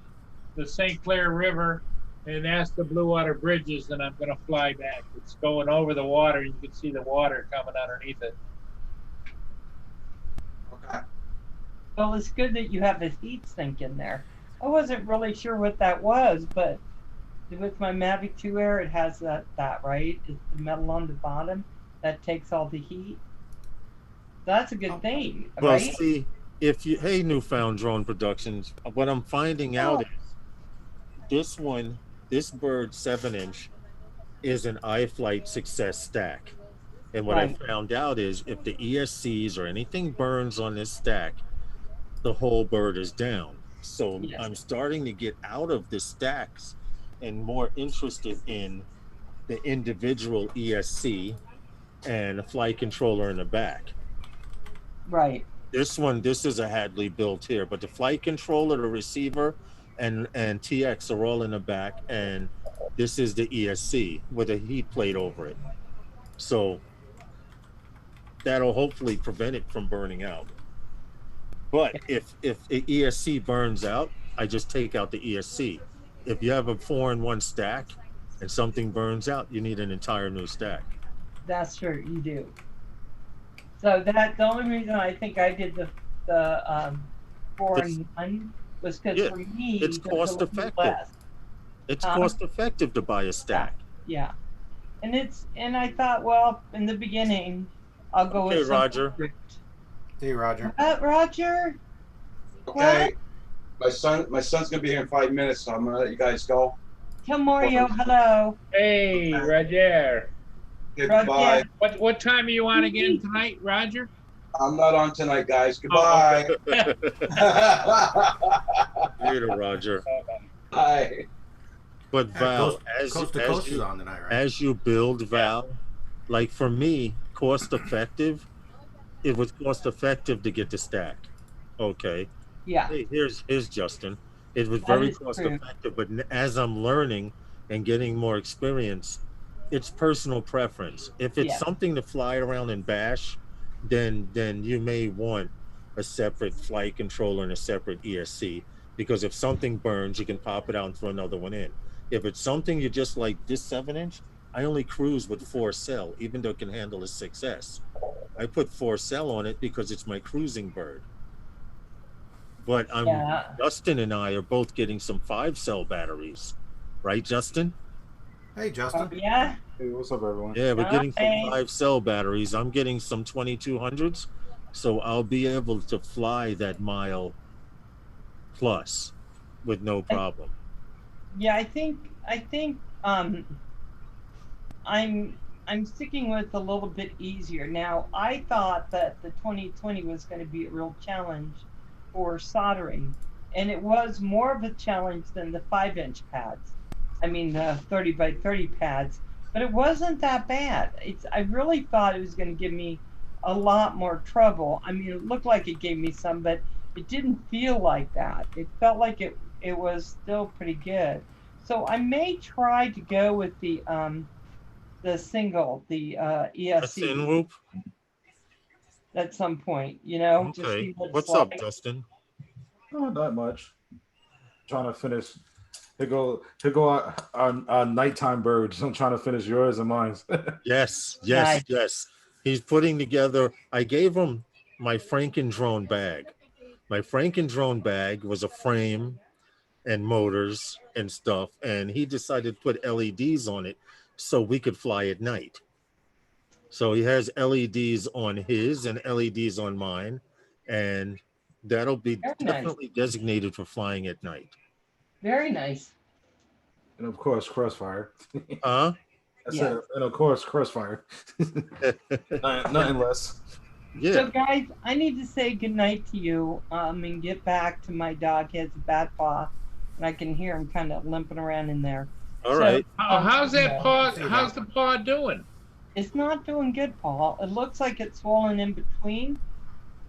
Speaker 1: the St. Clair River, and that's the Blue Water Bridges, and I'm going to fly back. It's going over the water. You can see the water coming underneath it.
Speaker 7: Okay.
Speaker 4: Well, it's good that you have the heat sink in there. I wasn't really sure what that was, but with my Mavic 2 Air, it has that right? It's the metal on the bottom that takes all the heat. That's a good thing,
Speaker 2: Well,
Speaker 4: right?
Speaker 2: see, hey, Newfound Drone Productions, what I'm finding out is this bird 7-inch is an iFlight success stack. And what I found out is if the ESCs or anything burns on this stack, the whole bird is down. So I'm starting to get out of the stacks and more interested in the individual ESC and a flight controller in the back.
Speaker 4: Right.
Speaker 2: This is a Hadley built here, but the flight controller, the receiver, and TX are all in the back, and this is the ESC with a heat plate over it. So that'll hopefully prevent it from burning out. But if the ESC burns out, I just take out the ESC. If you have a 4-in-1 stack and something burns out, you need an entire new stack.
Speaker 4: That's true, you do. So the only reason I think I did the 4-in-1 was because for me
Speaker 2: it's cost effective. It's cost effective to buy a stack.
Speaker 4: Yeah, and I thought, well, in the beginning, I'll go with
Speaker 2: Roger.
Speaker 8: Hey, Roger.
Speaker 4: Roger.
Speaker 7: Okay. What? My son's gonna be here in 5 minutes, so I'm gonna let you guys go.
Speaker 4: Tell Mario hello.
Speaker 1: Hey, Roger.
Speaker 7: Goodbye.
Speaker 1: What time are you on again tonight, Roger?
Speaker 7: I'm not on tonight, guys. Goodbye.
Speaker 2: Later, Roger.
Speaker 7: Bye.
Speaker 2: But Val, as you build, Val, like for me, cost effective. It was cost effective to get the stack. Okay.
Speaker 4: Yeah.
Speaker 2: Hey, here's Justin. It was very cost effective, but as I'm learning and getting more experience, it's personal preference. If it's something to fly around and bash, then you may want a separate flight controller and a separate ESC, because if something burns, you can pop it out and throw another one in. If it's something you just like this 7-inch, I only cruise with 4-cell, even though it can handle a 6S. I put 4-cell on it because it's my cruising bird. But Justin and I are both getting some 5-cell batteries, right, Justin?
Speaker 8: Hey, Justin.
Speaker 4: Yeah.
Speaker 10: Hey, what's up, everyone?
Speaker 2: Yeah, we're getting some 5-cell batteries. I'm getting some 2200s, so I'll be able to fly that mile plus with no problem.
Speaker 4: Yeah, I think I'm sticking with a little bit easier. Now, I thought that the 2020 was going to be a real challenge for soldering, and it was more of a challenge than the 5-inch pads. I mean, the 30 by 30 pads, but it wasn't that bad. I really thought it was going to give me a lot more trouble. I mean, it looked like it gave me some, but it didn't feel like that. It felt like it was still pretty good. So I may try to go with the single, the ESC. at some point, you know, just
Speaker 2: Okay.
Speaker 4: see what it's
Speaker 2: What's up,
Speaker 4: like.
Speaker 2: Dustin?
Speaker 10: Oh, not much. Trying to finish. To go on nighttime birds. I'm trying to finish yours and mine.
Speaker 2: Yes,
Speaker 4: Nice.
Speaker 2: yes. He's putting together. I gave him my Franken-Drone bag. My Franken-Drone bag was a frame and motors and stuff, and he decided to put LEDs on it so we could fly at night. So he has LEDs on his and LEDs on mine, and that'll be
Speaker 4: Very
Speaker 2: definitely designated for flying at night.
Speaker 4: Very nice.
Speaker 10: And of course, crossfire.
Speaker 2: Huh?
Speaker 10: I said, and of course, crossfire. Nothing less.
Speaker 2: Yeah.
Speaker 4: So, guys, I need to say goodnight to you and get back to my dog. He has a bad paw, and I can hear him kind of limping around in there.
Speaker 2: All right.
Speaker 1: How's that paw? How's the paw doing?
Speaker 4: It's not doing good, Paul. It looks like it's swollen in between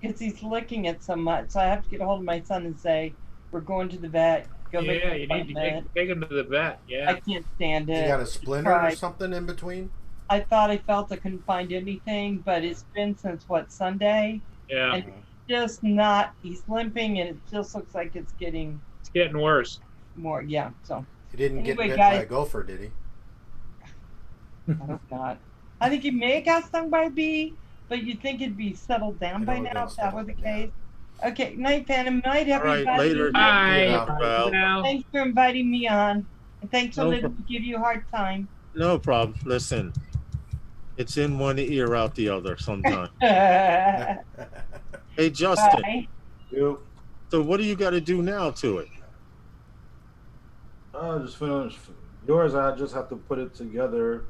Speaker 4: because he's licking it so much. So I have to get a hold of my son and say, we're going to the vet. Go make an
Speaker 1: You need to take him to the vet. Yeah.
Speaker 4: I can't stand it.
Speaker 8: You got a splinter or something in between?
Speaker 4: I thought I felt I couldn't find anything, but it's been since Sunday?
Speaker 1: Yeah.
Speaker 4: And just not, he's limping and it just looks like it's getting
Speaker 1: worse.
Speaker 4: More, yeah. So
Speaker 8: he didn't get bit
Speaker 4: guys,
Speaker 8: by a gopher, did he?
Speaker 4: I hope not. I think he may have got stung by a bee, but you'd think it'd be settled down by now if that were the case. Okay, night, Phantom. Night, everybody.
Speaker 2: All right, later.
Speaker 1: Bye.
Speaker 4: Thanks for inviting me on. And thanks for
Speaker 2: No
Speaker 4: letting me give you a hard time.
Speaker 2: No problem. Listen, it's in one ear, out the other sometimes.
Speaker 4: Hey,
Speaker 2: Justin.
Speaker 4: Bye.
Speaker 2: So what do you got to do now to it?
Speaker 10: Just finish yours. I just have to put it together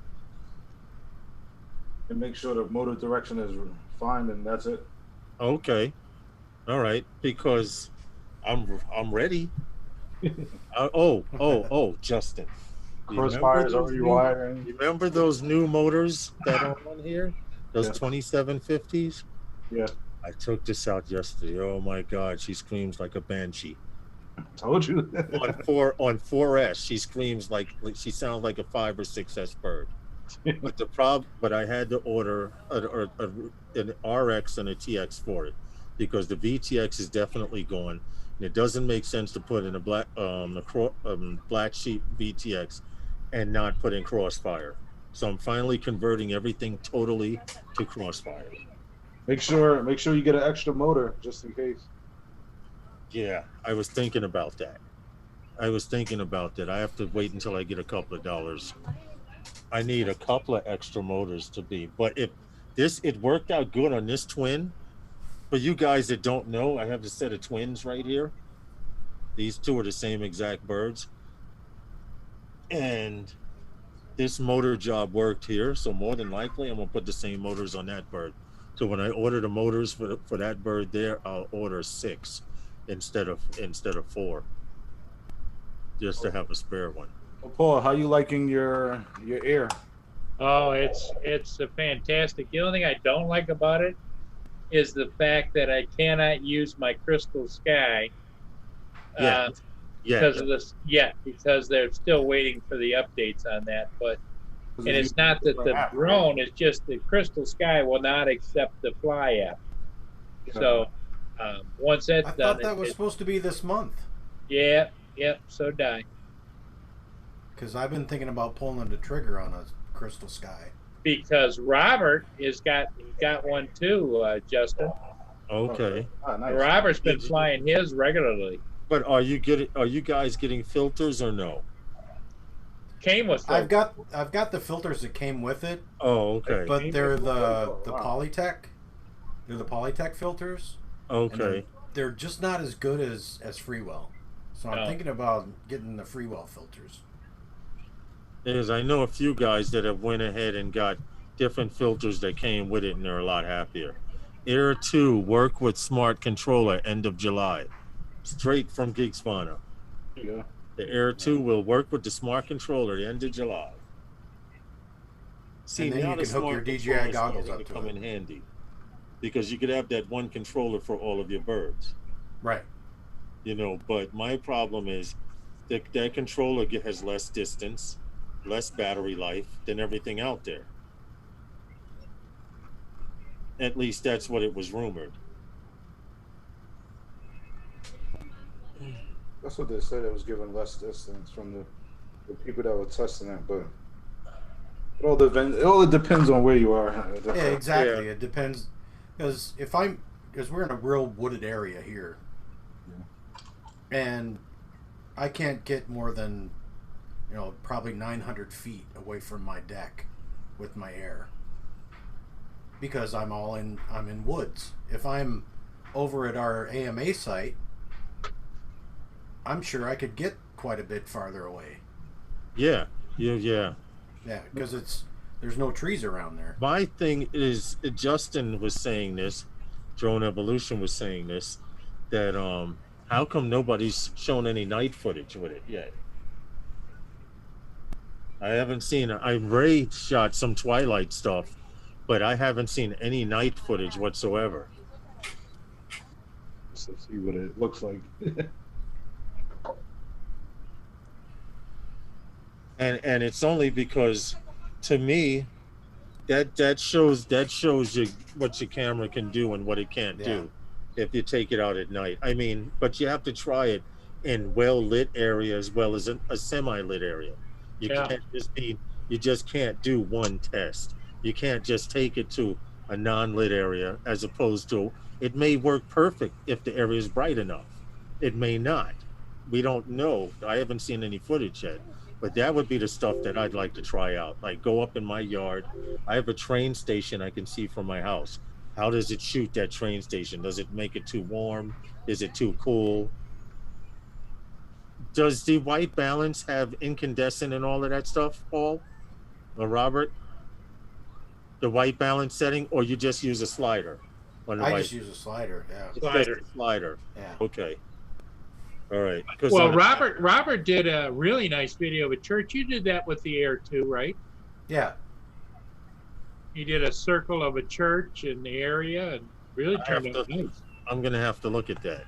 Speaker 10: and make sure the motor direction is fine, and that's it.
Speaker 2: Okay. All right, because I'm ready. Justin.
Speaker 10: Crossfire is already wiring.
Speaker 2: Remember those new motors that are on here? Those 2750s?
Speaker 10: Yeah.
Speaker 2: I took this out yesterday. Oh my God, she screams like a banshee.
Speaker 10: Told you.
Speaker 2: on 4S, she screams like she sounds like a 5 or 6S bird. But I had to order an RX and a TX for it because the VTX is definitely gone, and it doesn't make sense to put in a black sheep VTX and not put in Crossfire. So I'm finally converting everything totally to Crossfire.
Speaker 10: Make sure you get an extra motor just in case.
Speaker 2: Yeah, I was thinking about that. I have to wait until I get a couple of dollars. I need a couple of extra motors to be, but if it worked out good on this twin. For you guys that don't know, I have a set of twins right here. These two are the same exact birds. And this motor job worked here, so more than likely I'm gonna put the same motors on that bird. So when I order the motors for that bird there, I'll order 6 instead of 4. Just to have a spare one.
Speaker 10: Well, Paul, how you liking your ear?
Speaker 1: Oh, it's a fantastic. The only thing I don't like about it is the fact that I cannot use my Crystal Sky. Because of this. Yeah, because they're still waiting for the updates on that. But and it's not that the drone; it's just the Crystal Sky will not accept the Fly app. So once that's done,
Speaker 8: I thought that was supposed to be this month.
Speaker 1: Yeah. So die.
Speaker 8: Because I've been thinking about pulling the trigger on a Crystal Sky.
Speaker 1: Because Robert got one too, Justin.
Speaker 2: Okay.
Speaker 10: Nice.
Speaker 1: Robert's been flying his regularly.
Speaker 2: But are you guys getting filters or no?
Speaker 1: Came with filters.
Speaker 8: I've got the filters that came with it.
Speaker 2: Oh, okay.
Speaker 8: But they're the Polytech. They're the Polytech filters.
Speaker 2: Okay.
Speaker 8: They're just not as good as Freewell. So I'm thinking about getting the Freewell filters.
Speaker 2: Because I know a few guys that have went ahead and got different filters that came with it, and they're a lot happier. Air 2 work with smart controller end of July, straight from Geek Spawner.
Speaker 10: Yeah.
Speaker 2: The Air 2 will work with the smart controller end of July. See,
Speaker 8: and then
Speaker 2: now
Speaker 8: you can hook your DJI goggles up to
Speaker 2: come in handy because you could have that one controller for all of your birds.
Speaker 8: Right.
Speaker 2: But my problem is that controller has less distance, less battery life than everything out there. At least that's what it was rumored.
Speaker 10: That's what they said. It was given less distance from the people that were testing it, but it all depends on where you are.
Speaker 8: Yeah, exactly. Yeah. It depends, because we're in a real wooded area here, and I can't get more than probably 900 feet away from my deck with my air, because I'm in woods. If I'm over at our AMA site, I'm sure I could get quite a bit farther away.
Speaker 2: Yeah,
Speaker 8: because there's no trees around there.
Speaker 2: My thing is, Justin was saying this, Drone Evolution was saying this, that how come nobody's shown any night footage with it yet? I haven't seen. Ray shot some Twilight stuff, but I haven't seen any night footage whatsoever.
Speaker 10: Let's see what it looks like.
Speaker 2: And it's only because, to me, that shows you what your camera can do and what it can't do if you take it out at night. I mean, but you have to try it in well-lit area as well as a semi-lit area. You just can't do one test. You can't just take it to a non-lit area, as opposed to, it may work perfect if the area is bright enough. It may not. We don't know. I haven't seen any footage yet. But that would be the stuff that I'd like to try out. Like, go up in my yard. I have a train station I can see from my house. How does it shoot that train station? Does it make it too warm? Is it too cool? Does the white balance have incandescent and all of that stuff, Paul or Robert? The white balance setting, or you just use a slider?
Speaker 8: Just use a slider,
Speaker 2: Slider.
Speaker 8: Yeah.
Speaker 2: Okay. All right.
Speaker 1: Well, Robert did a really nice video of a church. You did that with the air too, right?
Speaker 8: Yeah.
Speaker 1: You did a circle of a church in the area and really turned out nice.
Speaker 2: I'm gonna have to look at that.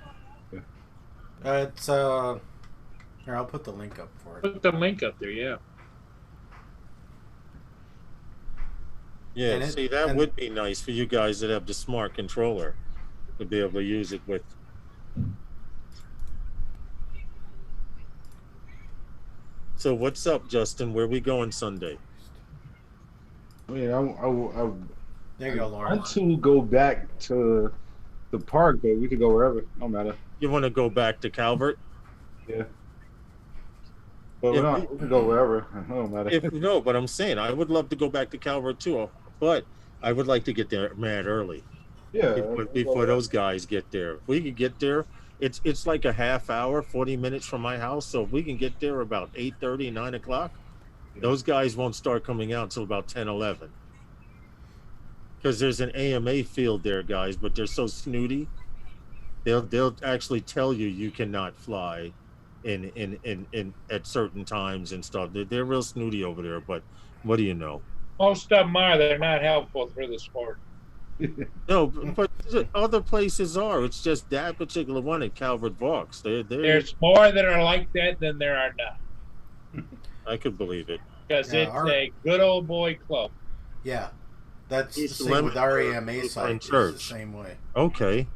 Speaker 8: It's here, I'll put the link up for it.
Speaker 1: Put the link up there, yeah.
Speaker 2: Yeah, that would be nice for you guys that have the smart controller to be able to use it with. So what's up, Justin? Where we going Sunday?
Speaker 10: I mean,
Speaker 8: there you go, Lauren.
Speaker 10: I want to go back to the park, but we could go wherever. No matter.
Speaker 2: You want to go back to Calvert?
Speaker 10: Yeah. But we can go wherever. No matter.
Speaker 2: No, but I'm saying I would love to go back to Calvert too, but I would like to get there mad early.
Speaker 10: Yeah.
Speaker 2: Before those guys get there. If we could get there, it's like a half hour, 40 minutes from my house. So if we can get there about 8:30, 9 o'clock, those guys won't start coming out until about 10, 11. Because there's an AMA field there, guys, but they're so snooty. They'll actually tell you cannot fly in at certain times and stuff. They're real snooty over there, but what do you know?
Speaker 1: Most of them are. They're not helpful for the sport.
Speaker 2: No, but other places are. It's just that particular one at Calvert Vaux.
Speaker 1: There's more that are like that than there are not.
Speaker 2: I could believe it.
Speaker 1: Because it's a good old boy club.
Speaker 8: Yeah. That's the same with our AMA site. It's the same way.
Speaker 2: Okay.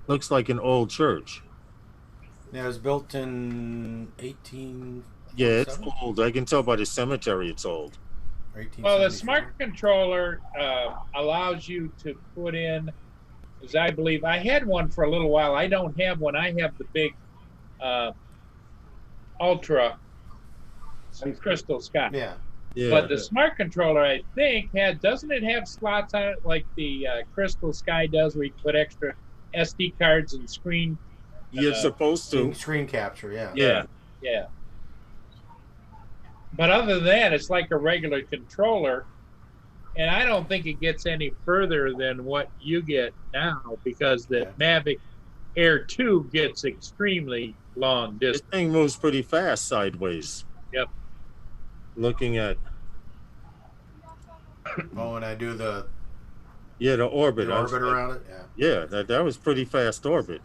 Speaker 2: Looks like an old church.
Speaker 8: Yeah, it was built in 18.
Speaker 2: Yeah, it's old. I can tell by the cemetery it's old.
Speaker 1: Well, the smart controller allows you to put in, as I believe, I had one for a little while. I don't have one. I have the big Ultra Crystal Sky.
Speaker 8: Yeah.
Speaker 1: But the smart controller, I think, doesn't it have slots on it like the Crystal Sky does, where you put extra SD cards and screen?
Speaker 2: You're supposed to.
Speaker 8: Screen capture, yeah.
Speaker 1: Yeah. But other than that, it's like a regular controller, and I don't think it gets any further than what you get now, because the Mavic Air 2 gets extremely long distance.
Speaker 2: This thing moves pretty fast sideways.
Speaker 1: Yep.
Speaker 2: Looking at.
Speaker 8: Oh, and I do the.
Speaker 2: Yeah, the orbit.
Speaker 8: The orbit around it.
Speaker 2: Yeah, that was pretty fast orbit.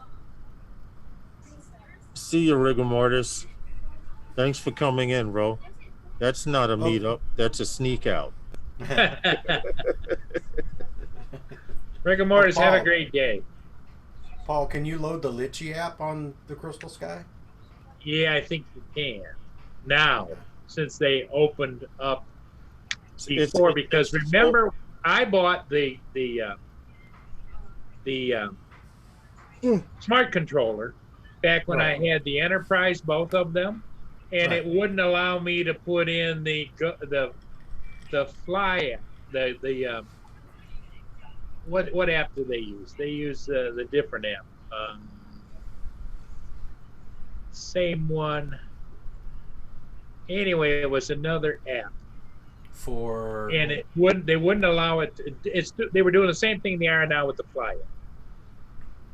Speaker 2: See you, rigor mortis. Thanks for coming in, bro. That's not a meetup. That's a sneak out.
Speaker 1: Rigor Mortis, have a
Speaker 8: Paul.
Speaker 1: great day.
Speaker 8: Paul, can you load the Litchi app on the Crystal Sky?
Speaker 1: Yeah, I think you can now, since they opened up before. Because remember, I bought the smart controller back when I had the Enterprise, both of them, and it wouldn't allow me to put in the Fly app. What app do they use? They use the different app. Same one. Anyway, it was another app. And they wouldn't allow it. They were doing the same thing they are now with the Fly app.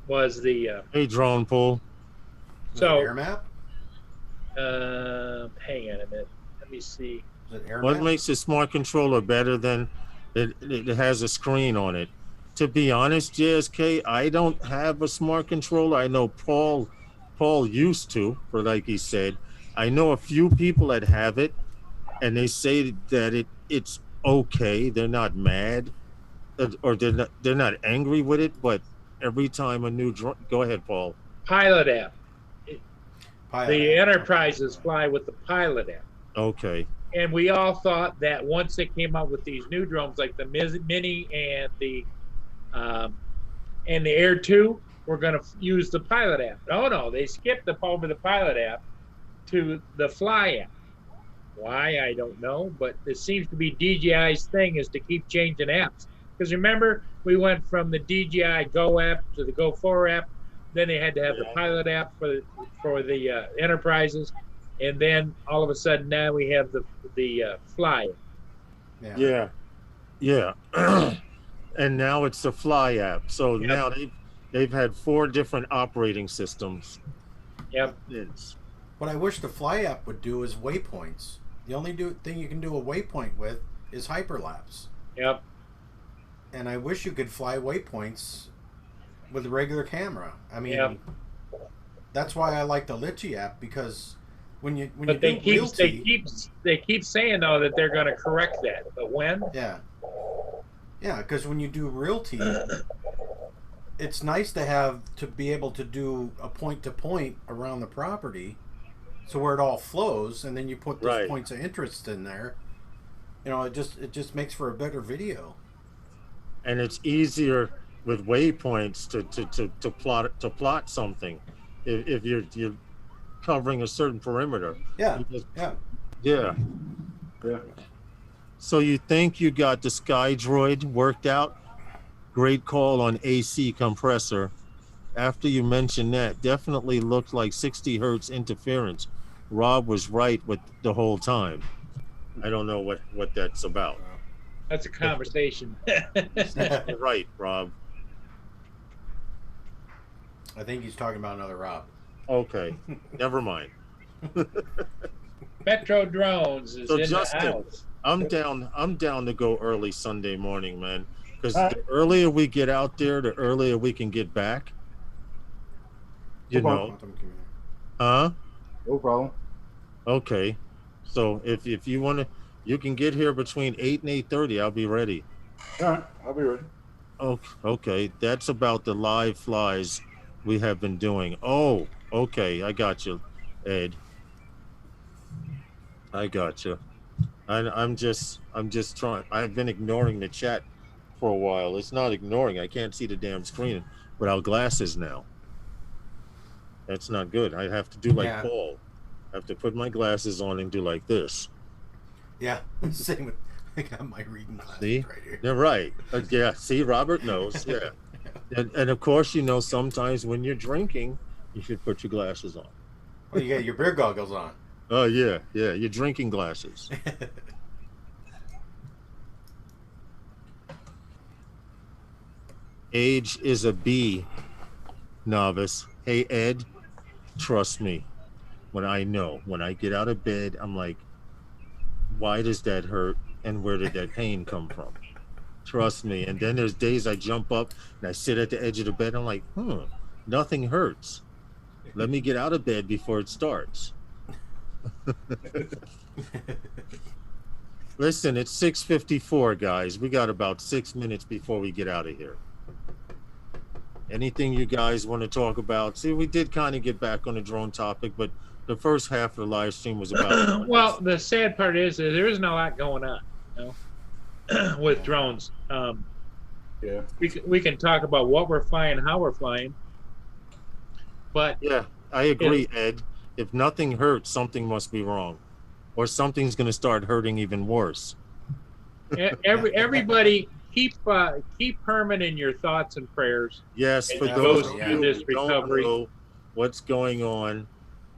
Speaker 1: Was the
Speaker 2: hey, drone pool.
Speaker 1: So
Speaker 8: air map?
Speaker 1: Hang on a minute. Let me see.
Speaker 2: What makes a smart controller better than it has a screen on it? To be honest, JSK, I don't have a smart controller. I know Paul used to, or like he said, I know a few people that have it, and they say that it's okay. They're not mad, or they're not angry with it. But every time a new go ahead, Paul.
Speaker 1: Pilot app. The Enterprises fly with the Pilot app.
Speaker 2: Okay.
Speaker 1: And we all thought that once they came out with these new drones, like the Mini and the Air 2, we're going to use the Pilot app. No, they skipped over the Pilot app to the Fly app. Why, I don't know, but it seems to be DJI's thing is to keep changing apps. Because remember, we went from the DJI Go app to the Go 4 app. Then they had to have the Pilot app for the Enterprises, and then all of a sudden now we have the Fly app.
Speaker 2: Yeah. And now it's the Fly app. So now they've had 4 different operating systems.
Speaker 1: Yep.
Speaker 8: What I wish the Fly app would do is waypoints. The only thing you can do a waypoint with is hyperlapse.
Speaker 1: Yep.
Speaker 8: And I wish you could fly waypoints with a regular camera. I mean, that's why I like the Litchi app, because when you
Speaker 1: they keep saying though that they're going to correct that, but when?
Speaker 8: Yeah, because when you do realty, it's nice to be able to do a point to point around the property, so where it all flows, and then you put those points of interest in there. You know, it just makes for a better video.
Speaker 2: And it's easier with waypoints to plot something if you're covering a certain perimeter.
Speaker 8: Yeah.
Speaker 2: So you think you got the Sky Droid worked out? Great call on AC compressor. After you mentioned that, definitely looked like 60 hertz interference. Rob was right with the whole time. I don't know what that's about.
Speaker 1: That's a conversation.
Speaker 2: You're right, Rob.
Speaker 8: I think he's talking about another Rob.
Speaker 2: Okay, never mind.
Speaker 1: Metro Drones is in
Speaker 2: Justin,
Speaker 1: the house.
Speaker 2: I'm down to go early Sunday morning, man. Because the earlier we get out there, the earlier we can get back. You know. Huh?
Speaker 10: No problem.
Speaker 2: Okay. So if you want to, you can get here between 8 and 8:30. I'll be ready.
Speaker 10: All right, I'll be ready.
Speaker 2: Okay. That's about the live flies we have been doing. Oh, okay. I got you, Ed. I got you. I'm just trying. I've been ignoring the chat for a while. It's not ignoring. I can't see the damn screen without glasses now. That's not good. I have to do like Paul. I have to put my glasses on and do like this.
Speaker 8: Yeah, same with. I got my reading glasses right here.
Speaker 2: They're right. Yeah. See, Robert knows. Yeah. And of course, you know, sometimes when you're drinking, you should put your glasses on.
Speaker 8: Well, you got your beer goggles on.
Speaker 2: Oh yeah. Your drinking glasses. Age is a B, novice. Hey Ed, trust me. When I get out of bed, I'm like, why does that hurt? And where did that pain come from? Trust me. And then there's days I jump up and I sit at the edge of the bed. I'm like, nothing hurts. Let me get out of bed before it starts. Listen, it's 6:54, guys. We got about 6 minutes before we get out of here. Anything you guys want to talk about? See, we did kind of get back on the drone topic, but the first half of the live stream was about.
Speaker 1: Well, the sad part is that there isn't a lot going on, you know, with drones.
Speaker 10: Yeah.
Speaker 1: We can talk about what we're flying, how we're flying, but
Speaker 2: Yeah, I agree, Ed. If nothing hurts, something must be wrong, or something's going to start hurting even worse.
Speaker 1: everybody keep Herman in your thoughts and prayers.
Speaker 2: Yes, for
Speaker 1: As
Speaker 2: those
Speaker 1: goes
Speaker 2: of
Speaker 1: through
Speaker 2: you
Speaker 1: this
Speaker 2: who don't
Speaker 1: recovery.
Speaker 2: know what's going on,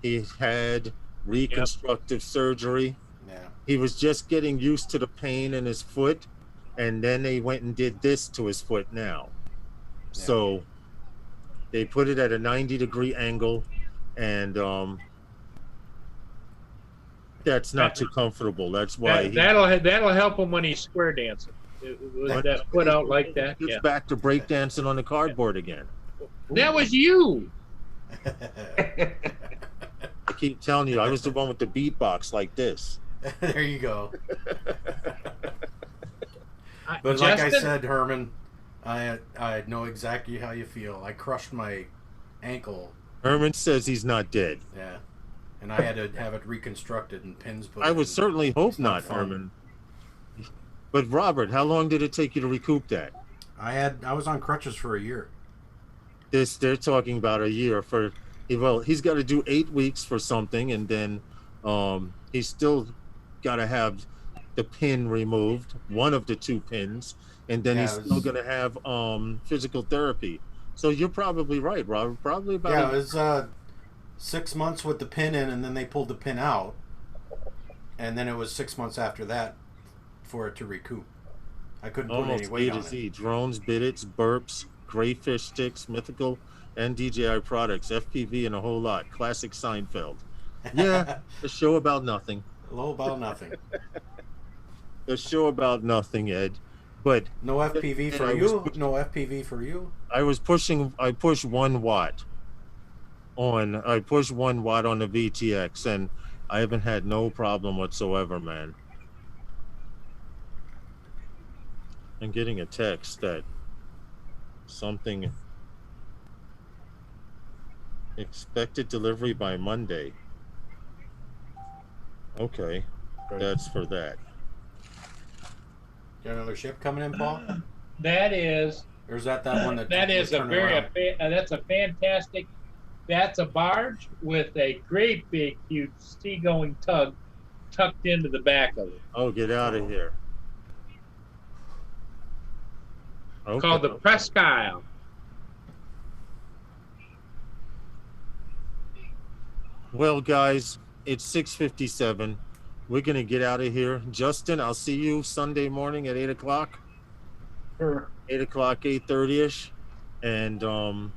Speaker 2: he had reconstructive surgery.
Speaker 8: Yeah.
Speaker 2: He was just getting used to the pain in his foot, and then they went and did this to his foot now. So they put it at a 90-degree angle, and that's not too comfortable. That's why
Speaker 1: that'll help him when he's square dancing. With that foot out like that.
Speaker 2: It's back to breakdancing on the cardboard again.
Speaker 1: That was you.
Speaker 2: I keep telling you, I was the one with the beatbox like this.
Speaker 8: There you go. But like I said, Herman, I know exactly how you feel. I crushed my ankle.
Speaker 2: Herman says he's not dead.
Speaker 8: Yeah. And I had to have it reconstructed and pins put in.
Speaker 2: I would certainly hope not, Herman. But Robert, how long did it take you to recoup that?
Speaker 8: I was on crutches for a year.
Speaker 2: They're talking about a year for. Well, he's got to do 8 weeks for something, and then he's still got to have the pin removed, one of the 2 pins, and then he's still going to have physical therapy. So you're probably right, Robert. Probably about.
Speaker 8: Yeah, it was 6 months with the pin in, and then they pulled the pin out, and then it was 6 months after that for it to recoup. I couldn't put any weight on it.
Speaker 2: Drones, biddits, burps, gray fish sticks, mythical, and DJI products, FPV, and a whole lot. Classic Seinfeld. Yeah, the show about nothing.
Speaker 8: Hello about nothing.
Speaker 2: The show about nothing, Ed. But
Speaker 8: no FPV for you. No FPV for you.
Speaker 2: I pushed 1 watt on. I pushed 1 watt on the VTX, and I haven't had no problem whatsoever, man. I'm getting a text that something expected delivery by Monday. Okay, that's for that.
Speaker 8: Got another ship coming in, Paul?
Speaker 1: That is.
Speaker 8: Or is that one that?
Speaker 1: That is that's a fantastic. That's a barge with a great big huge seagoing tug tucked into the back of it.
Speaker 2: Oh, get out of here. Okay.
Speaker 1: Called the Presque Isle.
Speaker 2: Well, guys, it's 6:57. We're going to get out of here. Justin, I'll see you Sunday morning at 8 o'clock.
Speaker 10: Sure.
Speaker 2: 8 o'clock, 8:30ish. And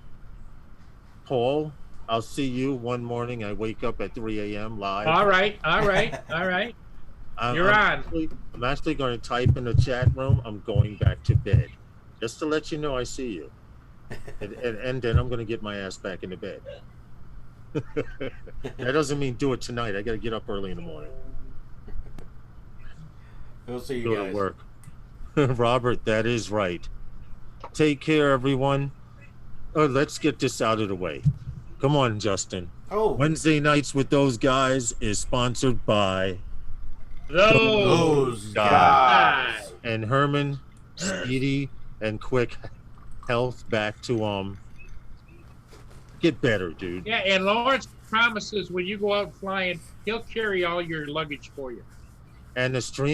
Speaker 2: Paul, I'll see you one morning. I wake up at 3 a.m. live.
Speaker 1: All right. You're on.
Speaker 2: I'm actually going to type in the chat room, I'm going back to bed. Just to let you know I see you. And then I'm going to get my ass back into bed. That doesn't mean do it tonight. I got to get up early in the morning.
Speaker 8: We'll see you
Speaker 2: Go
Speaker 8: guys.
Speaker 2: to work. Robert, that is right. Take care, everyone. Oh, let's get this out of the way. Come on, Justin.
Speaker 8: Oh.
Speaker 2: Wednesday Nights with Those Guys is sponsored by
Speaker 8: Those guys.
Speaker 2: And Herman, speedy and quick health back to get better, dude.
Speaker 1: Yeah, and Lawrence promises when you go out flying, he'll carry all your luggage for you.
Speaker 2: And the stream